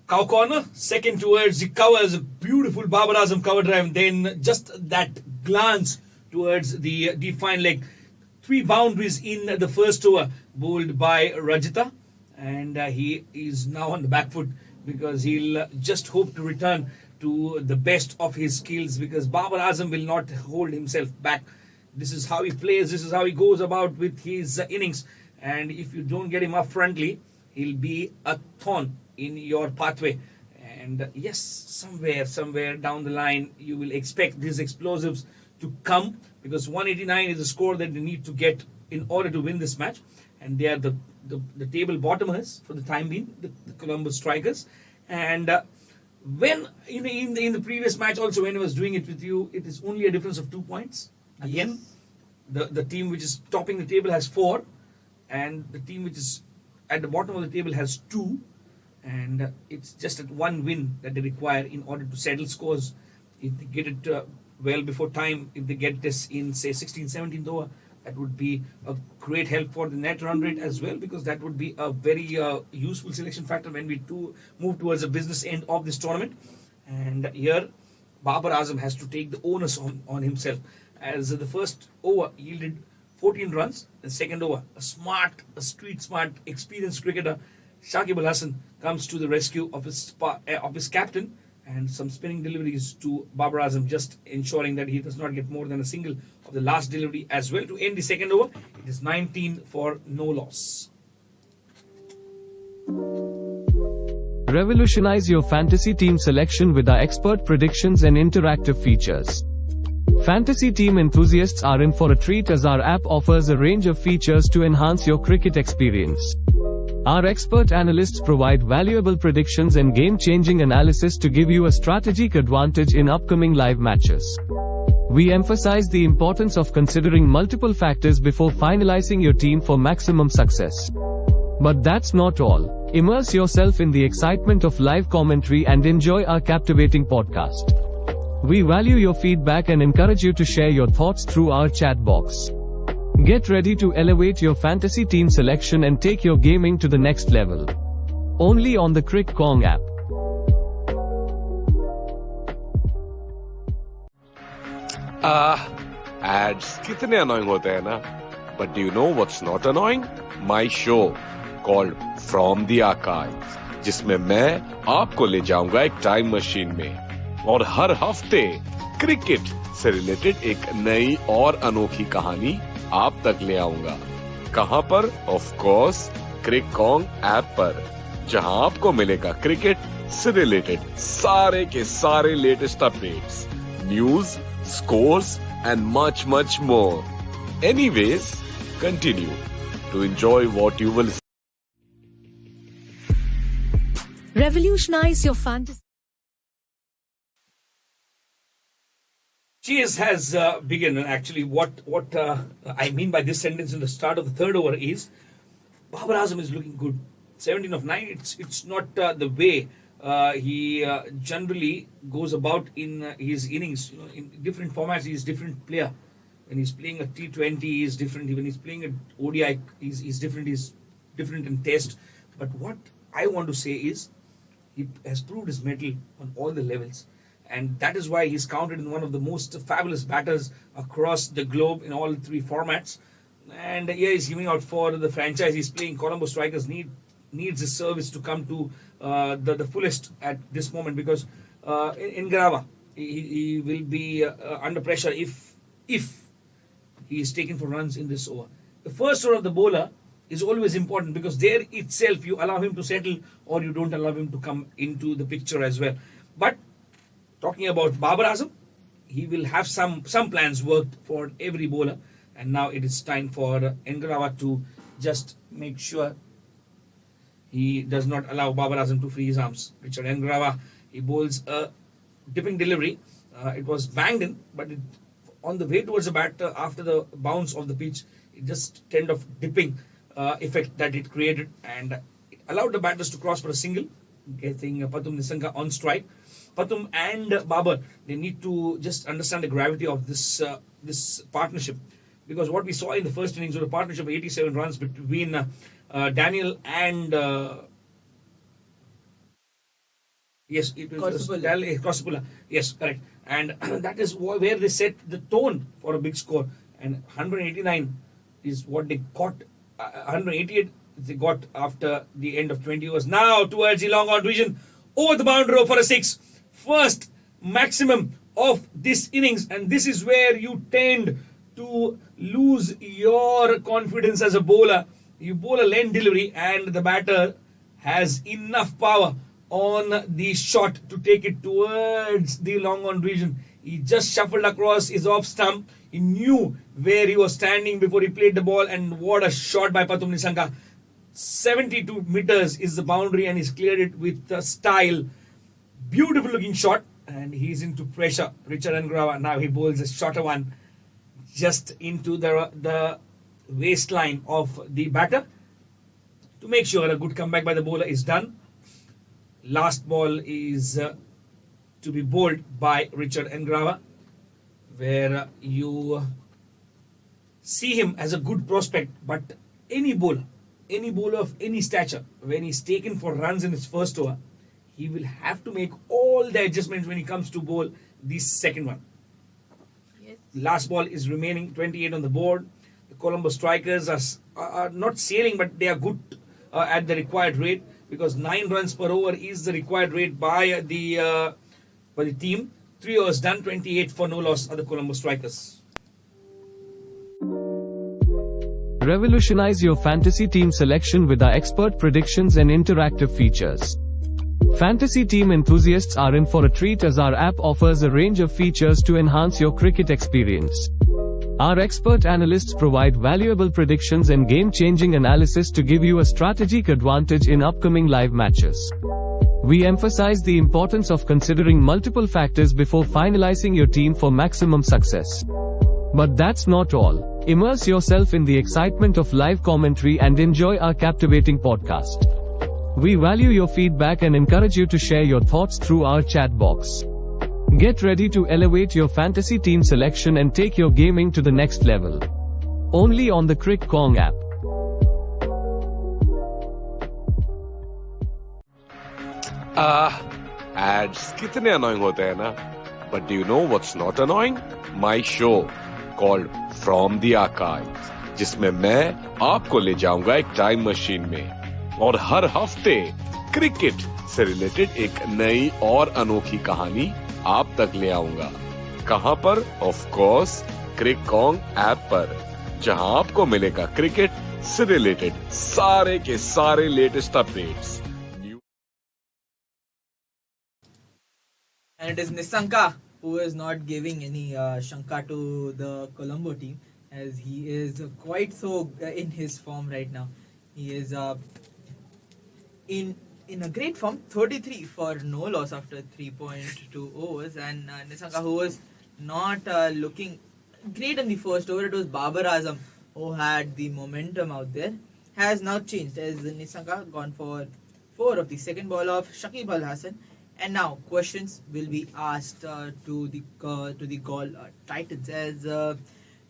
cow corner, second towards the covers, beautiful Babar Azam cover drive, then just that glance towards the defined leg. 3 boundaries in the first over bowled by Rajita, and he is now on the back foot because he'll just hope to return to the best of his skills, because Babar Azam will not hold himself back. This is how he plays, this is how he goes about with his innings, and if you don't get him up frontly, he'll be a thorn in your pathway. And yes, somewhere down the line, you will expect these explosives to come, because 189 is the score that they need to get in order to win this match. And they are the table bottomers for the time being, the Columbus Strikers. And when in the previous match also, when I was doing it with you, it is only a difference of 2 points. Again, the team which is topping the table has 4, and the team which is at the bottom of the table has 2. And it's just at 1 win that they require in order to settle scores. If they get it well before time, if they get this in, say, 16th, 17th over, that would be a great help for the net run rate as well, because that would be a very useful selection factor when we move towards the business end of this tournament. And here, Babar Azam has to take the onus on himself, as the first over yielded 14 runs. The second over, a street smart, experienced cricketer, Shakib Al Hasan, comes to the rescue of his captain, and some spinning deliveries to Babar Azam, just ensuring that he does not get more than a single of the last delivery as well to end the second over. It is 19 for no loss. Revolutionize your fantasy team selection with our expert predictions and interactive features. Fantasy team enthusiasts are in for a treat, as our app offers a range of features to enhance your cricket experience. Our expert analysts provide valuable predictions and game-changing analysis to give you a strategic advantage in upcoming live matches. We emphasize the importance of considering multiple factors before finalizing your team for maximum success. But that's not all. Immerse yourself in the excitement of live commentary and enjoy our captivating podcast. We value your feedback and encourage you to share your thoughts through our chat box. Get ready to elevate your fantasy team selection and take your gaming to the next level. Only on the Crick Kong app. Ads कितने annoying होते हैं ना? But do you know what's not annoying? My show called From the Archives, जिसमें मैं आपको ले जाऊंगा एक टाइम मशीन में और हर हफ्ते क्रिकेट से रिलेटेड एक नई और अनोखी कहानी आप तक ले आऊंगा. कहां पर? Of course Crick Kong app पर, जहां आपको मिलेगा क्रिकेट से रिलेटेड सारे के सारे latest updates, news, scores and much more. Anyways, continue to enjoy what you will. Revolutionize your fantasy. Cheers has begun. Actually, what I mean by this sentence in the start of the third over is Babar Azam is looking good. 17 of 9. It's not the way he generally goes about in his innings. You know, in different formats, he's a different player. When he's playing a T20, he's different. When he's playing an ODI, he's different. He's different in taste. But what I want to say is he has proved his mettle on all the levels. And that is why he's counted in one of the most fabulous batters across the globe in all 3 formats. And here he's giving out for the franchise. He's playing. Columbus Strikers needs his service to come to the fullest at this moment, because in Garava, he will be under pressure if he is taken for runs in this over. The first over of the bowler is always important, because there itself you allow him to settle or you don't allow him to come into the picture as well. But talking about Babar Azam, he will have some plans worked for every bowler, and now it is time for Engrava to just make sure he does not allow Babar Azam to free his arms. Richard Engrava, he bowls a dipping delivery. It was banged in, but on the way towards the bat, after the bounce of the pitch, it just kind of dipping effect that it created, and it allowed the batters to cross for a single, getting Patum Nisanka on strike. Patum and Babar, they need to just understand the gravity of this partnership, because what we saw in the first innings was a partnership of 87 runs between Daniel and yes, it was Crossapula. Yes, correct. And that is where they set the tone for a big score. And 189 is what they got. 188 they got after the end of 20 overs. Now towards the long on division, over the boundary for a 6. First maximum of this innings, and this is where you tend to lose your confidence as a bowler. You bowl a lane delivery and the batter has enough power on the shot to take it towards the long on region. He just shuffled across his off stump. He knew where he was standing before he played the ball, and what a shot by Pathum Nissanka. 72 meters is the boundary, and he's cleared it with style. Beautiful looking shot, and he's into pressure. Richard Ngrava, now he bowls a shorter one just into the waistline of the batter to make sure a good comeback by the bowler is done. Last ball is to be bowled by Richard Ngrava, where you see him as a good prospect, but any bowler of any stature, when he's taken for runs in his first over, he will have to make all the adjustments when he comes to bowl the second one. Yes. Last ball is remaining, 28 on the board. The Colombo strikers are not sailing, but they are good at the required rate, because 9 runs per over is the required rate by the team. 3 overs done, 28 for no loss are the Colombo strikers. Revolutionize your fantasy team selection with our expert predictions and interactive features. Fantasy team enthusiasts are in for a treat, as our app offers a range of features to enhance your cricket experience. Our expert analysts provide valuable predictions and game-changing analysis to give you a strategic advantage in upcoming live matches. We emphasize the importance of considering multiple factors before finalizing your team for maximum success. But that's not all. Immerse yourself in the excitement of live commentary and enjoy our captivating podcast. We value your feedback and encourage you to share your thoughts through our chat box. Get ready to elevate your fantasy team selection and take your gaming to the next level. Only on the Crick Kong app. Ads कितने annoying होते हैं ना? But do you know what's not annoying? My show called From the Archives, जिसमें मैं आपको ले जाऊंगा एक टाइम मशीन में और हर हफ्ते क्रिकेट से रिलेटेड एक नई और अनोखी कहानी आप तक ले आऊंगा. कहां पर? Of course Crick Kong app पर, जहां आपको मिलेगा क्रिकेट से रिलेटेड सारे के सारे latest updates. And it is Nissanka who is not giving any shanka to the Colombo team, as he is quite so in his form right now. He is in a great form, 33 for no loss after 3.2 overs, and Nissanka, who was not looking great in the first over, it was Babar Azam who had the momentum out there, has now changed, as Nissanka gone for 4 of the second ball of Shakib Al Hasan. And now questions will be asked to the Gaul Titans, as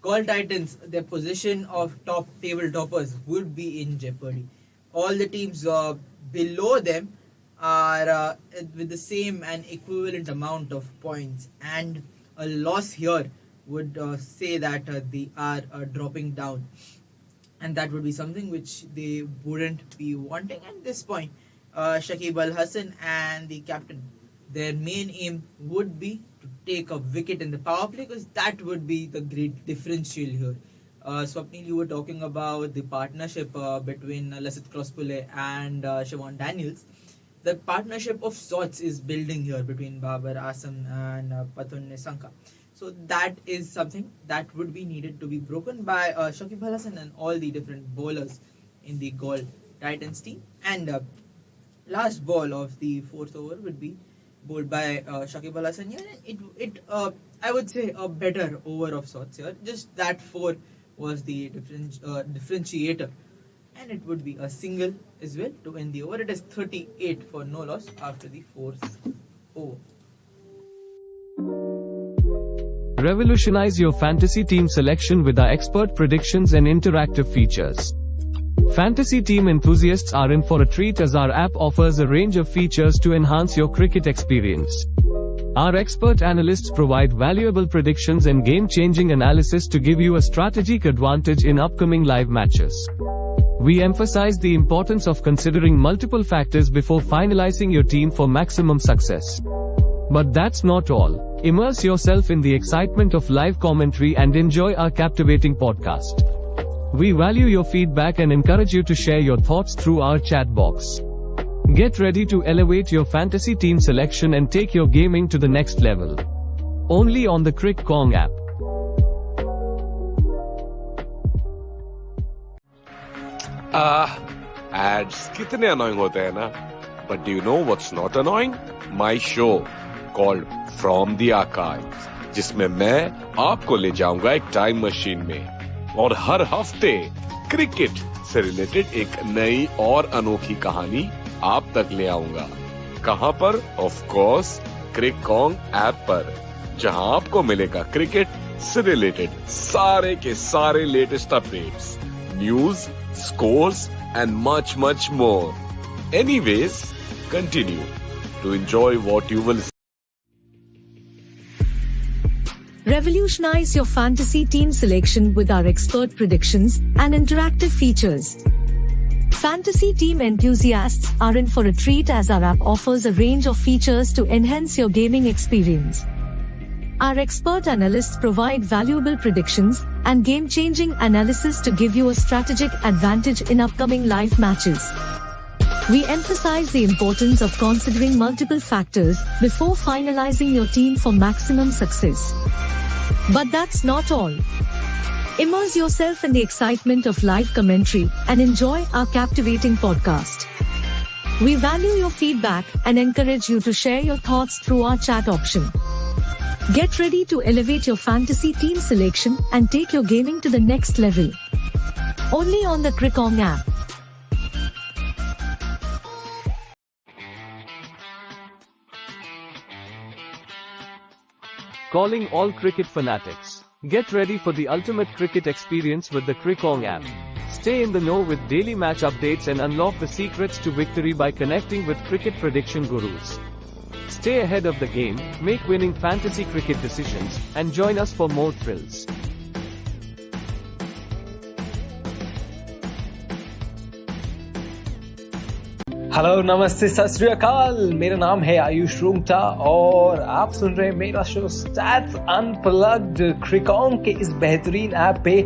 Gaul Titans, their position of top table toppers would be in jeopardy. All the teams below them are with the same and equivalent amount of points, and a loss here would say that they are dropping down, and that would be something which they wouldn't be wanting at this point. Shakib Al Hasan and the captain, their main aim would be to take a wicket in the power play, because that would be the great differential here. Swapnil, you were talking about the partnership between Lasith Crosspule and Siobhan Daniels. The partnership of sorts is building here between Babar Azam and Pathum Nissanka. So that is something that would be needed to be broken by Shakib Al Hasan and all the different bowlers in the Gaul Titans team. And last ball of the 4th over would be bowled by Shakib Al Hasan here. I would say a better over of sorts here. Just that 4 was the differentiator, and it would be a single as well to end the over. It is 38 for no loss after the 4th over. Revolutionize your fantasy team selection with our expert predictions and interactive features. Fantasy team enthusiasts are in for a treat, as our app offers a range of features to enhance your cricket experience. Our expert analysts provide valuable predictions and game-changing analysis to give you a strategic advantage in upcoming live matches. We emphasize the importance of considering multiple factors before finalizing your team for maximum success. But that's not all. Immerse yourself in the excitement of live commentary and enjoy our captivating podcast. We value your feedback and encourage you to share your thoughts through our chat box. Get ready to elevate your fantasy team selection and take your gaming to the next level. Only on the Crick Kong app. Ads कितने annoying होते हैं ना? But do you know what's not annoying? My show called From the Archives, जिसमें मैं आपको ले जाऊंगा एक टाइम मशीन में और हर हफ्ते क्रिकेट से रिलेटेड एक नई और अनोखी कहानी आप तक ले आऊंगा. कहां पर? Of course Crick Kong app पर, जहां आपको मिलेगा क्रिकेट से रिलेटेड सारे के सारे latest updates, news, scores and much more. Anyways, continue to enjoy what you will see. Revolutionize your fantasy team selection with our expert predictions and interactive features. Fantasy team enthusiasts are in for a treat as our app offers a range of features to enhance your gaming experience. Our expert analysts provide valuable predictions and game-changing analysis to give you a strategic advantage in upcoming live matches. We emphasize the importance of considering multiple factors before finalizing your team for maximum success. But that's not all. Immerse yourself in the excitement of live commentary and enjoy our captivating podcast. We value your feedback and encourage you to share your thoughts through our chat option. Get ready to elevate your fantasy team selection and take your gaming to the next level. Only on the Crick Kong app. Calling all cricket fanatics. Get ready for the ultimate cricket experience with the Crick Kong app. Stay in the know with daily match updates and unlock the secrets to victory by connecting with cricket prediction gurus. Stay ahead of the game, make winning fantasy cricket decisions, and join us for more thrills. Hello नमस्ते सत श्री अकाल, मेरा नाम है आयुष रूंगटा और आप सुन रहे हैं मेरा शो स्टैट्स अनप्लग्ड क्रिकॉन के इस बेहतरीन ऐप पे.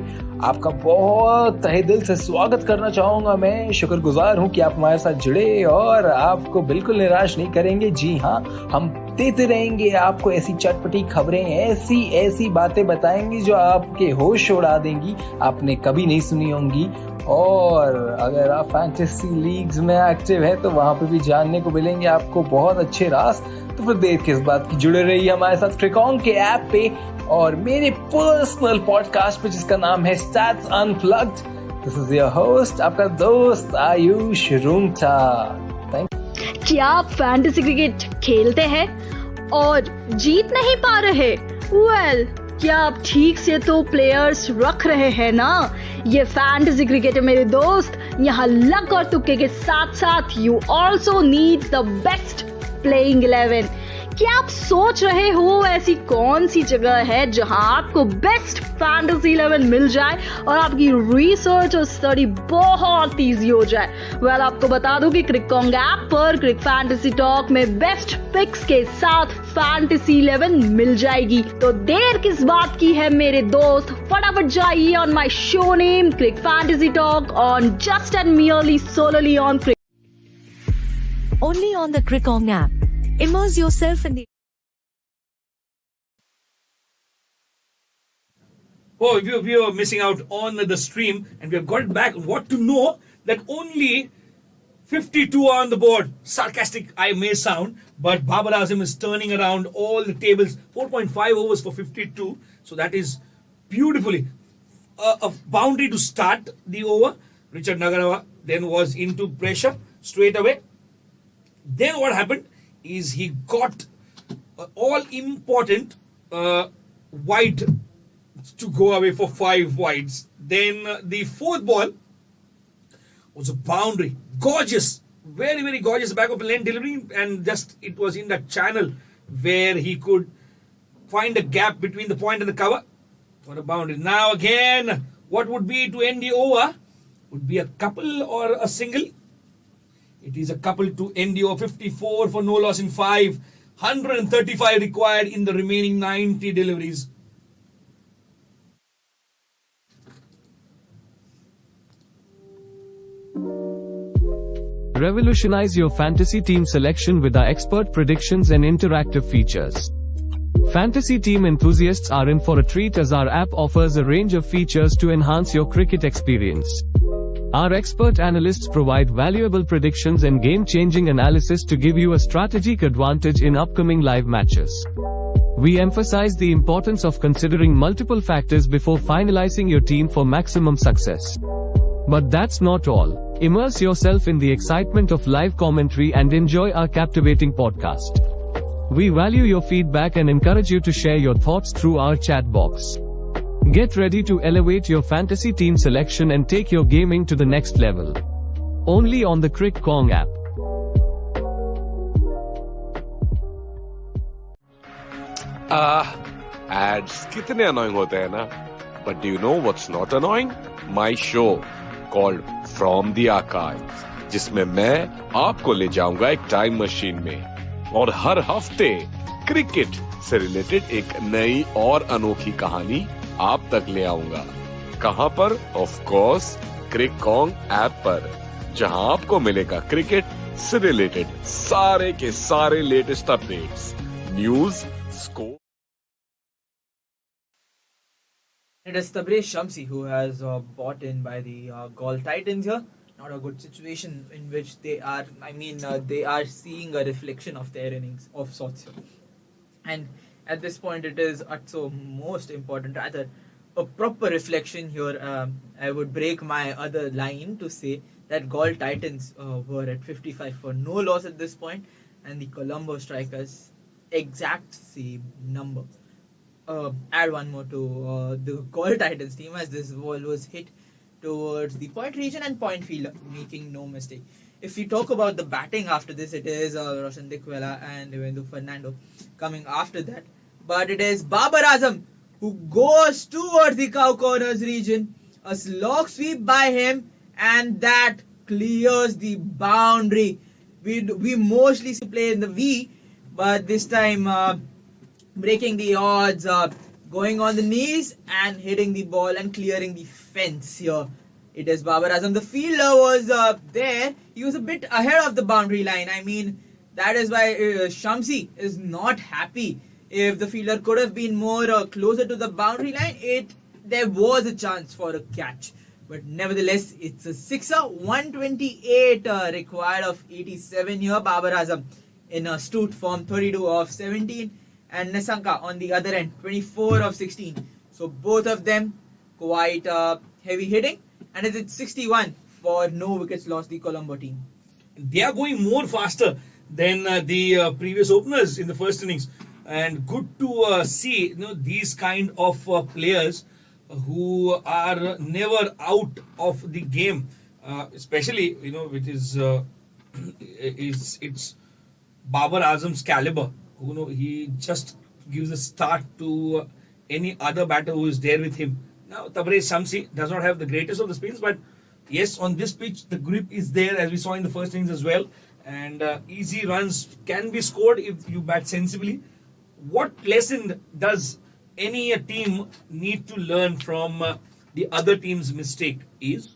आपका बहुत तहे दिल से स्वागत करना चाहूंगा. मैं शुक्रगुजार हूं कि आप हमारे साथ जुड़े और आपको बिल्कुल निराश नहीं करेंगे. जी हाँ, हम देते रहेंगे आपको ऐसी चटपटी खबरें, ऐसी ऐसी बातें बताएंगे जो आपके होश उड़ा देंगी, आपने कभी नहीं सुनी होंगी. और अगर आप फैंटेसी लीग्स में एक्टिव है तो वहां पे भी जानने को मिलेंगे आपको बहुत अच्छे राज. तो फिर देर किस बात की, जुड़े रहिए हमारे साथ क्रिकॉन के ऐप पे और मेरे पर्सनल पॉडकास्ट पे जिसका नाम है stats unplugged. This is your host, आपका दोस्त आयुष रूंगटा. क्या आप फैंटेसी क्रिकेट खेलते हैं और जीत नहीं पा रहे? वेल, क्या आप ठीक से तो प्लेयर्स रख रहे हैं ना? ये फैंटेसी क्रिकेट है मेरे दोस्त. यहाँ लक और तुक्के के साथ साथ you also need the best playing 11. क्या आप सोच रहे हो ऐसी कौन सी जगह है जहां आपको बेस्ट फैंटेसी 11 मिल जाए और आपकी रिसर्च और स्टडी बहुत इजी हो जाए? वेल, आपको बता दूं कि क्रिक कॉन्ग ऐप पर क्रिक फैंटेसी टॉक में बेस्ट पिक्स के साथ फैंटेसी 11 मिल जाएगी. तो देर किस बात की है मेरे दोस्त, फटाफट जाइए on my show name Crick fantasy talk on just and merely solely on Crick. Only on the Crick Kong app. Immerse yourself in the... Oh, we were missing out on the stream and we have got it back. What to know that only 52 are on the board. Sarcastic I may sound, but Babar Azam is turning around all the tables. 4.5 overs for 52. So that is beautifully a boundary to start the over. Richard Nagarawa then was into pressure straight away. Then what happened is he got all important wide to go away for 5 wides. Then the fourth ball was a boundary. Gorgeous. Very, very gorgeous back of lane delivery, and just it was in that channel where he could find a gap between the point and the cover for a boundary. Now again, what would be to end the over? Would be a couple or a single? It is a couple to end the over. 54 for no loss in 5. 135 required in the remaining 90 deliveries. Revolutionize your fantasy team selection with our expert predictions and interactive features. Fantasy team enthusiasts are in for a treat as our app offers a range of features to enhance your cricket experience. Our expert analysts provide valuable predictions and game-changing analysis to give you a strategic advantage in upcoming live matches. We emphasize the importance of considering multiple factors before finalizing your team for maximum success. But that's not all. Immerse yourself in the excitement of live commentary and enjoy our captivating podcast. We value your feedback and encourage you to share your thoughts through our chat box. Get ready to elevate your fantasy team selection and take your gaming to the next level. Only on the Crick Kong app. Ads कितने annoying होते हैं ना? But do you know what's not annoying? My show called From the Archives, जिसमें मैं आपको ले जाऊंगा एक टाइम मशीन में और हर हफ्ते क्रिकेट से रिलेटेड एक नई और अनोखी कहानी आप तक ले आऊंगा. कहां पर? Of course Crick Kong app पर, जहां आपको मिलेगा क्रिकेट से रिलेटेड सारे के सारे latest updates, news, score. It is Tabriz Shamsi who has bought in by the Gaul Titans here. Not a good situation in which they are, they are seeing a reflection of their innings of sorts here. And at this point it is so most important, rather a proper reflection here. I would break my other line to say that Gaul Titans were at 55 for no loss at this point, and the Colombo Strikers exact same number. Add one more to the Gaul Titans team, as this ball was hit towards the point region and point fielder, making no mistake. If we talk about the batting after this, it is Roshan Dikwela and Devendu Fernando coming after that. But it is Babar Azam who goes towards the cow corners region. A slog sweep by him, and that clears the boundary. We mostly play in the V, but this time breaking the odds, going on the knees and hitting the ball and clearing the fence here. It is Babar Azam. The fielder was there. He was a bit ahead of the boundary line. That is why Shamsi is not happy. If the fielder could have been more closer to the boundary line, there was a chance for a catch. But nevertheless, it's a sixer. 128 required of 87 here. Babar Azam in astute form, 32 of 17. And Nisanka on the other end, 24 of 16. So both of them quite heavy hitting. And it's 61 for no wickets lost, the Colombo team. They are going more faster than the previous openers in the first innings. And good to see these kind of players who are never out of the game. Especially, which is it's Babar Azam's caliber. He just gives a start to any other batter who is there with him. Now, Tabriz Shamsi does not have the greatest of the spins, but yes, on this pitch, the grip is there, as we saw in the first innings as well. And easy runs can be scored if you bat sensibly. What lesson does any team need to learn from the other team's mistake is,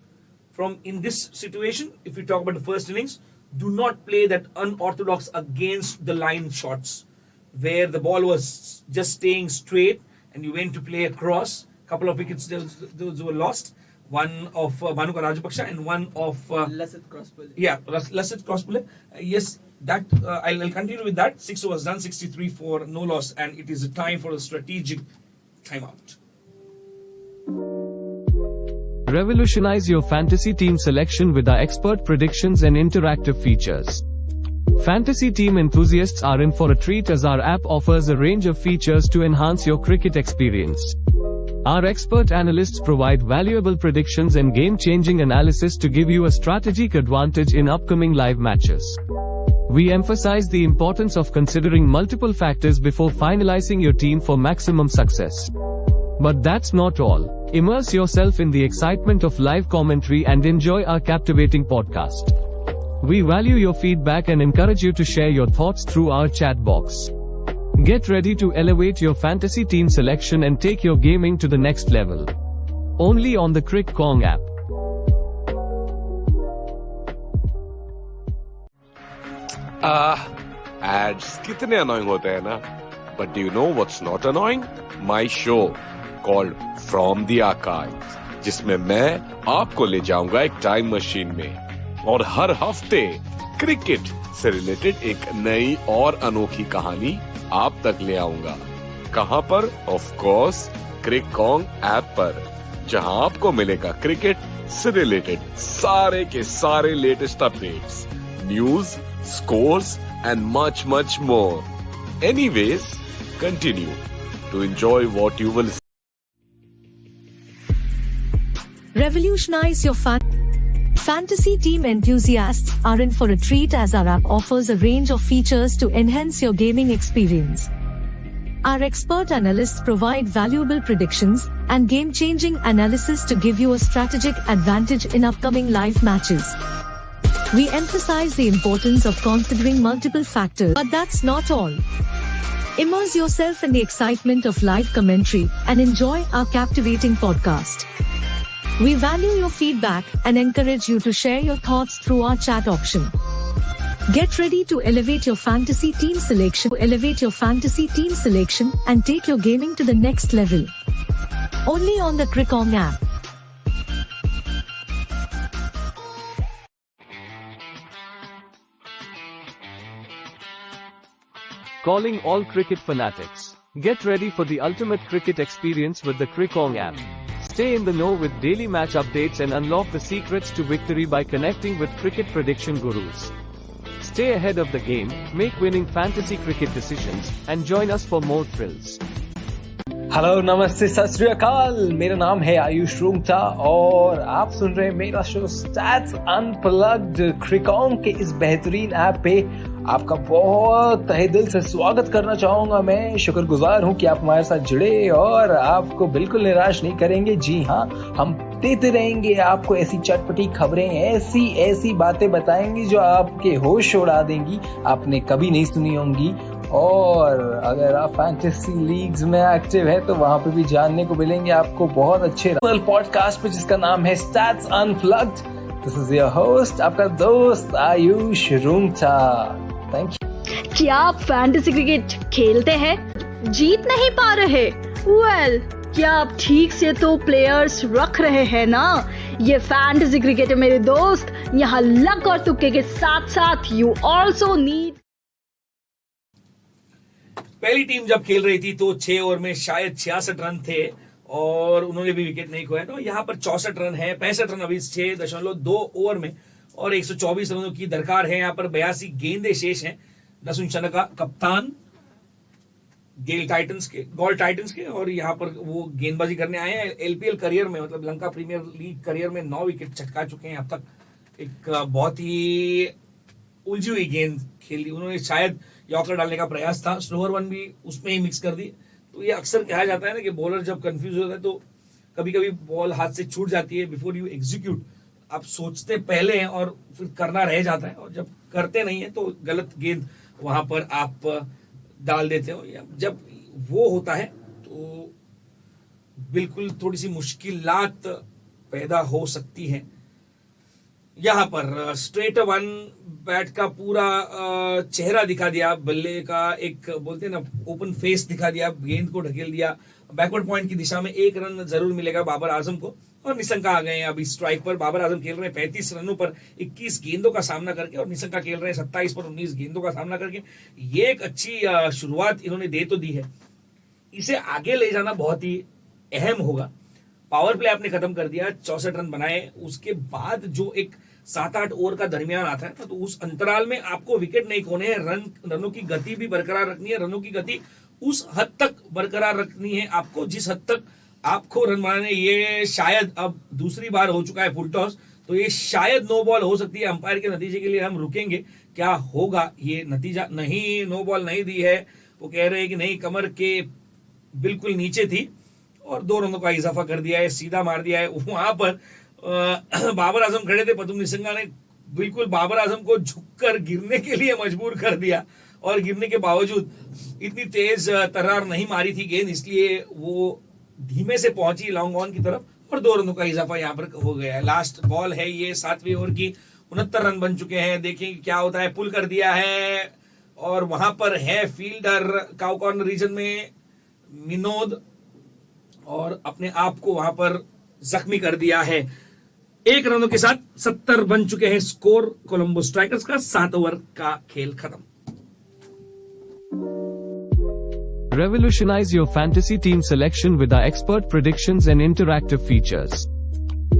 in this situation, if we talk about the first innings, do not play that unorthodox against the line shots, where the ball was just staying straight and you went to play across. Couple of wickets those were lost. One of Bhanuka Rajapaksha and one of Lassit Crosspole. Yeah, Lassit Crosspole. Yes, that I'll continue with that. 6 overs done, 63 for no loss, and it is a time for a strategic timeout. Revolutionize your fantasy team selection with our expert predictions and interactive features. Fantasy team enthusiasts are in for a treat as our app offers a range of features to enhance your cricket experience. Our expert analysts provide valuable predictions and game-changing analysis to give you a strategic advantage in upcoming live matches. We emphasize the importance of considering multiple factors before finalizing your team for maximum success. But that's not all. Immerse yourself in the excitement of live commentary and enjoy our captivating podcast. We value your feedback and encourage you to share your thoughts through our chat box. Get ready to elevate your fantasy team selection and take your gaming to the next level. Only on the Crick Kong app. Ads कितने annoying होते हैं ना, but do you know what's not annoying? My show called from the archives, जिसमें मैं आपको ले जाऊंगा एक टाइम मशीन में और हर हफ्ते क्रिकेट से रिलेटेड एक नई और अनोखी कहानी आप तक ले आऊंगा। कहां पर? ऑफ कोर्स क्रिकॉन्ग ऐप पर, जहां आपको मिलेगा क्रिकेट से रिलेटेड सारे के सारे latest updates, news, scores and much more. Anyways, continue to enjoy what you will see. Revolutionize your fantasy team enthusiasts are in for a treat as our app offers a range of features to enhance your gaming experience. Our expert analysts provide valuable predictions and game-changing analysis to give you a strategic advantage in upcoming live matches. We emphasize the importance of considering multiple factors, but that's not all. Immerse yourself in the excitement of live commentary and enjoy our captivating podcast. We value your feedback and encourage you to share your thoughts through our chat option. Get ready to elevate your fantasy team selection and take your gaming to the next level. Only on the Crickong app. Calling all cricket fanatics. Get ready for the ultimate cricket experience with the Crickong app. Stay in the know with daily match updates and unlock the secrets to victory by connecting with cricket prediction gurus. Stay ahead of the game, make winning fantasy cricket decisions, and join us for more thrills. Hello नमस्ते सत श्री अकाल, मेरा नाम है आयुष रूंगटा और आप सुन रहे हैं मेरा शो स्टैट्स अनप्लग्ड। क्रिकॉन्ग के इस बेहतरीन ऐप पे आपका बहुत तहे दिल से स्वागत करना चाहूंगा। मैं शुक्रगुजार हूं कि आप हमारे साथ जुड़े और आपको बिल्कुल निराश नहीं करेंगे। जी हाँ, हम देते रहेंगे आपको ऐसी चटपटी खबरें, ऐसी बातें बताएंगे जो आपके होश उड़ा देंगी, आपने कभी नहीं सुनी होंगी। और अगर आप फैंटेसी लीग्स में एक्टिव है तो वहां पे भी जानने को मिलेंगे आपको बहुत अच्छे पॉडकास्ट पे जिसका नाम है stats unplugged. This is your host, आपका दोस्त आयुष रूंगटा। Thank you. क्या आप फैंटेसी क्रिकेट खेलते हैं, जीत नहीं पा रहे? वेल, क्या आप ठीक से तो प्लेयर्स रख रहे हैं ना? ये फैंटेसी क्रिकेट है मेरे दोस्त, यहाँ लक और तुक्के के साथ साथ यू ऑल्सो नीड। पहली टीम जब खेल रही थी तो 6 ओवर में शायद 66 रन थे और उन्होंने भी विकेट नहीं खोया। तो यहाँ पर 64 रन है, 65 रन अभी 6.2 ओवर में और 124 रनों की दरकार है। यहाँ पर 82 गेंदे शेष हैं। नसून चना का कप्तान गॉल टाइटंस के और यहाँ पर वो गेंदबाजी करने आए हैं। एलपीएल करियर में, मतलब लंका प्रीमियर लीग करियर में 9 विकेट चटका चुके हैं अब तक। एक बहुत ही उलझी हुई गेंद खेली उन्होंने, शायद यॉर्कर डालने का प्रयास था, स्लोअर वन भी उसमें ही मिक्स कर दी। तो ये अक्सर कहा जाता है ना कि बॉलर जब कंफ्यूज होता है तो कभी कभी बॉल हाथ से छूट जाती है। बिफोर यू एग्जीक्यूट, आप सोचते पहले हैं और फिर करना रह जाता है, और जब करते नहीं है तो गलत गेंद वहां पर आप डाल देते हो। या जब वो होता है तो बिल्कुल थोड़ी सी मुश्किलात पैदा हो सकती है। यहाँ पर स्ट्रेट वन बैट का पूरा चेहरा दिखा दिया, बल्ले का एक बोलते हैं ना ओपन फेस दिखा दिया, गेंद को ढकेल दिया बैकवर्ड पॉइंट की दिशा में। 1 रन जरूर मिलेगा बाबर आजम को और निशंका आ गए हैं अभी स्ट्राइक पर। बाबर आजम खेल रहे हैं 35 रनों पर 21 गेंदों का सामना करके और निशंका खेल रहे हैं 27 पर 19 गेंदों का सामना करके। ये एक अच्छी शुरुआत इन्होंने दे तो दी है, इसे आगे ले जाना बहुत ही अहम होगा। पावर प्ले आपने खत्म कर दिया, 64 रन बनाए। उसके बाद जो एक 7-8 ओवर का दरमियान आता है ना, तो उस अंतराल में आपको विकेट नहीं खोने हैं, रनों की गति भी बरकरार रखनी है। रनों की गति उस हद तक बरकरार रखनी है आपको जिस हद तक आपको रन बनाने। ये शायद अब दूसरी बार हो चुका है फुल टॉस, तो ये शायद नो बॉल हो सकती है। अंपायर के नतीजे के लिए हम रुकेंगे, क्या होगा ये नतीजा। नहीं, नो बॉल नहीं दी है, वो कह रहे हैं कि नहीं, कमर के बिल्कुल नीचे थी और 2 रनों का इजाफा कर दिया है, सीधा मार दिया है। वहां पर बाबर आजम खड़े थे, पतुम निशंका ने बिल्कुल बाबर आजम को झुककर गिरने के लिए मजबूर कर दिया और गिरने के बावजूद इतनी तेज तर्रार नहीं मारी थी गेंद, इसलिए वो धीमे से पहुंची लॉन्ग ऑन की तरफ और 2 रनों का इजाफा यहाँ पर हो गया है। लास्ट बॉल है ये 7वें ओवर की 69 रन बन चुके हैं। देखें क्या होता है, पुल कर दिया है और वहां पर है फील्डर काउ कॉर्नर रीजन में विनोद और अपने आप को वहां पर जख्मी कर दिया है। 1 रनों के साथ 70 बन चुके हैं स्कोर कोलंबो स्ट्राइकर्स का। 7 ओवर का खेल खत्म। Revolutionize your fantasy team selection with our expert predictions and interactive features.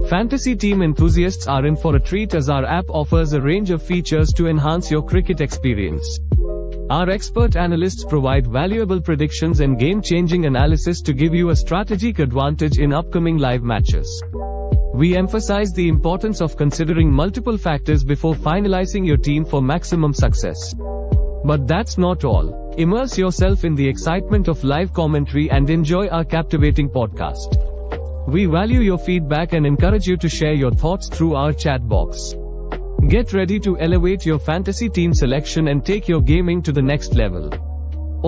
Fantasy team enthusiasts are in for a treat as our app offers a range of features to enhance your cricket experience. Our expert analysts provide valuable predictions and game-changing analysis to give you a strategic advantage in upcoming live matches. We emphasize the importance of considering multiple factors before finalizing your team for maximum success. But that's not all. Immerse yourself in the excitement of live commentary and enjoy our captivating podcast. We value your feedback and encourage you to share your thoughts through our chat box. Get ready to elevate your fantasy team selection and take your gaming to the next level.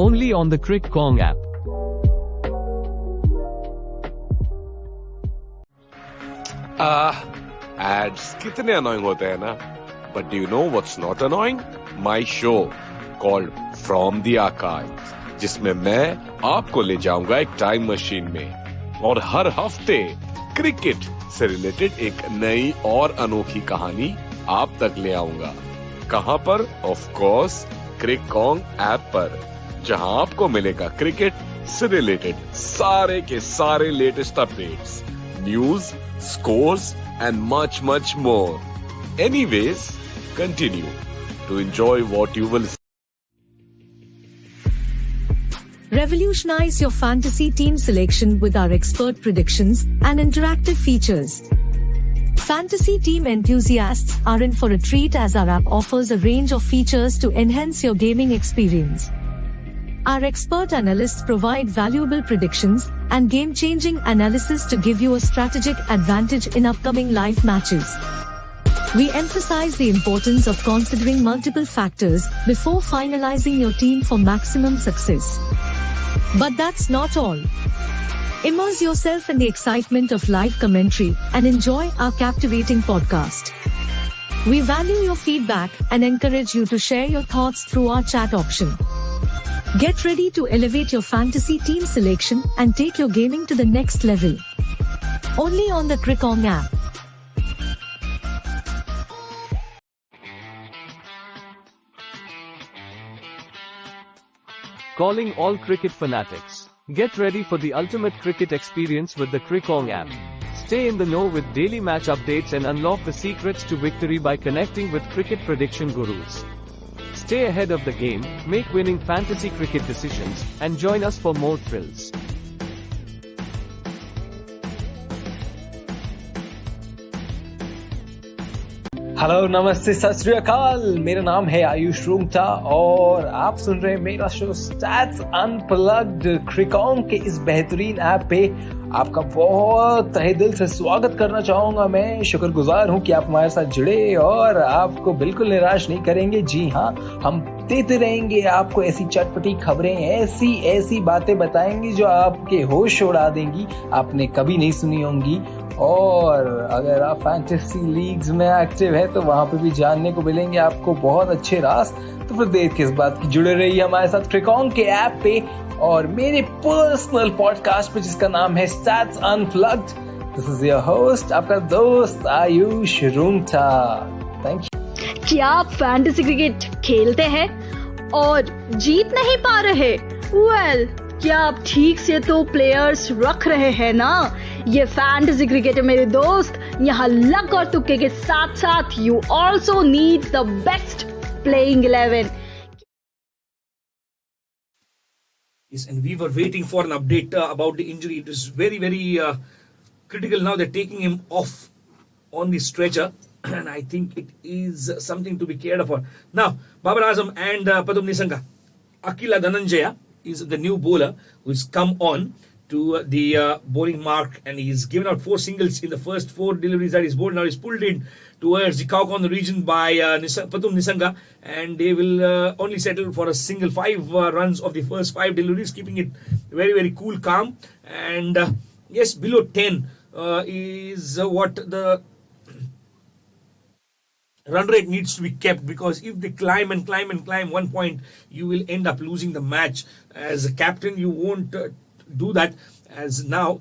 Only on the Crick Kong app. Ads कितने annoying होते हैं ना? But do you know what's not annoying? My show called From the Archives, जिसमें मैं आपको ले जाऊंगा एक टाइम मशीन में और हर हफ्ते क्रिकेट से रिलेटेड एक नई और अनोखी कहानी आप तक ले आऊंगा। कहां पर? Of course Crick Kong app पर, जहां आपको मिलेगा क्रिकेट से रिलेटेड सारे के सारे latest updates, news, scores and much more. Anyways, continue to enjoy what you will. Revolutionize your fantasy team selection with our expert predictions and interactive features. Fantasy team enthusiasts are in for a treat as our app offers a range of features to enhance your gaming experience. Our expert analysts provide valuable predictions and game-changing analysis to give you a strategic advantage in upcoming live matches. We emphasize the importance of considering multiple factors before finalizing your team for maximum success. But that's not all. Immerse yourself in the excitement of live commentary and enjoy our captivating podcast. We value your feedback and encourage you to share your thoughts through our chat option. Get ready to elevate your fantasy team selection and take your gaming to the next level. Only on the Crick Kong app. Calling all cricket fanatics. Get ready for the ultimate cricket experience with the Crick Kong app. Stay in the know with daily match updates and unlock the secrets to victory by connecting with cricket prediction gurus. Stay ahead of the game, make winning fantasy cricket decisions, and join us for more thrills. Hello, नमस्ते, सत श्री अकाल। मेरा नाम है आयुष रूंगटा और आप सुन रहे हैं मेरा शो स्टैट्स अनप्लग्ड। क्रिकॉन के इस बेहतरीन ऐप पे आपका बहुत तहे दिल से स्वागत करना चाहूंगा। मैं शुक्रगुजार हूं कि आप हमारे साथ जुड़े और आपको बिल्कुल निराश नहीं करेंगे। जी हाँ, हम देते रहेंगे आपको ऐसी चटपटी खबरें, ऐसी बातें बताएंगे जो आपके होश उड़ा देंगी, आपने कभी नहीं सुनी होंगी। और अगर आप फैंटेसी लीग्स में एक्टिव है तो वहां पे भी जानने को मिलेंगे आपको बहुत अच्छे राज। तो फिर देर किस बात की, जुड़े रहिए हमारे साथ क्रिकॉन के ऐप पे और मेरे पर्सनल पॉडकास्ट पे जिसका नाम है stats unplugged. This is your host, आपका दोस्त आयुष रूंगटा। Thank you. क्या आप फैंटेसी क्रिकेट खेलते हैं और जीत नहीं पा रहे? वेल, क्या आप ठीक से तो प्लेयर्स रख रहे हैं ना? ये फैंटेसी क्रिकेट है मेरे दोस्त। यहाँ लक और तुक्के के साथ साथ you also need the best playing 11। Yes, and we were waiting for an update about the injury. It is very critical now. They're taking him off on the stretcher, and I think it is something to be cared for. Now, Babar Azam and Padum Nisanga. Akila Dhananjaya is the new bowler who's come on to the bowling mark, and he's given out 4 singles in the first 4 deliveries that he's bowled. Now he's pulled in towards the Kaukon region by Patum Nisanga, and they will only settle for a single. 5 runs of the first 5 deliveries, keeping it very cool, calm. And yes, below 10 is what the run rate needs to be kept, because if they climb and climb and climb, one point you will end up losing the match. As a captain, you won't do that. As now,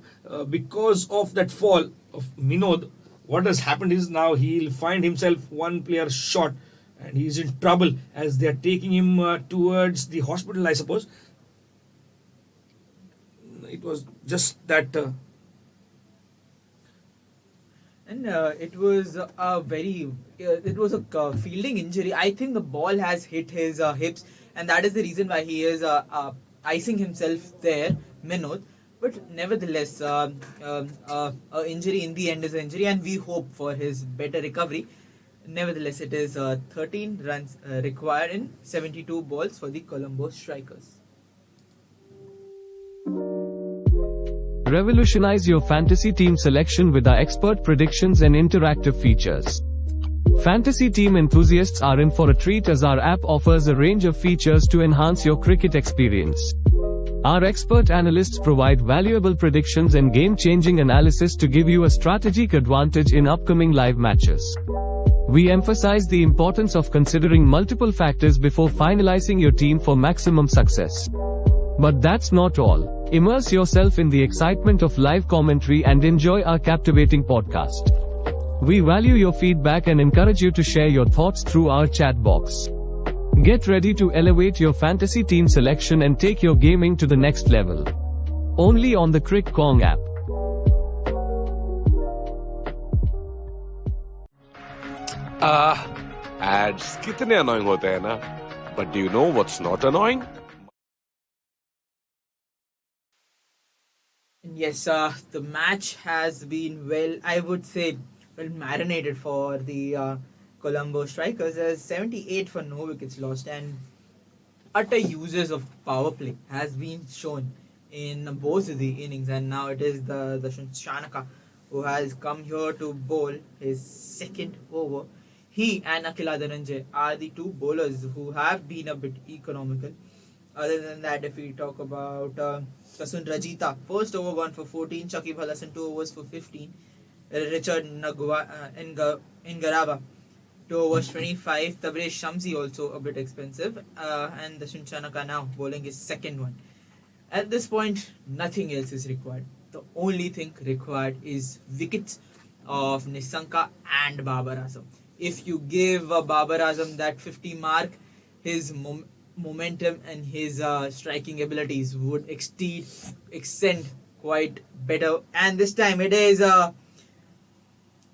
because of that fall of Minod, what has happened is now he'll find himself one player short, and he's in trouble as they're taking him towards the hospital, I suppose. It was just that. And it was a fielding injury. I think the ball has hit his hips, and that is the reason why he is icing himself there, Minod. But nevertheless, injury in the end is an injury, and we hope for his better recovery. Nevertheless, it is 13 runs required in 72 balls for the Colombo Strikers. Revolutionize your fantasy team selection with our expert predictions and interactive features. Fantasy team enthusiasts are in for a treat as our app offers a range of features to enhance your cricket experience. Our expert analysts provide valuable predictions and game-changing analysis to give you a strategic advantage in upcoming live matches. We emphasize the importance of considering multiple factors before finalizing your team for maximum success. But that's not all. Immerse yourself in the excitement of live commentary and enjoy our captivating podcast. We value your feedback and encourage you to share your thoughts through our chat box. Get ready to elevate your fantasy team selection and take your gaming to the next level. Only on the Crick Kong app. Ads कितने annoying होते हैं ना? But do you know what's not annoying? Yes, the match has been I would say, marinated for the Colombo Strikers, as 78 for no wickets lost, and utter uses of power play has been shown in both of the innings. And now it is the Shanaka who has come here to bowl his second over. He and Akila Dhananjay are the two bowlers who have been a bit economical. Other than that, if we talk about Kasun Rajita, first over gone for 14, Shakib Al Hasan 2 overs for 15, Richard Ngarava 2 overs 25, Tabriz Shamsi also a bit expensive, and the Shanaka now bowling his second one. At this point, nothing else is required. The only thing required is wickets of Nissanka and Babar Azam. If you give Babar Azam that 50 mark, his momentum and his striking abilities would extend quite better. And this time it is Pathun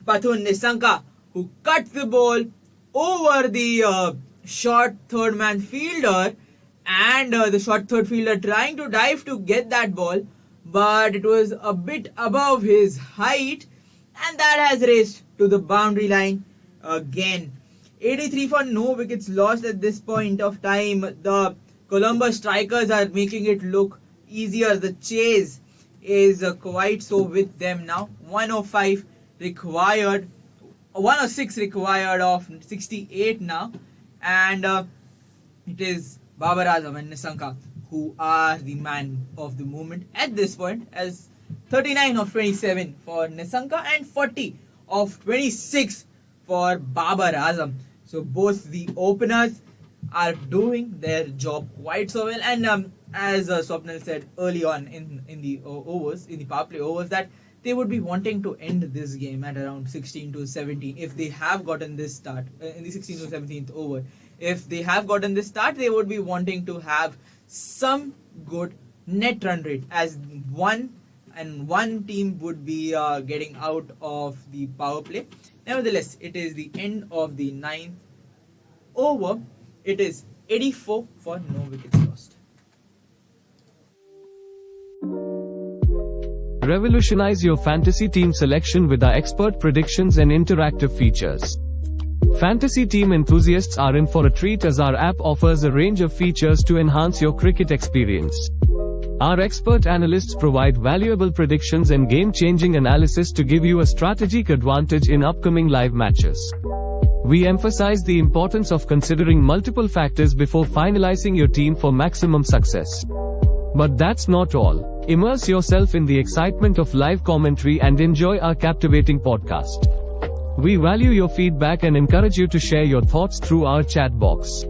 Nissanka who cut the ball over the short third man fielder, and the short third fielder trying to dive to get that ball, but it was a bit above his height, and that has raced to the boundary line again. 83 for no wickets lost at this point of time. The Colombo Strikers are making it look easier. The chase is quite so with them now. 105 required, 106 required of 68 now, and it is Babar Azam and Nissanka who are the man of the moment at this point, as 39 of 27 for Nissanka and 40 of 26 for Babar Azam. So both the openers are doing their job quite so well, and as Swapnil said early on in the overs, in the power play overs, that they would be wanting to end this game at around 16 to 17 if they have gotten this start in the 16th to 17th over. If they have gotten this start, they would be wanting to have some good net run rate, as one team would be getting out of the power play. Nevertheless, it is the end of the 9th over. It is 84 for no wickets lost. Revolutionize your fantasy team selection with our expert predictions and interactive features. Fantasy team enthusiasts are in for a treat as our app offers a range of features to enhance your cricket experience. Our expert analysts provide valuable predictions and game-changing analysis to give you a strategic advantage in upcoming live matches. We emphasize the importance of considering multiple factors before finalizing your team for maximum success. But that's not all. Immerse yourself in the excitement of live commentary and enjoy our captivating podcast. We value your feedback and encourage you to share your thoughts through our chat box.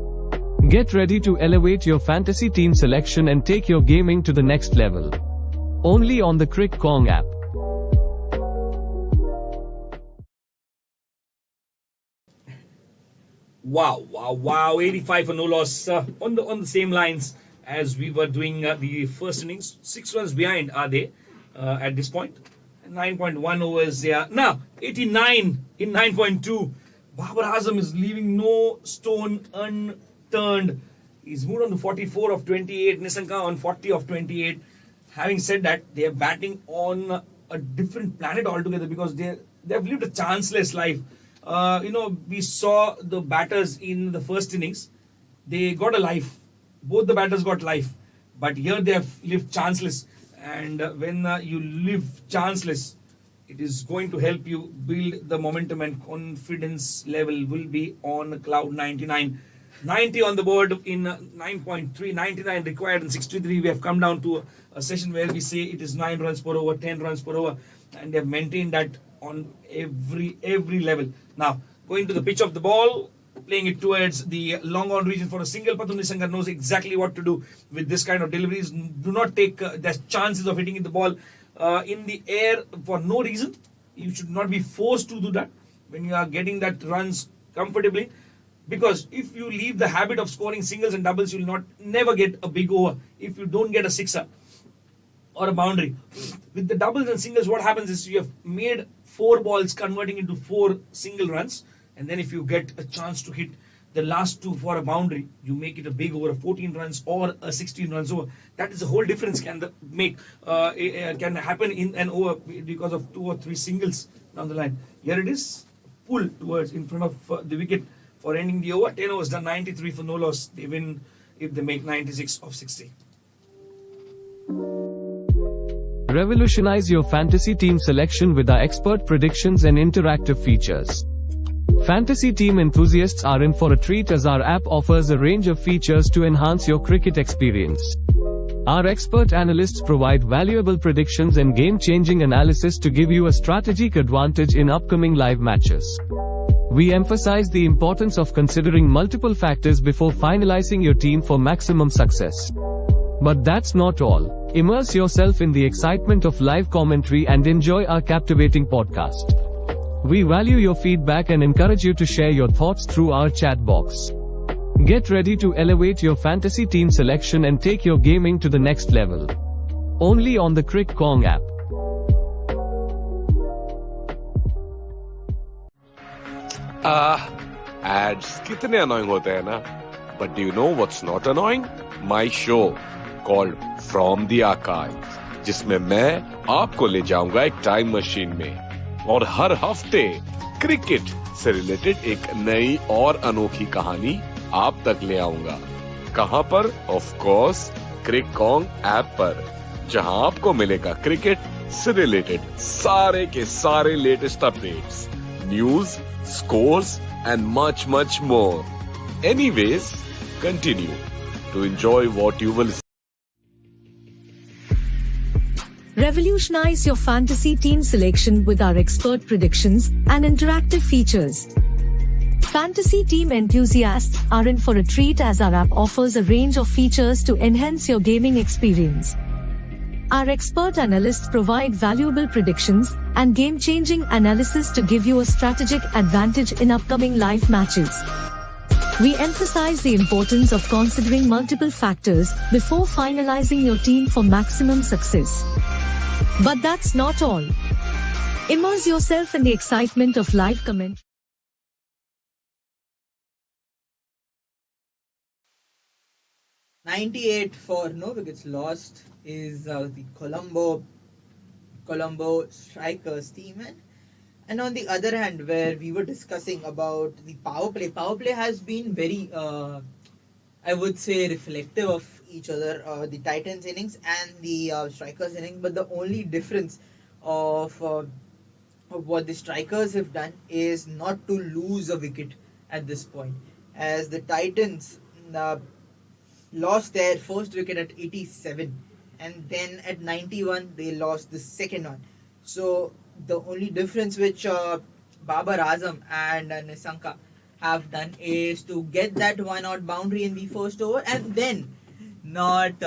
Get ready to elevate your fantasy team selection and take your gaming to the next level. Only on the Crick Kong app. Wow. 85 for no loss. On the same lines as we were doing the first innings. 6 runs behind are they at this point. 9.1 overs there. Now, 89 in 9.2. Babar Azam is leaving no stone unturned. He's moved on to 44 of 28. Nisanka on 40 of 28. Having said that, they are batting on a different planet altogether because they have lived a chanceless life. We saw the batters in the first innings. They got a life. Both the batters got life. But here they have lived chanceless. And when you live chanceless, it is going to help you build the momentum, and confidence level will be on cloud 99. 90 on the board in 9.3, 99 required in 63. We have come down to a session where we say it is 9 runs per over, 10 runs per over, and they have maintained that on every level. Now, going to the pitch of the ball, playing it towards the long on region for a single. Pathum Nissanka knows exactly what to do with this kind of deliveries. Do not take the chances of hitting the ball in the air for no reason. You should not be forced to do that when you are getting that runs comfortably. Because if you leave the habit of scoring singles and doubles, you will never get a big over if you don't get a sixer or a boundary. With the doubles and singles, what happens is you have made 4 balls converting into 4 single runs, and then if you get a chance to hit the last 2 for a boundary, you make it a big over, 14 runs or a 16 runs over. That is a whole difference can happen in an over because of 2 or 3 singles down the line. Here it is, pull towards in front of the wicket for ending the over. 10 overs done, 93 for no loss. They win if they make 96 of 60. Revolutionize your fantasy team selection with our expert predictions and interactive features. Fantasy team enthusiasts are in for a treat as our app offers a range of features to enhance your cricket experience. Our expert analysts provide valuable predictions and game-changing analysis to give you a strategic advantage in upcoming live matches. We emphasize the importance of considering multiple factors before finalizing your team for maximum success. But that's not all. Immerse yourself in the excitement of live commentary and enjoy our captivating podcast. We value your feedback and encourage you to share your thoughts through our chat box. Get ready to elevate your fantasy team selection and take your gaming to the next level. Only on the Crick Kong app. Ads कितने annoying होते हैं ना? But do you know what's not annoying? My show called From the Archives, जिसमें मैं आपको ले जाऊंगा एक टाइम मशीन में और हर हफ्ते क्रिकेट से रिलेटेड एक नई और अनोखी कहानी आप तक ले आऊंगा. कहां पर? Of course Crick Kong app पर, जहां आपको मिलेगा क्रिकेट से रिलेटेड सारे के सारे latest updates, news, scores and much more. Anyways, continue to enjoy what you will see. Revolutionize your fantasy team selection with our expert predictions and interactive features. Fantasy team enthusiasts are in for a treat as our app offers a range of features to enhance your gaming experience. Our expert analysts provide valuable predictions and game-changing analysis to give you a strategic advantage in upcoming live matches. We emphasize the importance of considering multiple factors before finalizing your team for maximum success. But that's not all. Immerse yourself in the excitement of live commentary. "98 for no wickets lost" is the Colombo Strikers team, and on the other hand, where we were discussing about the power play has been very I would say reflective of each other, the Titans innings and the Strikers innings, but the only difference of what the Strikers have done is not to lose a wicket at this point, as the Titans lost their first wicket at 87, and then at 91 they lost the second one. So the only difference which Babar Azam and Nisanka have done is to get that 1-out boundary in the first over and then not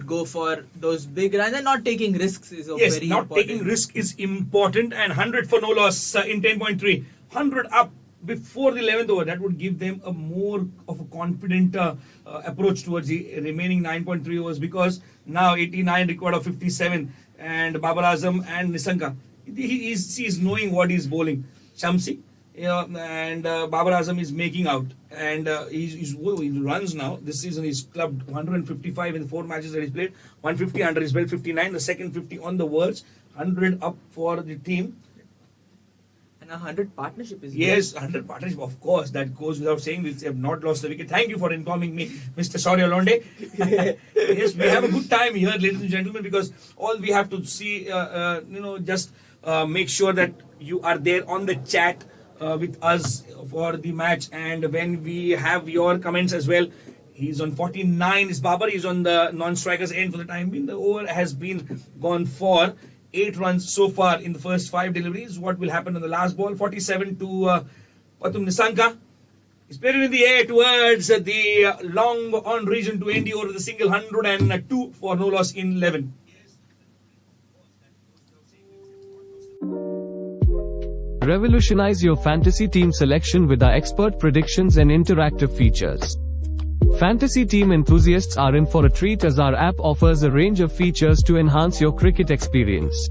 go for those big runs and not taking risks is a Yes, very not important. taking risk is important, and 100 for no loss in 10.3. 100 up before the 11th over. That would give them a more of a confident approach towards the remaining 9.3 overs, because now 89 required of 57, and Babar Azam and Nisanka, he's knowing what he's bowling. Shamsi, and Babar Azam is making out, and he runs now. This season he's clubbed 155 in the 4 matches that he's played, 150 under his belt, 59, the second 50 on the verge, 100 up for the team. And 100 partnership is Yes, 100 partnership, of course, that goes without saying. We have not lost the wicket. Thank you for informing me, Mr. Shaurya Londe. Yes, we have a good time here, ladies and gentlemen, because all we have to see, just make sure that you are there on the chat with us for the match, and when we have your comments as well. He's on 49 is Babar. He's on the non-strikers end for the time being. The over has been gone for 8 runs so far in the first 5 deliveries. What will happen on the last ball? 47 to Pathum Nisanka. He's played it in the air towards the long on region to end over the single, 102 for no loss in 11. Revolutionize your fantasy team selection with our expert predictions and interactive features. Fantasy team enthusiasts are in for a treat as our app offers a range of features to enhance your cricket experience.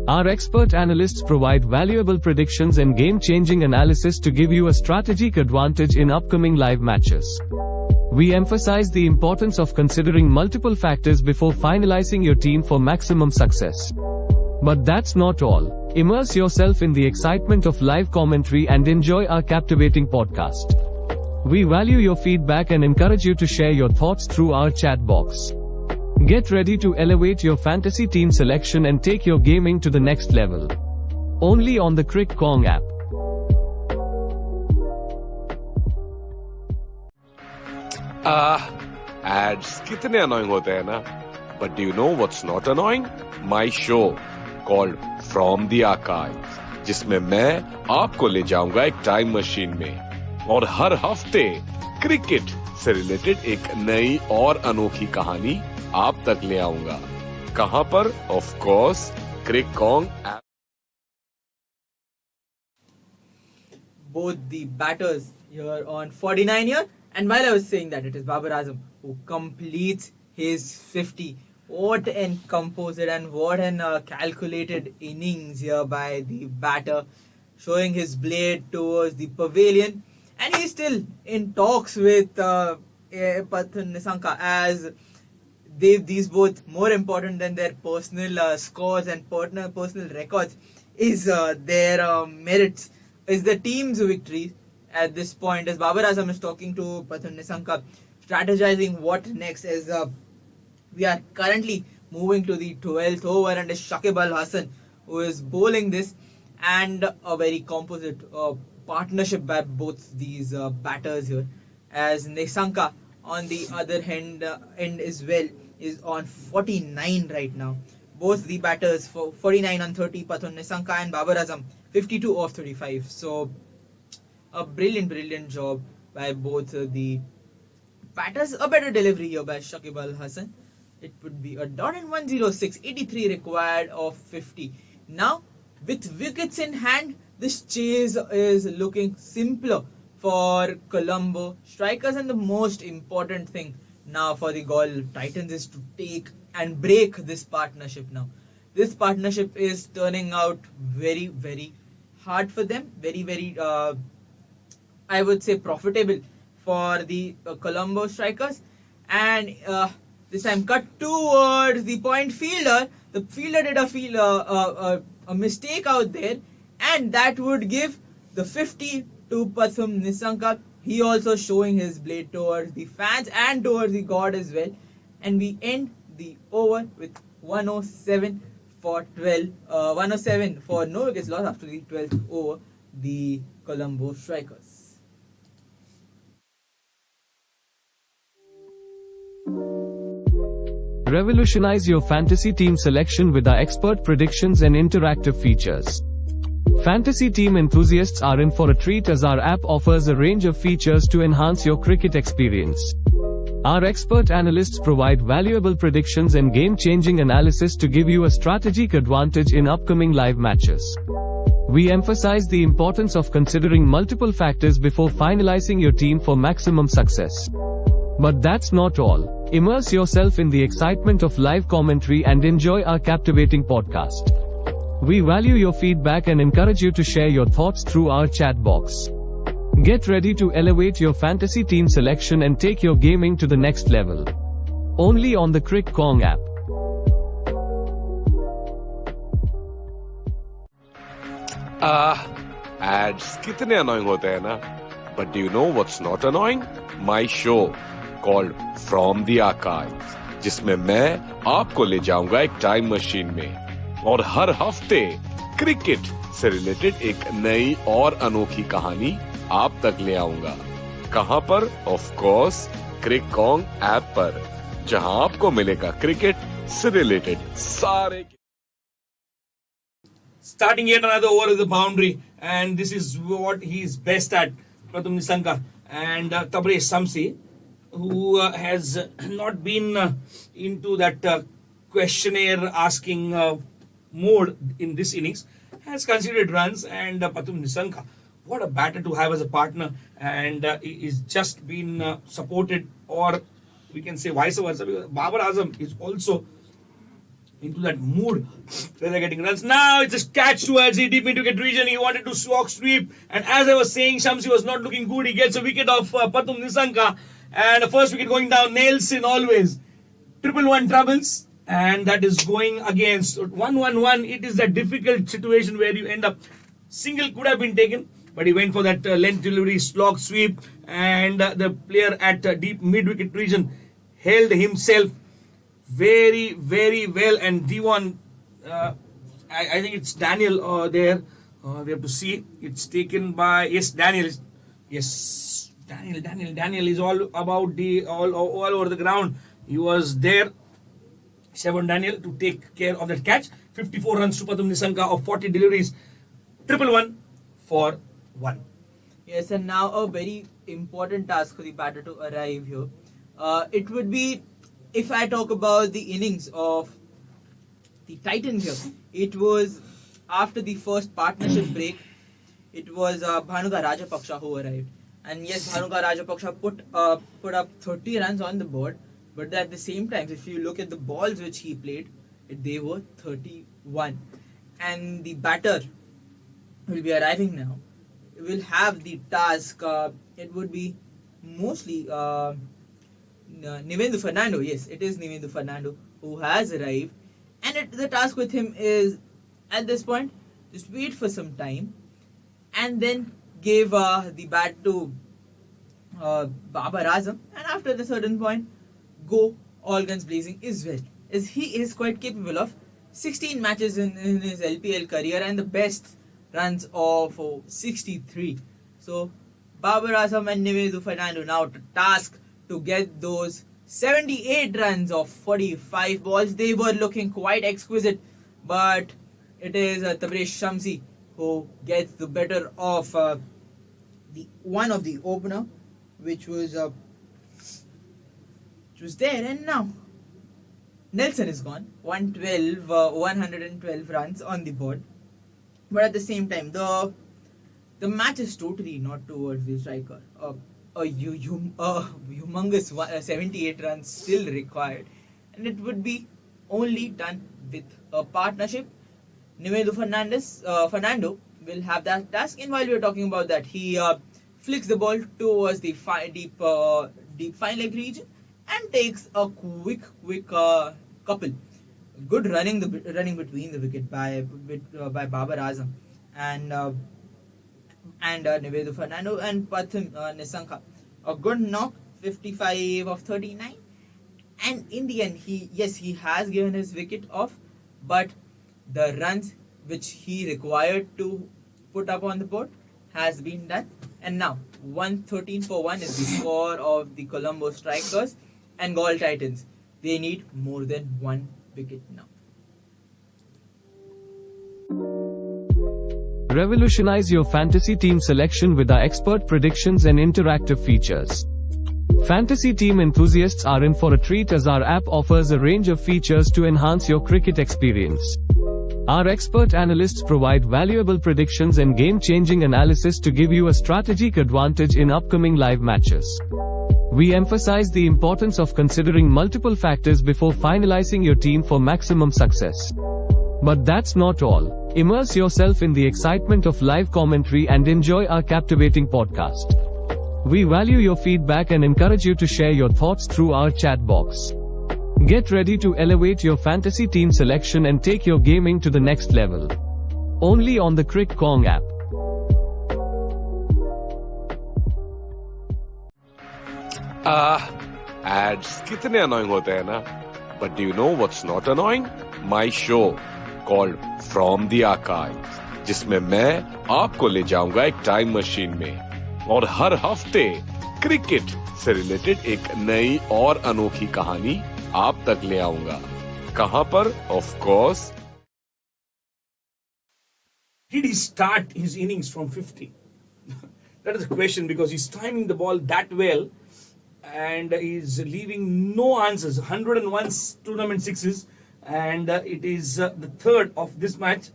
Our expert analysts provide valuable predictions and game-changing analysis to give you a strategic advantage in upcoming live matches. We emphasize the importance of considering multiple factors before finalizing your team for maximum success. But that's not all. Immerse yourself in the excitement of live commentary and enjoy our captivating podcast. We value your feedback and encourage you to share your thoughts through our chat box. Get ready to elevate your fantasy team selection and take your gaming to the next level. Only on the Crick Kong app. Ads कितने annoying होते हैं ना? But do you know what's not annoying? My show called From the Archives, जिसमें मैं आपको ले जाऊंगा एक टाइम मशीन में और हर हफ्ते क्रिकेट से रिलेटेड एक नई और अनोखी कहानी आप तक ले आऊंगा. कहां पर? Of course Crick Kong app. Both the batters here on 49 here, and while I was saying that, it is Babar Azam who completes his 50. What an composed and what an calculated innings here by the batter, showing his blade towards the pavilion, and he's still in talks with Pathum Nisanka, as these both more important than their personal scores and personal records is their merits, is the team's victory at this point, as Babar Azam is talking to Pathum Nisanka, strategizing what next, as we are currently moving to the 12th over, and it's Shakib Al Hasan who is bowling this, and a very composite partnership by both these batters here, as Nisanka on the other end as well is on 49 right now. Both the batters for 49 on 30, Pathum Nisanka and Babar Azam 52 off 35. So a brilliant job by both the batters. A better delivery here by Shakib Al Hasan. It would be a dot and 106, 83 required of 50. Now, with wickets in hand, this chase is looking simpler for Colombo strikers, and the most important thing now for the Galle Titans is to take and break this partnership now. This partnership is turning out very hard for them, very I would say profitable for the Colombo strikers, and this time cut towards the point fielder. The fielder did a mistake out there, and that would give the 50 to Pathum Nisanka. He also showing his blade towards the fans and towards the god as well. And we end the over with 107 for 12. 107 for no wickets lost after the 12th over, the Colombo strikers. Revolutionize your fantasy team selection with our expert predictions and interactive features. Fantasy team enthusiasts are in for a treat as our app offers a range of features to enhance your cricket experience. Our expert analysts provide valuable predictions and game-changing analysis to give you a strategic advantage in upcoming live matches. We emphasize the importance of considering multiple factors before finalizing your team for maximum success. But that's not all. Immerse yourself in the excitement of live commentary and enjoy our captivating podcast. We value your feedback and encourage you to share your thoughts through our chat box. Get ready to elevate your fantasy team selection and take your gaming to the next level. Only on the Crick Kong app. Ads कितने annoying होते हैं ना? But do you know what's not annoying? My show called From the Archives, जिसमें मैं आपको ले जाऊंगा एक टाइम मशीन में और हर हफ्ते क्रिकेट से रिलेटेड एक नई और अनोखी कहानी आप तक ले आऊंगा. कहां पर? Of course Crick Kong app पर, जहां आपको मिलेगा क्रिकेट से रिलेटेड सारे. Starting yet another over with the boundary, and this is what he's best at, Pratham Nisanka. And Tabrez Shamsi, who has not been into that questionnaire asking mode in this innings, has conceded runs. And Pratham Nisanka, what a batter to have as a partner, and is just been supported, or we can say vice versa, because Babar Azam is also into that mood where they're getting runs. Now it's a catch towards the deep mid-wicket region. He wanted to walk sweep, and as I was saying, Shamsi was not looking good. He gets a wicket of Pratham Nisanka, and the first wicket going down. Nelson always 1-1 troubles, and that is going against 1-1-1. It is a difficult situation where you end up single could have been taken, but he went for that length delivery, slog sweep, and the player at deep mid-wicket region held himself very, very well. And Devon, I think it's Daniel there. We have to see. It's taken by, yes, Daniel. Yes, Daniel is all about all over the ground. He was there, Seven Daniel, to take care of that catch. 54 runs to Pratham Nisanka of 40 deliveries. 1-1 for 1. Yes, and now a very important task for the batter to arrive here. It would be, if I talk about the innings of the Titans here, it was after the first partnership break. It was Bhanuka Rajapaksha who arrived, and yes, Bhanuka Rajapaksha put up 30 runs on the board. But at the same time, if you look at the balls which he played, they were 31, and the batter will be arriving now. Will have the task. It would be mostly Nivendu Fernando. Yes, it is Nivendu Fernando who has arrived, and the task with him is, at this point, just wait for some time and then give the bat to Babar Azam, and after the certain point, go all guns blazing as well. As he is quite capable of 16 matches in his LPL career and the best runs of 63. So Babar Azam and Nivendu Fernando now to task to get those 78 runs of 45 balls. They were looking quite exquisite, but it is Tabrez Shamsi who gets the better of the one of the opener, which was there. And now Nelson is gone. 112 runs on the board, but at the same time, the match is totally not towards the striker. A humongous 78 runs still required, and it would be only done with a partnership. Nivendu Fernando will have that task, and while we are talking about that, he flicks the ball towards the deep fine leg region and takes a quick couple. Good running between the wicket by Babar Azam and Nivendu Fernando and Pratham Nisanka. A good knock, 55 of 39. And in the end, he has given his wicket off, but the runs which he required to put up on the board has been done. And now 113 for 1 is the score of the Colombo Strikers and Galle Titans. They need more than one wicket now. Revolutionize your fantasy team selection with our expert predictions and interactive features. Fantasy team enthusiasts are in for a treat as our app offers a range of features to enhance your cricket experience. Our expert analysts provide valuable predictions and game-changing analysis to give you a strategic advantage in upcoming live matches. We emphasize the importance of considering multiple factors before finalizing your team for maximum success. But that's not all. Immerse yourself in the excitement of live commentary and enjoy our captivating podcast. We value your feedback and encourage you to share your thoughts through our chat box. Get ready to elevate your fantasy team selection and take your gaming to the next level. Only on the Crick Kong app. Ads कितने annoying होते हैं ना? But do you know what's not annoying? My show called From the Archives, जिसमें मैं आपको ले जाऊंगा एक टाइम मशीन में और हर हफ्ते क्रिकेट से रिलेटेड एक नई और अनोखी कहानी आप तक ले आऊंगा. कहां पर? Of course. Did he start his innings from 50? That is the question, because he's timing the ball that well and he's leaving no answers. 101 tournament sixes, and it is the third of this match.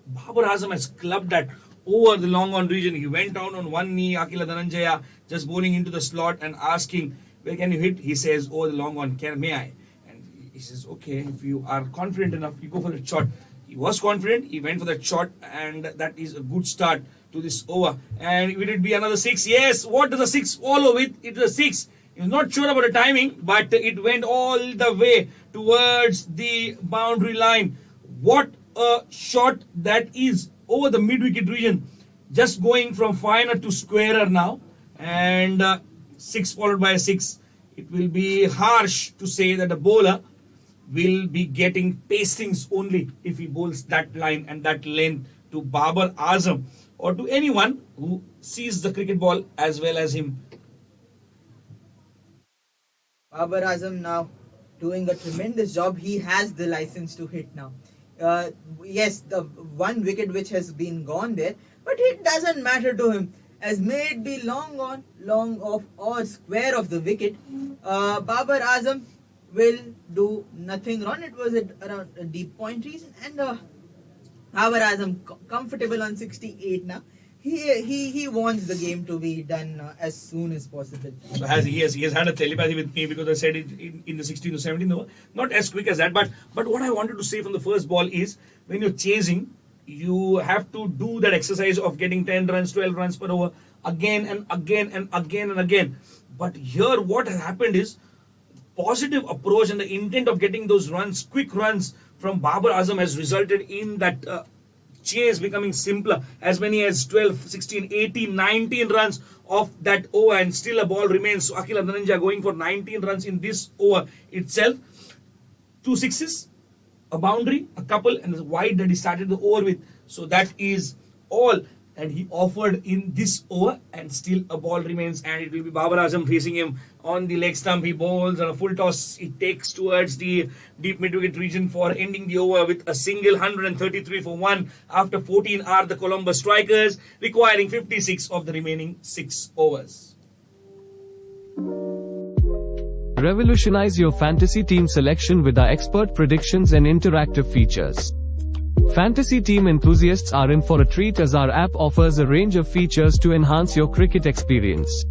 Babar Azam has clubbed that over the long on region. He went down on one knee, Akila Dhananjaya just bowling into the slot and asking, where can you hit? He says, over the long on, may I? And he says, okay, if you are confident enough, you go for the shot. He was confident, he went for that shot, and that is a good start to this over. And will it be another six? Yes. What does the six follow with? It is a six. He was not sure about the timing, but it went all the way towards the boundary line. What a shot that is over the mid-wicket region. Just going from finer to squarer now. And six followed by a six. It will be harsh to say that the bowler will be getting pacings only if he bowls that line and that length to Babar Azam or to anyone who sees the cricket ball as well as him. Babar Azam now doing a tremendous job. He has the license to hit now. Yes, the one wicket which has been gone there, but it doesn't matter to him. As may it be long on, long off or square of the wicket, Babar Azam will do nothing wrong. It was around a deep point region, and Babar Azam comfortable on 68 now. He wants the game to be done as soon as possible. So he has had a telepathy with me, because I said it in the 16 to 17 over. Not as quick as that, but what I wanted to say from the first ball is, when you're chasing, you have to do that exercise of getting 10 runs, 12 runs per over again and again and again and again. But here what has happened is, positive approach and the intent of getting those runs, quick runs from Babar Azam has resulted in that chase becoming simpler. As many as 12, 16, 18, 19 runs of that over, and still a ball remains. So Akila Dhananjaya going for 19 runs in this over itself. 2 sixes, a boundary, a couple, and a wide that he started the over with. So that is all that he offered in this over, and still a ball remains, and it will be Babar Azam facing him on the leg stump. He bowls on a full toss. It takes towards the deep mid-wicket region for ending the over with a single. 133 for 1. After 14 are the Columbus strikers, requiring 56 of the remaining 6 overs. Revolutionize your fantasy team selection with our expert predictions and interactive features. Fantasy team enthusiasts are in for a treat as our app offers a range of features to enhance your cricket experience.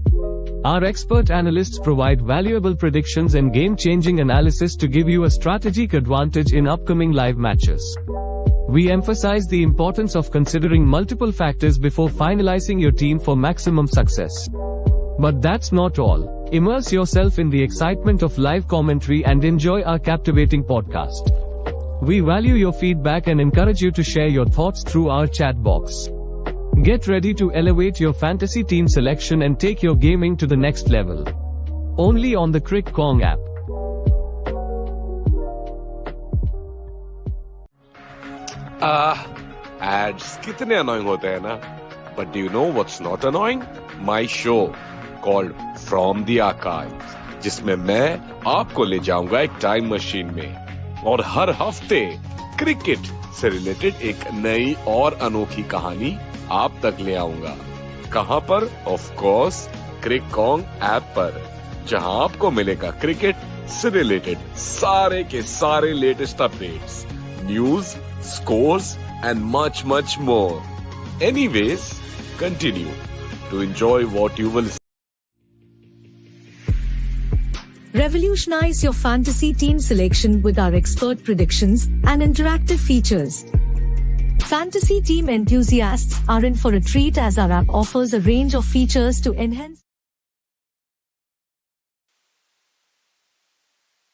Our expert analysts provide valuable predictions and game-changing analysis to give you a strategic advantage in upcoming live matches. We emphasize the importance of considering multiple factors before finalizing your team for maximum success. But that's not all. Immerse yourself in the excitement of live commentary and enjoy our captivating podcast. We value your feedback and encourage you to share your thoughts through our chat box. Get ready to elevate your fantasy team selection and take your gaming to the next level. Only on the Crick Kong app. Ads कितने annoying होते हैं ना? But do you know what's not annoying? My show called From the Archives, जिसमें मैं आपको ले जाऊंगा एक टाइम मशीन में और हर हफ्ते क्रिकेट से रिलेटेड एक नई और अनोखी कहानी आप तक ले आऊंगा। कहां पर? ऑफ कोर्स क्रिकॉन्ग ऐप पर, जहां आपको मिलेगा क्रिकेट से रिलेटेड सारे के सारे latest updates, news, scores and much more. Anyways, continue to enjoy what you will see. Revolutionize your fantasy team selection with our expert predictions and interactive features. Fantasy team enthusiasts are in for a treat as our app offers a range of features to enhance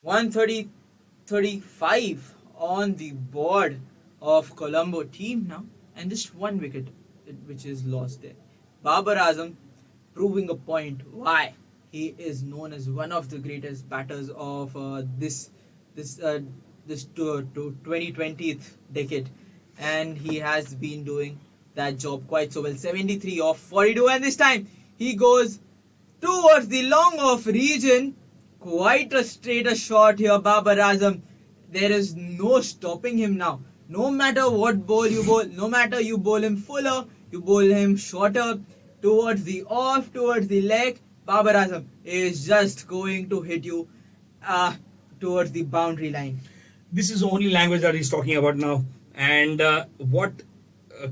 135 on the board of Colombo team now, and just one wicket which is lost there. Babar Azam proving a point why he is known as one of the greatest batters of this 2020th decade, and he has been doing that job quite so well. 73 off 42, and this time he goes towards the long off region. Quite a straighter shot here, Babar Azam. There is no stopping him now. No matter what ball you bowl, no matter you bowl him fuller, you bowl him shorter, towards the off, towards the leg, Babar Azam is just going to hit you towards the boundary line. This is the only language that he's talking about now. And what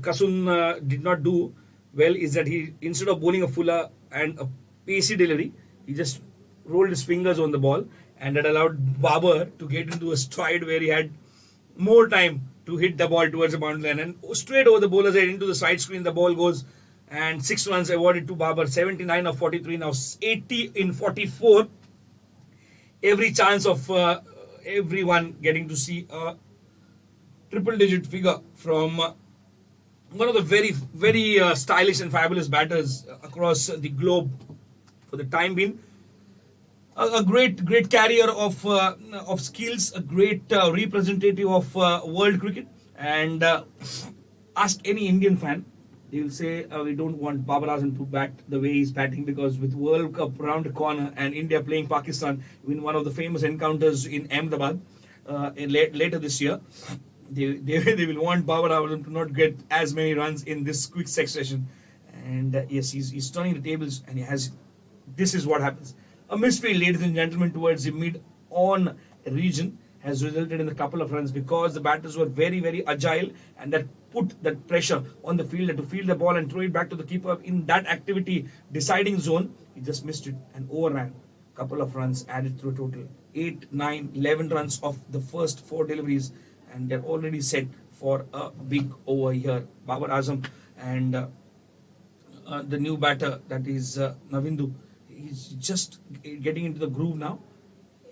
Kasun did not do well is that he, instead of bowling a fuller and a pacey delivery, he just rolled his fingers on the ball, and that allowed Babar to get into a stride where he had more time to hit the ball towards the boundary line, and straight over the bowler's head into the side screen the ball goes, and 6 runs awarded to Babar. 79 of 43, now 80 in 44. Every chance of everyone getting to see a triple digit figure from one of the very stylish and fabulous batters across the globe for the time being. A great carrier of skills, a great representative of world cricket. And ask any Indian fan, they will say we don't want Babar Azam to bat the way he's batting, because with World Cup round the corner and India playing Pakistan in one of the famous encounters in Ahmedabad later this year, they will want Babar Azam to not get as many runs in this quick succession. And yes, he's turning the tables, and this is what happens. A mystery, ladies and gentlemen, towards the mid-on region has resulted in a couple of runs, because the batters were very agile, and that put that pressure on the fielder to field the ball and throw it back to the keeper in that activity deciding zone. He just missed it and overran. Couple of runs added to a total 8, 9, 11 runs of the first 4 deliveries, and they're already set for a big over here. Babar Azam and the new batter, that is Navindu. He's just getting into the groove now.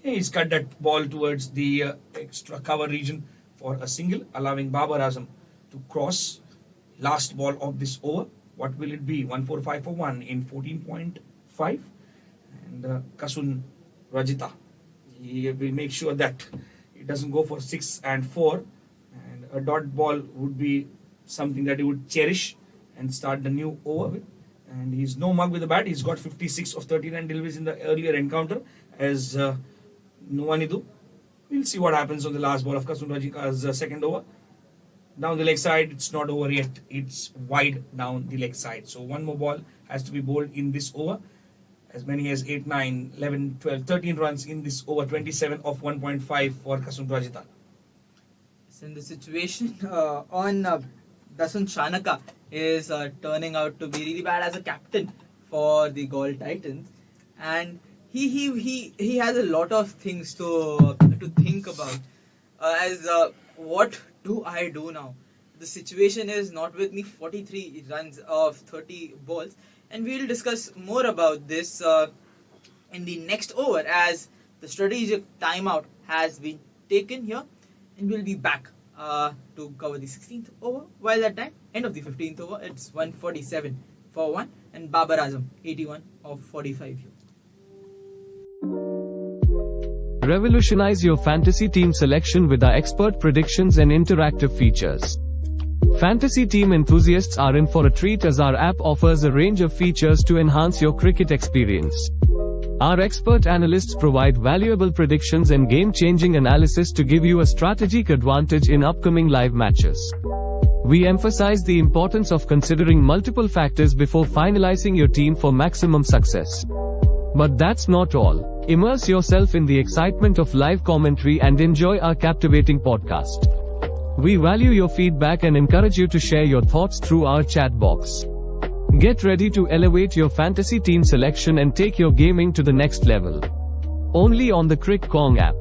He's cut that ball towards the extra cover region for a single, allowing Babar Azam to cross. Last ball of this over. What will it be? 145 for 1 in 14.5. And Kasun Rajita, he will make sure that it doesn't go for 6 and 4. And a dot ball would be something that he would cherish and start the new over with. And he's no mug with the bat. He's got 56 of 39 deliveries in the earlier encounter as Nuwanidu. We'll see what happens on the last ball of Kasun Rajika's second over. Down the leg side, it's not over yet. It's wide down the leg side. So one more ball has to be bowled in this over. As many as 8, 9, 11, 12, 13 runs in this over. 27 of 1.5 for Kasun Rajita. In the situation on Dasun Chanaka is turning out to be really bad as a captain for the Gaul Titans, and he has a lot of things to think about. What do I do now? The situation is not with me. 43 runs of 30 balls, and we will discuss more about this in the next over, as the strategic timeout has been taken here, and we'll be back to cover the 16th over. While that time, end of the 15th over, it's 147 for 1, and Babar Azam 81 of 45 here. Revolutionize your fantasy team selection with our expert predictions and interactive features. Fantasy team enthusiasts are in for a treat, as our app offers a range of features to enhance your cricket experience. Our expert analysts provide valuable predictions and game-changing analysis to give you a strategic advantage in upcoming live matches. We emphasize the importance of considering multiple factors before finalizing your team for maximum success. But that's not all. Immerse yourself in the excitement of live commentary and enjoy our captivating podcast. We value your feedback and encourage you to share your thoughts through our chat box. Get ready to elevate your fantasy team selection and take your gaming to the next level. Only on the Crick Kong app.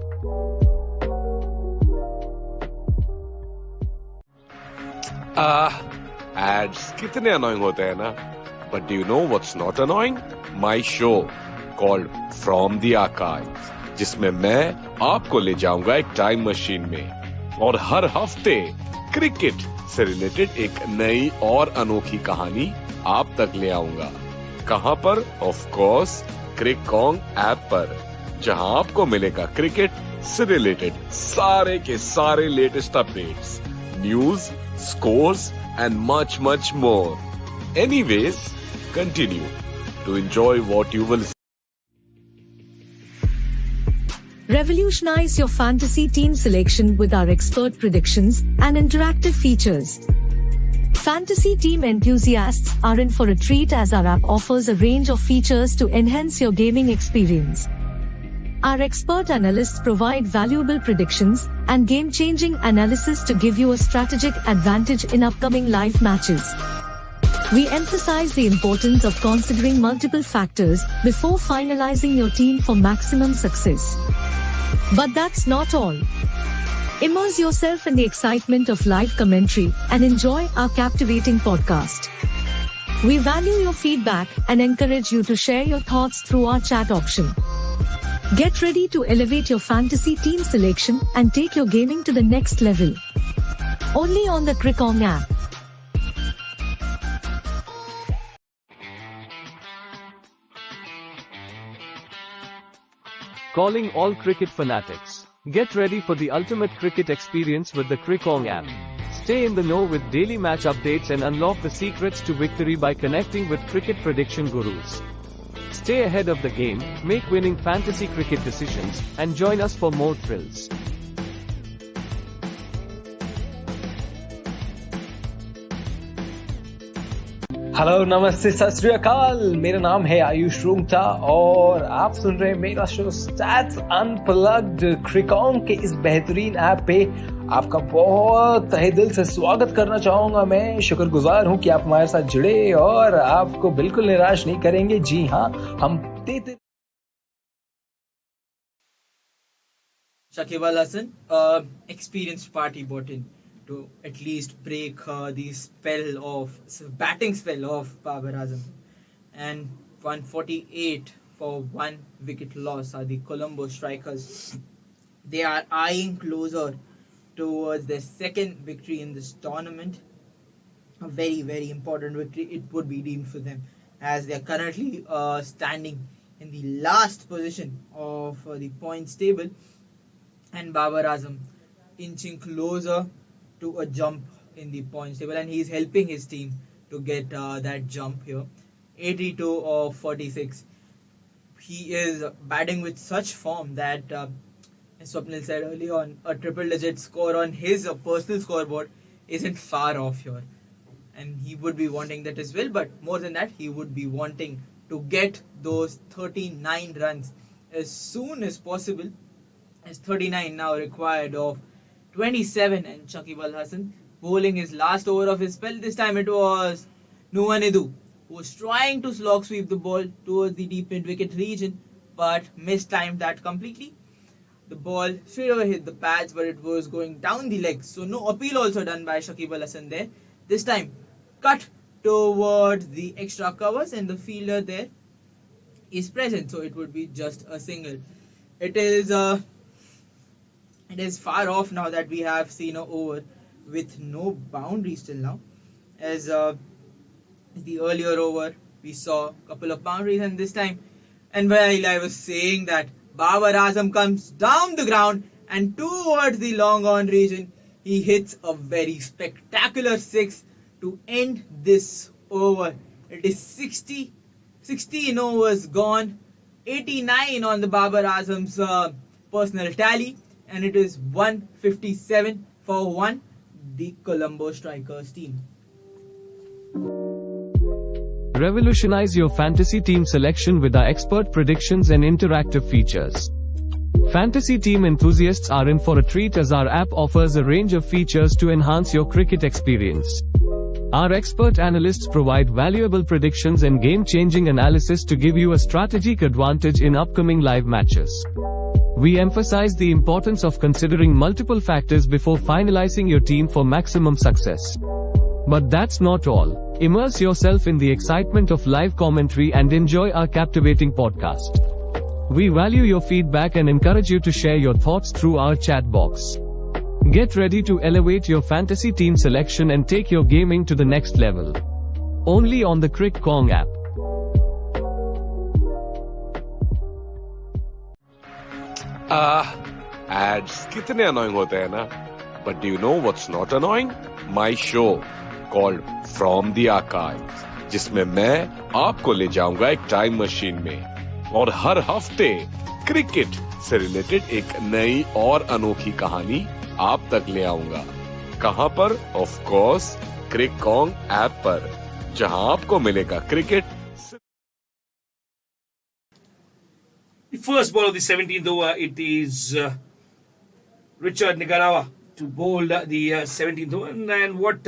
Ads कितने annoying होते हैं ना? But do you know what's not annoying? My show called From the Archives, जिसमें मैं आपको ले जाऊंगा एक टाइम मशीन में और हर हफ्ते क्रिकेट से रिलेटेड एक नई और अनोखी कहानी आप तक ले आऊंगा. कहां पर? Of course Crick Kong app पर, जहां आपको मिलेगा क्रिकेट से रिलेटेड सारे के सारे latest updates, news, scores and much more. Anyways, continue to enjoy what you will see. Revolutionize your fantasy team selection with our expert predictions and interactive features. Fantasy team enthusiasts are in for a treat as our app offers a range of features to enhance your gaming experience. Our expert analysts provide valuable predictions and game-changing analysis to give you a strategic advantage in upcoming live matches. We emphasize the importance of considering multiple factors before finalizing your team for maximum success. But that's not all. Immerse yourself in the excitement of live commentary and enjoy our captivating podcast. We value your feedback and encourage you to share your thoughts through our chat option. Get ready to elevate your fantasy team selection and take your gaming to the next level. Only on the Crick Kong app. Calling all cricket fanatics. Get ready for the ultimate cricket experience with the Crick Kong app. Stay in the know with daily match updates and unlock the secrets to victory by connecting with cricket prediction gurus. Stay ahead of the game, make winning fantasy cricket decisions, and join us for more thrills. Hello नमस्ते सत श्री अकाल. मेरा नाम है आयुष रूंगटा और आप सुन रहे हैं मेरा शो स्टैट्स अनप्लग्ड. क्रिकॉन्ग के इस बेहतरीन ऐप पे आपका बहुत तहे दिल से स्वागत करना चाहूंगा. मैं शुक्रगुजार हूं कि आप हमारे साथ जुड़े और आपको बिल्कुल निराश नहीं करेंगे. जी हाँ, हम देते Shakib Al Hasan, experienced party brought in to at least break the batting spell of Babar Azam. And 148 for 1 wicket loss are the Colombo strikers. They are eyeing closer towards their second victory in this tournament. A very, very important victory it would be deemed for them, as they are currently standing in the last position of the points table, and Babar Azam inching closer to a jump in the points table, and he's helping his team to get that jump here. 82 of 46. He is batting with such form that, as Swapnil said earlier on, a triple-digit score on his personal scoreboard isn't far off here. And he would be wanting that as well, but more than that, he would be wanting to get those 39 runs as soon as possible, as 39 now required of 27, and Shakib Al Hasan bowling his last over of his spell. This time it was Nuwanidu who was trying to slog sweep the ball towards the deep mid-wicket region, but mistimed that completely. The ball straight away hit the pads, but it was going down the legs, so no appeal also done by Shakib Al Hasan there. This time cut towards the extra covers, and the fielder there is present, so it would be just a single. It is far off now that we have seen an over with no boundaries till now. As the earlier over, we saw a couple of boundaries, and this time, and while I was saying that Babar Azam comes down the ground and towards the long on region, he hits a very spectacular 6 to end this over. It is 16 overs gone, 89 on the Babar Azam's personal tally, and it is 157 for 1. the Colombo Strikers team. Revolutionize your fantasy team selection with our expert predictions and interactive features. Fantasy team enthusiasts are in for a treat as our app offers a range of features to enhance your cricket experience. Our expert analysts provide valuable predictions and game-changing analysis to give you a strategic advantage in upcoming live matches. We emphasize the importance of considering multiple factors before finalizing your team for maximum success. But that's not all. Immerse yourself in the excitement of live commentary and enjoy our captivating podcast. We value your feedback and encourage you to share your thoughts through our chat box. Get ready to elevate your fantasy team selection and take your gaming to the next level. Only on the Crick Kong app. Ads कितने annoying होते हैं ना? But do you know what's not annoying? My show called From the Archives, जिसमें मैं आपको ले जाऊंगा एक टाइम मशीन में और हर हफ्ते क्रिकेट से रिलेटेड एक नई और अनोखी कहानी आप तक ले आऊंगा. कहां पर? Of course Crick Kong app पर, जहां आपको मिलेगा cricket. The first ball of the 17th over, it is Richard Nigarawa to bowl the 17th over. And what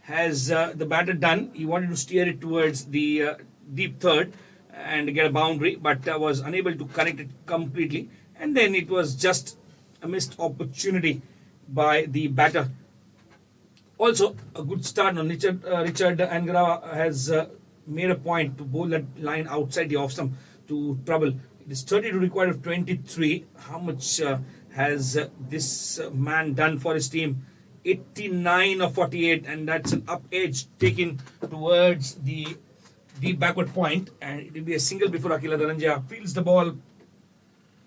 has the batter done? He wanted to steer it towards the deep third and get a boundary, but was unable to connect it completely. And then it was just a missed opportunity by the batter. Also, a good start on Richard Nigarawa has made a point to bowl that line outside the off stump to trouble. It is 32 required of 23. How much has this man done for his team? 89 of 48, and that's an up edge taken towards the deep backward point, and it will be a single before Akila Dhananjaya fields the ball.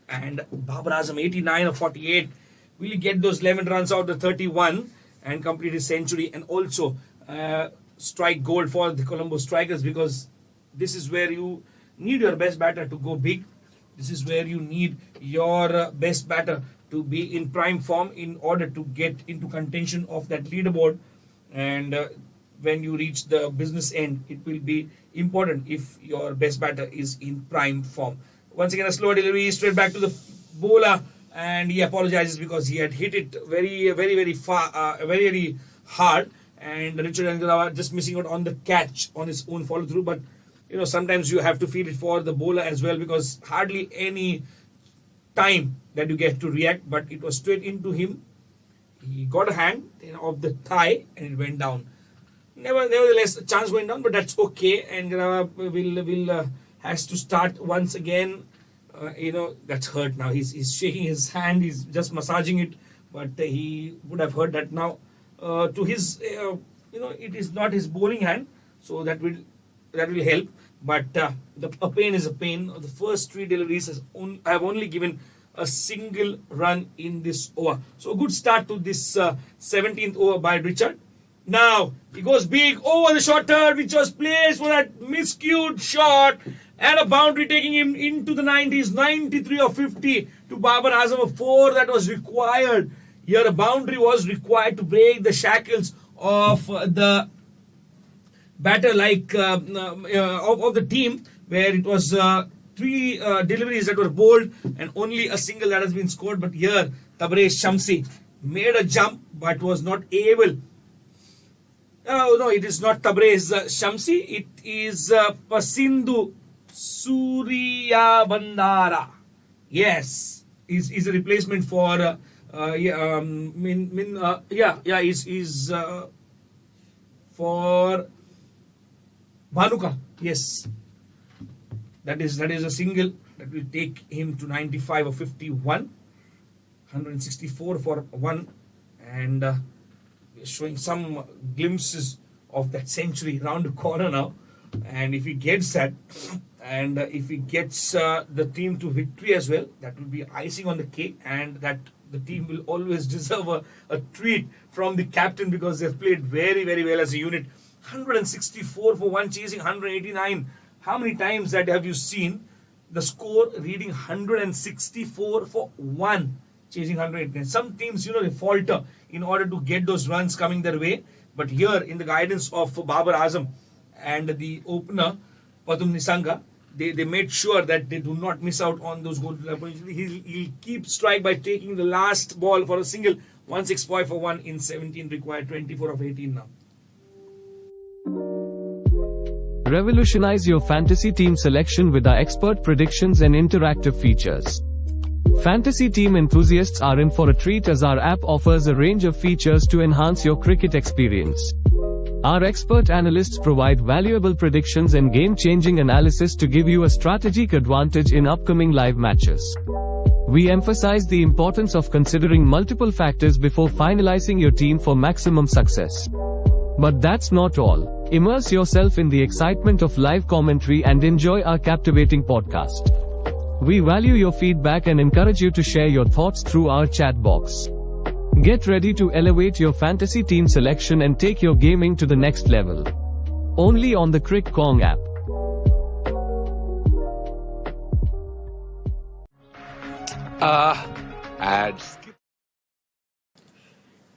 And Babar Azam 89 of 48. Will he get those 11 runs out of 31 and complete his century, and also strike gold for the Colombo Strikers, because this is where you need your best batter to go big. This is where you need your best batter to be in prime form in order to get into contention of that leaderboard. And when you reach the business end, it will be important if your best batter is in prime form. Once again, a slow delivery straight back to the bowler, and he apologizes because he had hit it very far, very hard. And Richard Nigarawa just missing out on the catch on his own follow through. But sometimes you have to feel it for the bowler as well, because hardly any time that you get to react, but it was straight into him. He got a hand of the thigh and it went down. Nevertheless, a chance going down, but that's okay. And will has to start once again. That's hurt now. He's shaking his hand. He's just massaging it, but he would have heard that now. To his, it is not his bowling hand, so that will help. But a pain is a pain. The first three deliveries I have only given a single run in this over. So a good start to this 17th over by Richard. Now he goes big over the short third, which was placed for that miscued shot, and a boundary taking him into the 90s. 93 of 50 to Babar Azam, a 4 that was required. Here a boundary was required to break the shackles of the batter of the team, where it was 3 deliveries that were bowled and only a single that has been scored. But here Tabraiz Shamsi made a jump but was not able. No, it is not Tabraiz Shamsi. It is Pasindu Surya Bandara. Yes, is a replacement for is for Bhanuka. Yes, that is a single that will take him to 95 or 51, 164 for 1, and showing some glimpses of that century round the corner now. And if he gets that, and if he gets the team to victory as well, that will be icing on the cake, and that the team will always deserve a treat from the captain, because they've played very well as a unit. 164 for 1, chasing 189. How many times that have you seen the score reading 164 for 1? chasing 100. Some teams, they falter in order to get those runs coming their way. But here, in the guidance of Babar Azam and the opener, Patum Nisanga, they made sure that they do not miss out on those goals. He'll keep strike by taking the last ball for a single. 165 for 1 in 17 required, 24 of 18 now. Revolutionize your fantasy team selection with our expert predictions and interactive features. Fantasy team enthusiasts are in for a treat as our app offers a range of features to enhance your cricket experience. Our expert analysts provide valuable predictions and game-changing analysis to give you a strategic advantage in upcoming live matches. We emphasize the importance of considering multiple factors before finalizing your team for maximum success. But that's not all. Immerse yourself in the excitement of live commentary and enjoy our captivating podcast. We value your feedback and encourage you to share your thoughts through our chat box. Get ready to elevate your fantasy team selection and take your gaming to the next level. Only on the Crick Kong app. Ads.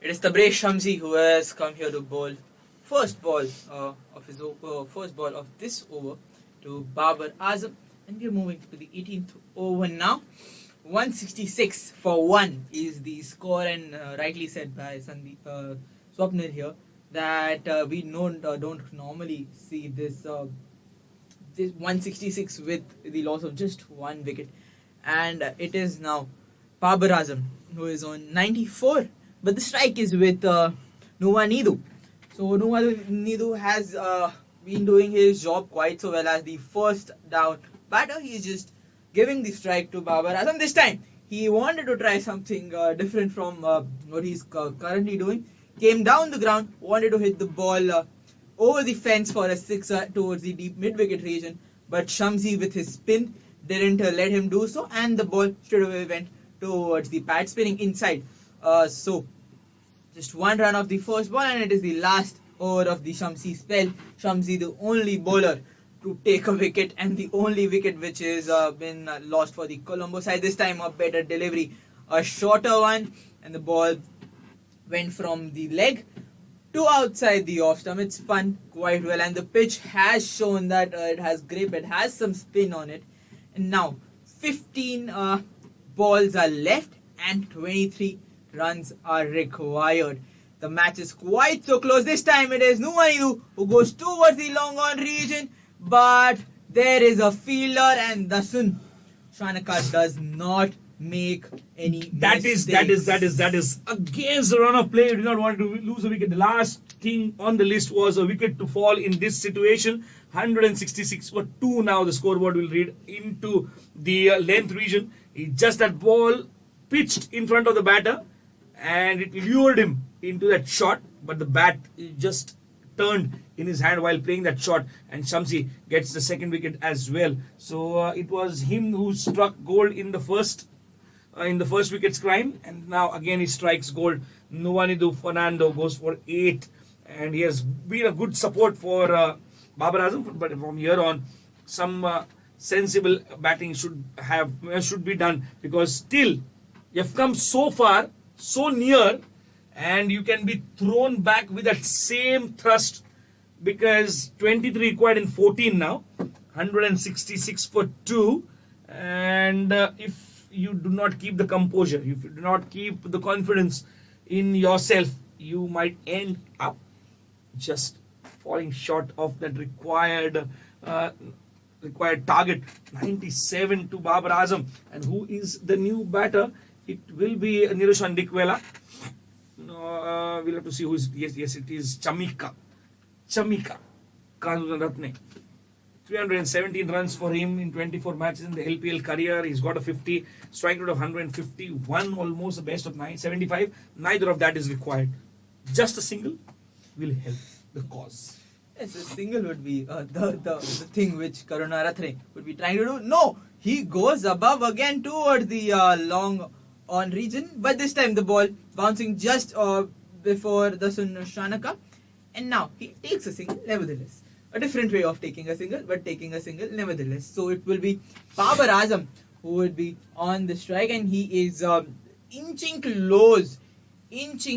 It is Tabrez Shamsi who has come here to bowl first ball of this over to Babar Azam, and we are moving to the 18th over now. 166 for 1 is the score, and rightly said by Sandeep Swapnil here that we don't normally see this 166 with the loss of just 1 wicket, and it is now Babar Azam who is on 94, but the strike is with Nuwanidu. So Nuwanidu has been doing his job quite so well as the first down batter. He is just giving the strike to Babar Azam. This time he wanted to try something different from what he's currently doing. Came down the ground, wanted to hit the ball over the fence for a sixer towards the deep mid-wicket region, but Shamsi with his spin didn't let him do so, and the ball straight away went towards the pad, spinning inside. So just 1 run of the first ball, and it is the last over of the Shamsi spell. Shamsi, the only bowler to take a wicket, and the only wicket which has been lost for the Colombo side. This time a better delivery, a shorter one, and the ball went from the leg to outside the off stump. It spun quite well, and the pitch has shown that it has grip, it has some spin on it. And now 15 balls are left and 23 runs are required. The match is quite so close. This time it is Nuwanidu who goes towards the long on region, but there is a fielder, and Dasun Shanaka does not make any mistakes. That is against the run of play. You do not want to lose a wicket. The last thing on the list was a wicket to fall in this situation. 166 for 2 now. The scoreboard will read into the length region. Just that ball pitched in front of the batter, and it lured him into that shot, but the bat just turned in his hand while playing that shot, and Shamsi gets the second wicket as well. So it was him who struck gold in the first wicket's crime, and now again he strikes gold. Nuwanidu Fernando goes for 8, and he has been a good support for Babar Azam, but from here on some sensible batting should be done, because still you've come so far, so near, and you can be thrown back with that same thrust, because 23 required in 14 now. 166 for 2, and if you do not keep the composure, if you do not keep the confidence in yourself, you might end up just falling short of that required target. 97 to Babar Azam, and who is the new batter? It will be Niroshan Dikwela. We'll have to see who is. Yes, it is Chamika Kanuzan Ratne. 317 runs for him in 24 matches in the LPL career. He's got a 50, strike rate of 151, almost the best of 975. Neither of that is required. Just a single will help the cause. Yes, a single would be the thing which Karuna Rathre would be trying to do. No, he goes above again towards the long on region, but this time the ball bouncing just before the Shanaka, and now he takes a single nevertheless. A different way of taking a single, but taking a single nevertheless. So it will be Babar Azam who would be on the strike, and he is inching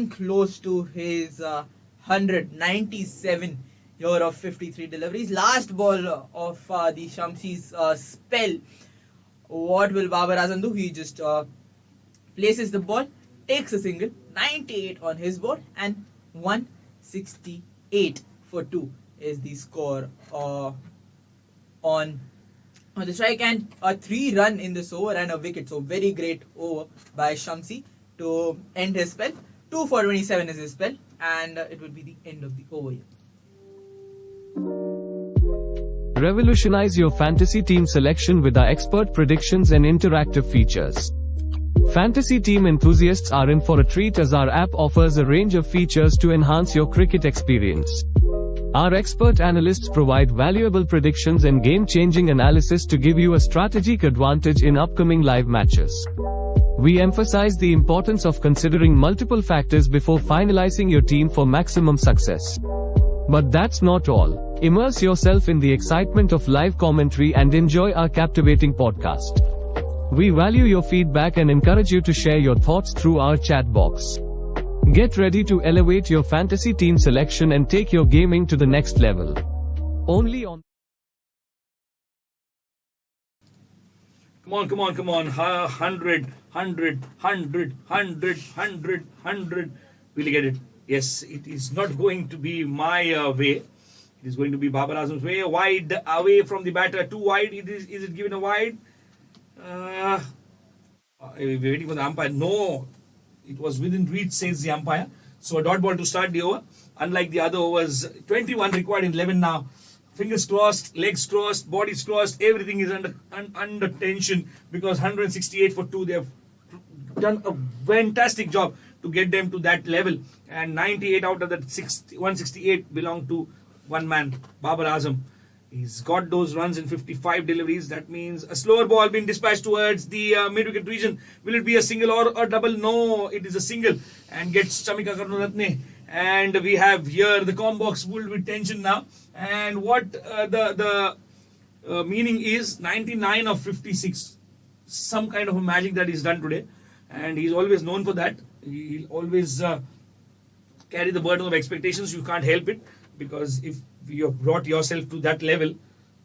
close to his 197 here of 53 deliveries. Last ball of the Shamsi's spell. What will Babar Azam do? He just places the ball, takes a single, 98 on his board, and 168 for 2 is the score on the strike, and a 3-run in this over and a wicket. So very great over by Shamsi to end his spell. 2 for 27 is his spell, and it will be the end of the over here. Revolutionize your fantasy team selection with our expert predictions and interactive features. Fantasy team enthusiasts are in for a treat as our app offers a range of features to enhance your cricket experience. Our expert analysts provide valuable predictions and game-changing analysis to give you a strategic advantage in upcoming live matches. We emphasize the importance of considering multiple factors before finalizing your team for maximum success. But that's not all. Immerse yourself in the excitement of live commentary and enjoy our captivating podcast. We value your feedback and encourage you to share your thoughts through our chat box. Get ready to elevate your fantasy team selection and take your gaming to the next level. Only on... Come on. 100. Will you get it? Yes, it is not going to be my way. It is going to be Babar Azam's way. Wide away from the batter. Too wide. Is it given a wide? We're waiting for the umpire. No. It was within reach, says the umpire. So a dot ball to start the over. Unlike the other overs, 21 required in 11 now. Fingers crossed, legs crossed, bodies crossed. Everything is under tension because 168 for 2. They have done a fantastic job to get them to that level. And 98 out of that 168 belong to one man, Babar Azam. He's got those runs in 55 deliveries. That means a slower ball being dispatched towards the mid-wicket region. Will it be a single or a double? No, it is a single and gets Chamika Karunaratne. And we have here the com box filled with tension now. And what the meaning is 99 of 56. Some kind of a magic that is done today. And he's always known for that. He'll always carry the burden of expectations. You can't help it. Because if you have brought yourself to that level,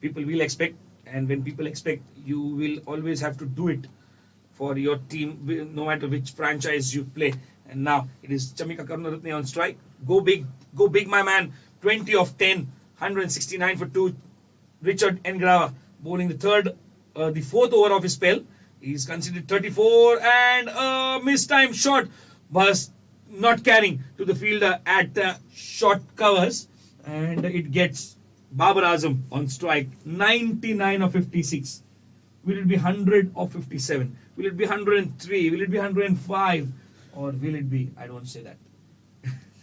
people will expect, and when people expect, you will always have to do it for your team, no matter which franchise you play. And now it is Chamika Karunaratne on strike. Go big, my man. 20 of 10, 169 for 2. Richard Ngrava bowling the fourth over of his spell. He's considered 34 and a mistimed shot was not carrying to the fielder at short covers. And it gets Babar Azam on strike. 99 of 56. Will it be 100 or 57? Will it be 103? Will it be 105? Or will it be... I don't say that.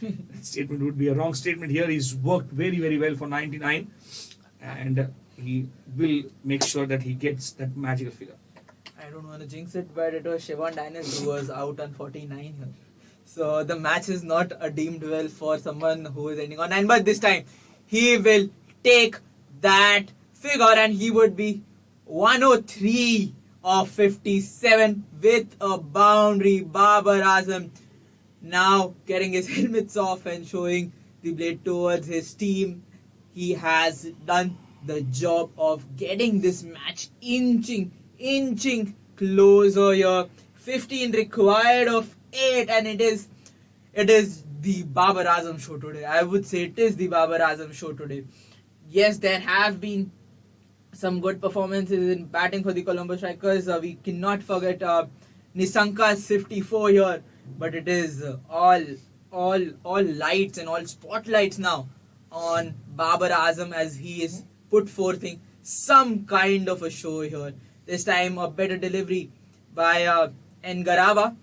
That statement would be a wrong statement here. He's worked very, very well for 99. And he will make sure that he gets that magical figure. I don't want to jinx it, but it was Siobhan Daniels who was out on 49 here. So the match is not deemed well for someone who is ending on 9. But this time, he will take that figure and he would be 103 of 57 with a boundary. Babar Azam now getting his helmets off and showing the blade towards his team. He has done the job of getting this match inching closer here. 15 required of 8, and it is the Babar Azam show today. I would say it is the Babar Azam show today. Yes, there have been some good performances in batting for the Colombo Strikers. We cannot forget Nisanka's 54 here, but it is all lights and all spotlights now on Babar Azam as he is put forth some kind of a show here. This time a better delivery by Ngarava,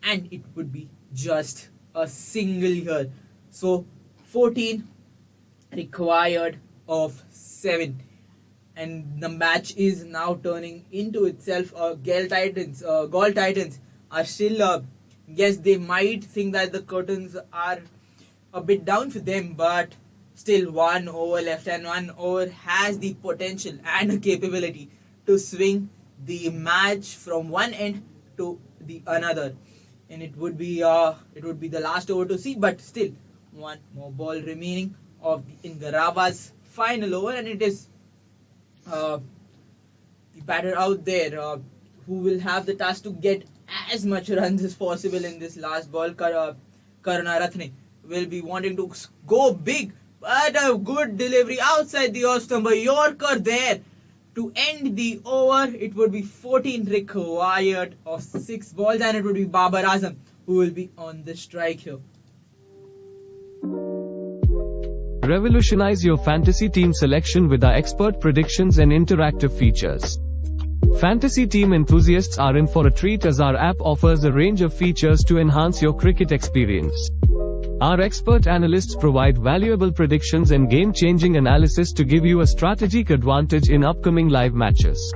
and it would be just a single here. So 14 required of 7, and the match is now turning into itself. Gaul Titans are still yes, they might think that the curtains are a bit down for them, but still 1 over left, and 1 over has the potential and the capability to swing the match from one end to the another. and it would be the last over to see. But still, one more ball remaining in Garaba's final over, and it is the batter out there who will have the task to get as much runs as possible in this last ball. Karunaratne will be wanting to go big, but a good delivery outside the off stump. A Yorker there to end the over. It would be 14 required of 6 balls, and it would be Babar Azam who will be on the strike here. Revolutionize your fantasy team selection with our expert predictions and interactive features. Fantasy team enthusiasts are in for a treat as our app offers a range of features to enhance your cricket experience. Our expert analysts provide valuable predictions and game-changing analysis to give you a strategic advantage in upcoming live matches.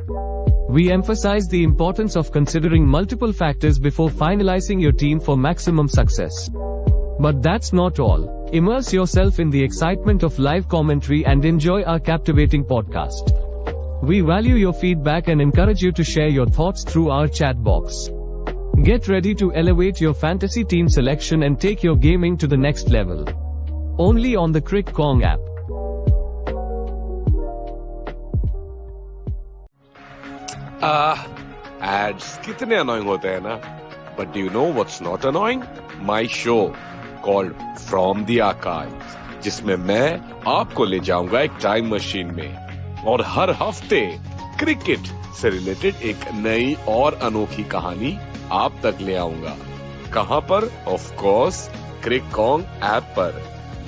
We emphasize the importance of considering multiple factors before finalizing your team for maximum success. But that's not all. Immerse yourself in the excitement of live commentary and enjoy our captivating podcast. We value your feedback and encourage you to share your thoughts through our chat box. Get ready to elevate your fantasy team selection and take your gaming to the next level. Only on the Crick Kong app. Ads कितने annoying होते हैं ना? But do you know what's not annoying? My show called From the Archives, जिसमें मैं आपको ले जाऊंगा एक टाइम मशीन में और हर हफ्ते क्रिकेट से रिलेटेड एक नई और अनोखी कहानी आप तक ले आऊंगा. कहां पर? Of course Crick Kong app पर,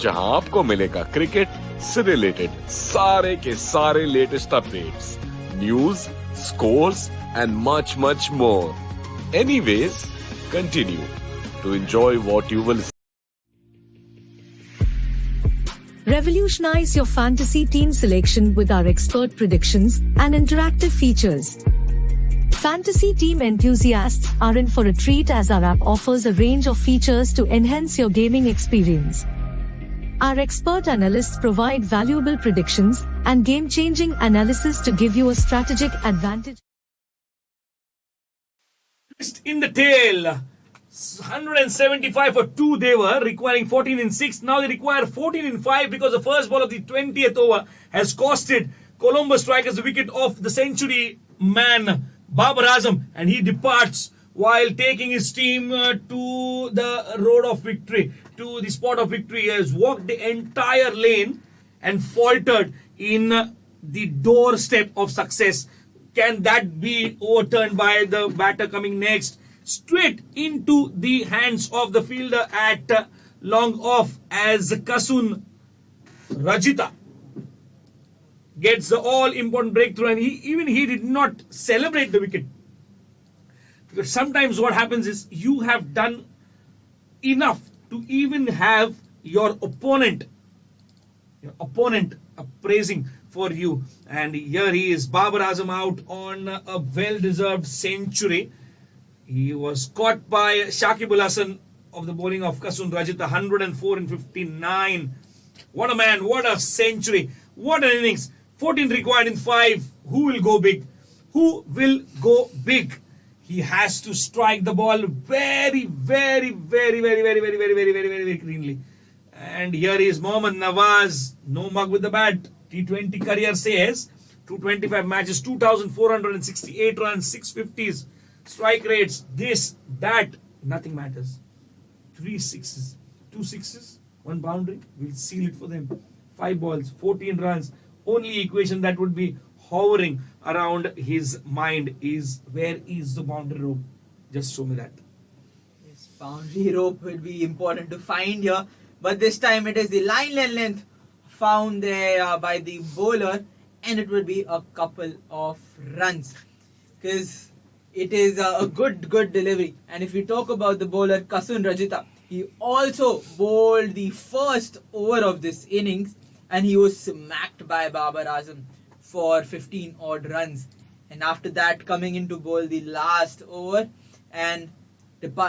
जहां आपको मिलेगा क्रिकेट से रिलेटेड सारे के सारे latest updates, news, scores and much more. Anyways, continue to enjoy what you will see. Revolutionize your fantasy team selection with our expert predictions and interactive features. Fantasy team enthusiasts are in for a treat as our app offers a range of features to enhance your gaming experience. Our expert analysts provide valuable predictions and game-changing analysis to give you a strategic advantage. In the tail, 175 for 2 they were, requiring 14 in 6. Now they require 14 in 5 because the first ball of the 20th over has costed Colombo strikers the wicket of the century man Babar Azam, and he departs while taking his team to the road of victory, to the spot of victory. He has walked the entire lane and faltered in the doorstep of success. Can that be overturned by the batter coming next? Straight into the hands of the fielder at long off as Kasun Rajita gets the all-important breakthrough, and he did not celebrate the wicket. Because sometimes what happens is you have done enough to even have your opponent praising for you. And here he is, Babar Azam out on a well-deserved century. He was caught by Shakib Ul Hasan of the bowling of Kasun Rajit, 104 in 59. What a man, what a century, what an innings. 14 required in 5. Who will go big? Who will go big? He has to strike the ball very cleanly. And here is Mohammad Nawaz. No mug with the bat. T20 career says 225 matches, 2,468 runs, 650s. Strike rates, this, that, nothing matters. 3 sixes, 2 sixes, 1 boundary. We'll seal it for them. 5 balls, 14 runs. Only equation that would be hovering around his mind is, where is the boundary rope? Just show me that. Yes, boundary rope will be important to find here, but this time it is the line length found there by the bowler, and it will be a couple of runs because it is a good delivery. And if we talk about the bowler Kasun Rajita, he also bowled the first over of this innings, and he was smacked by Babar Azam for 15 odd runs, and after that coming in to bowl the last over and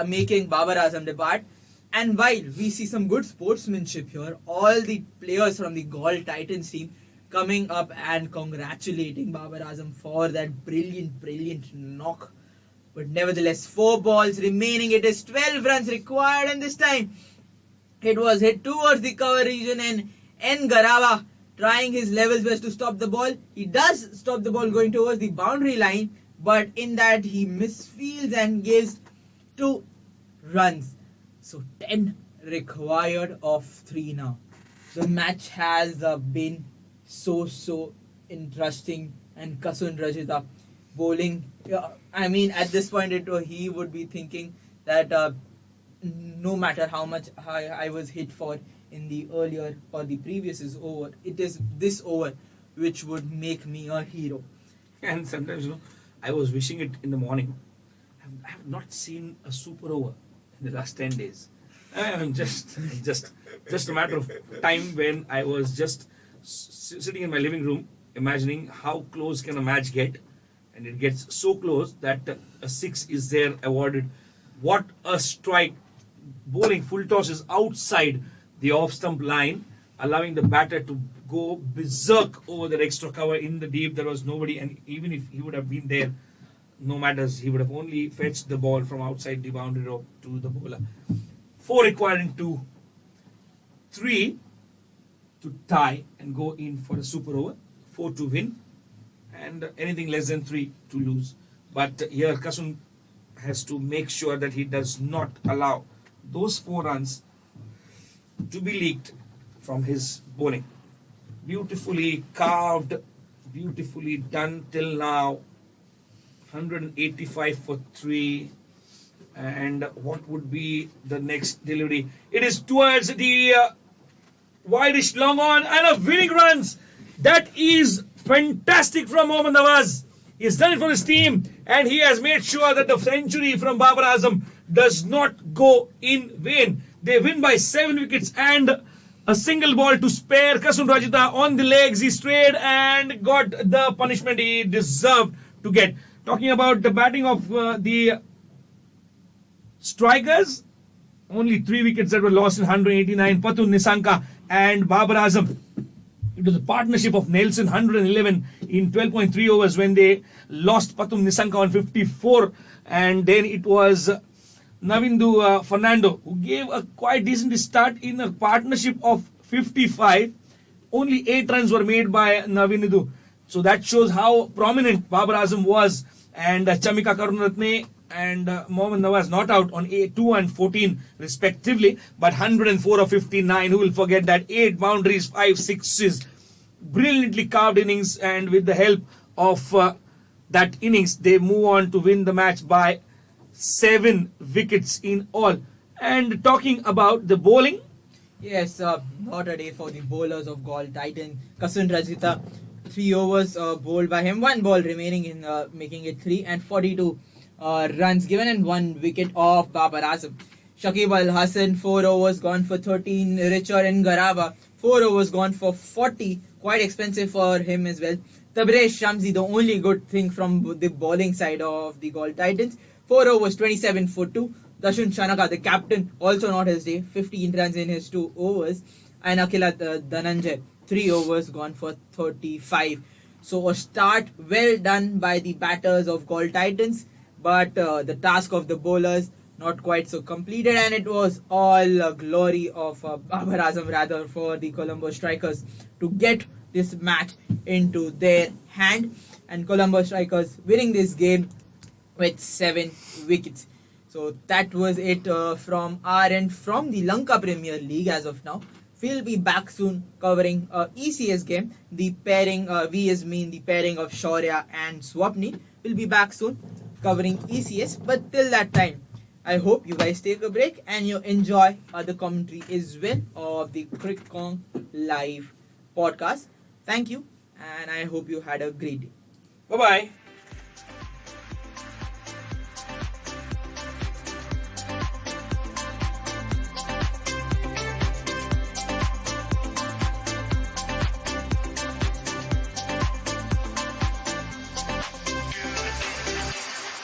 making Babar Azam depart. And while we see some good sportsmanship here, all the players from the Gaul Titans team coming up and congratulating Babar Azam for that brilliant knock But nevertheless, 4 balls remaining. It is 12 runs required, and this time it was hit towards the cover region, and N. Garava trying his levels best to stop the ball. He does stop the ball going towards the boundary line, but in that he misfields and gives 2 runs. So 10 required of 3 now. The match has been so interesting, and Kasun Rajitha bowling. I mean, at this point, he would be thinking that no matter how much I was hit for in the earlier or the previous over, it is this over which would make me a hero. And sometimes, I was wishing it in the morning. I have not seen a super over in the last 10 days. I'm just a matter of time when I was just sitting in my living room, imagining how close can a match get, and it gets so close that a 6 is there awarded. What a strike! Bowling full tosses outside the off-stump line, allowing the batter to go berserk over the extra cover in the deep. There was nobody, and even if he would have been there, no matters, he would have only fetched the ball from outside the boundary rope to the bowler. 4 required in 2. 3 to tie and go in for a super over. 4 to win, and anything less than 3 to lose. But here Kasun has to make sure that he does not allow those 4 runs to be leaked from his bowling. Beautifully carved, beautifully done till now. 185 for 3. And what would be the next delivery? It is towards the wideish long on, and a winning runs. That is fantastic from Mohammad Nawaz. He has done it for his team, and he has made sure that the century from Babar Azam does not go in vain. They win by 7 wickets and a single ball to spare. Kasun Rajitha on the legs. He strayed and got the punishment he deserved to get. Talking about the batting of the strikers, only 3 wickets that were lost in 189. Patul Nisanka and Babar Azam. It was a partnership of Nelson, 111 in 12.3 overs when they lost Patum Nisanka on 54. And then it was Navindu Fernando who gave a quite decent start in a partnership of 55. Only 8 runs were made by Navindu. So that shows how prominent Babar Azam was. And Chamika Karunaratne and Mohammad Nawaz not out on 2 and 14 respectively, but 104 of 59. Who will forget that? 8 boundaries, 5 sixes, brilliantly carved innings, and with the help of that innings, they move on to win the match by 7 wickets in all. And talking about the bowling, yes, not a day for the bowlers of Gaul Titan. Kasun Rajitha, 3 overs bowled by him, 1 ball remaining in making it 3, and 42 runs given and 1 wicket of Babar Azam. Shakib Al Hassan, 4 overs gone for 13. Richard N. Garava, 4 overs gone for 40. Quite expensive for him as well. Tabriz Shamsi, the only good thing from the bowling side of the Gaul Titans, 4 overs, 27 for 2. Dashun Shanaka, the captain, also not his day, 15 runs in his 2 overs. And Akilat Dhananjay, 3 overs gone for 35. So a start well done by the batters of Gaul Titans, but the task of the bowlers not quite so completed, and it was all glory of Babar Azam rather for the Colombo Strikers to get this match into their hand, and Colombo Strikers winning this game with 7 wickets. So that was it from our end from the Lanka Premier League as of now. We'll be back soon covering ECS game, the pairing, the pairing of Shaurya and Swapni. We'll be back soon covering ECS, but till that time, I hope you guys take a break and you enjoy the commentary as well of the Cricket Kong live podcast. Thank you, and I hope you had a great day. Bye-bye.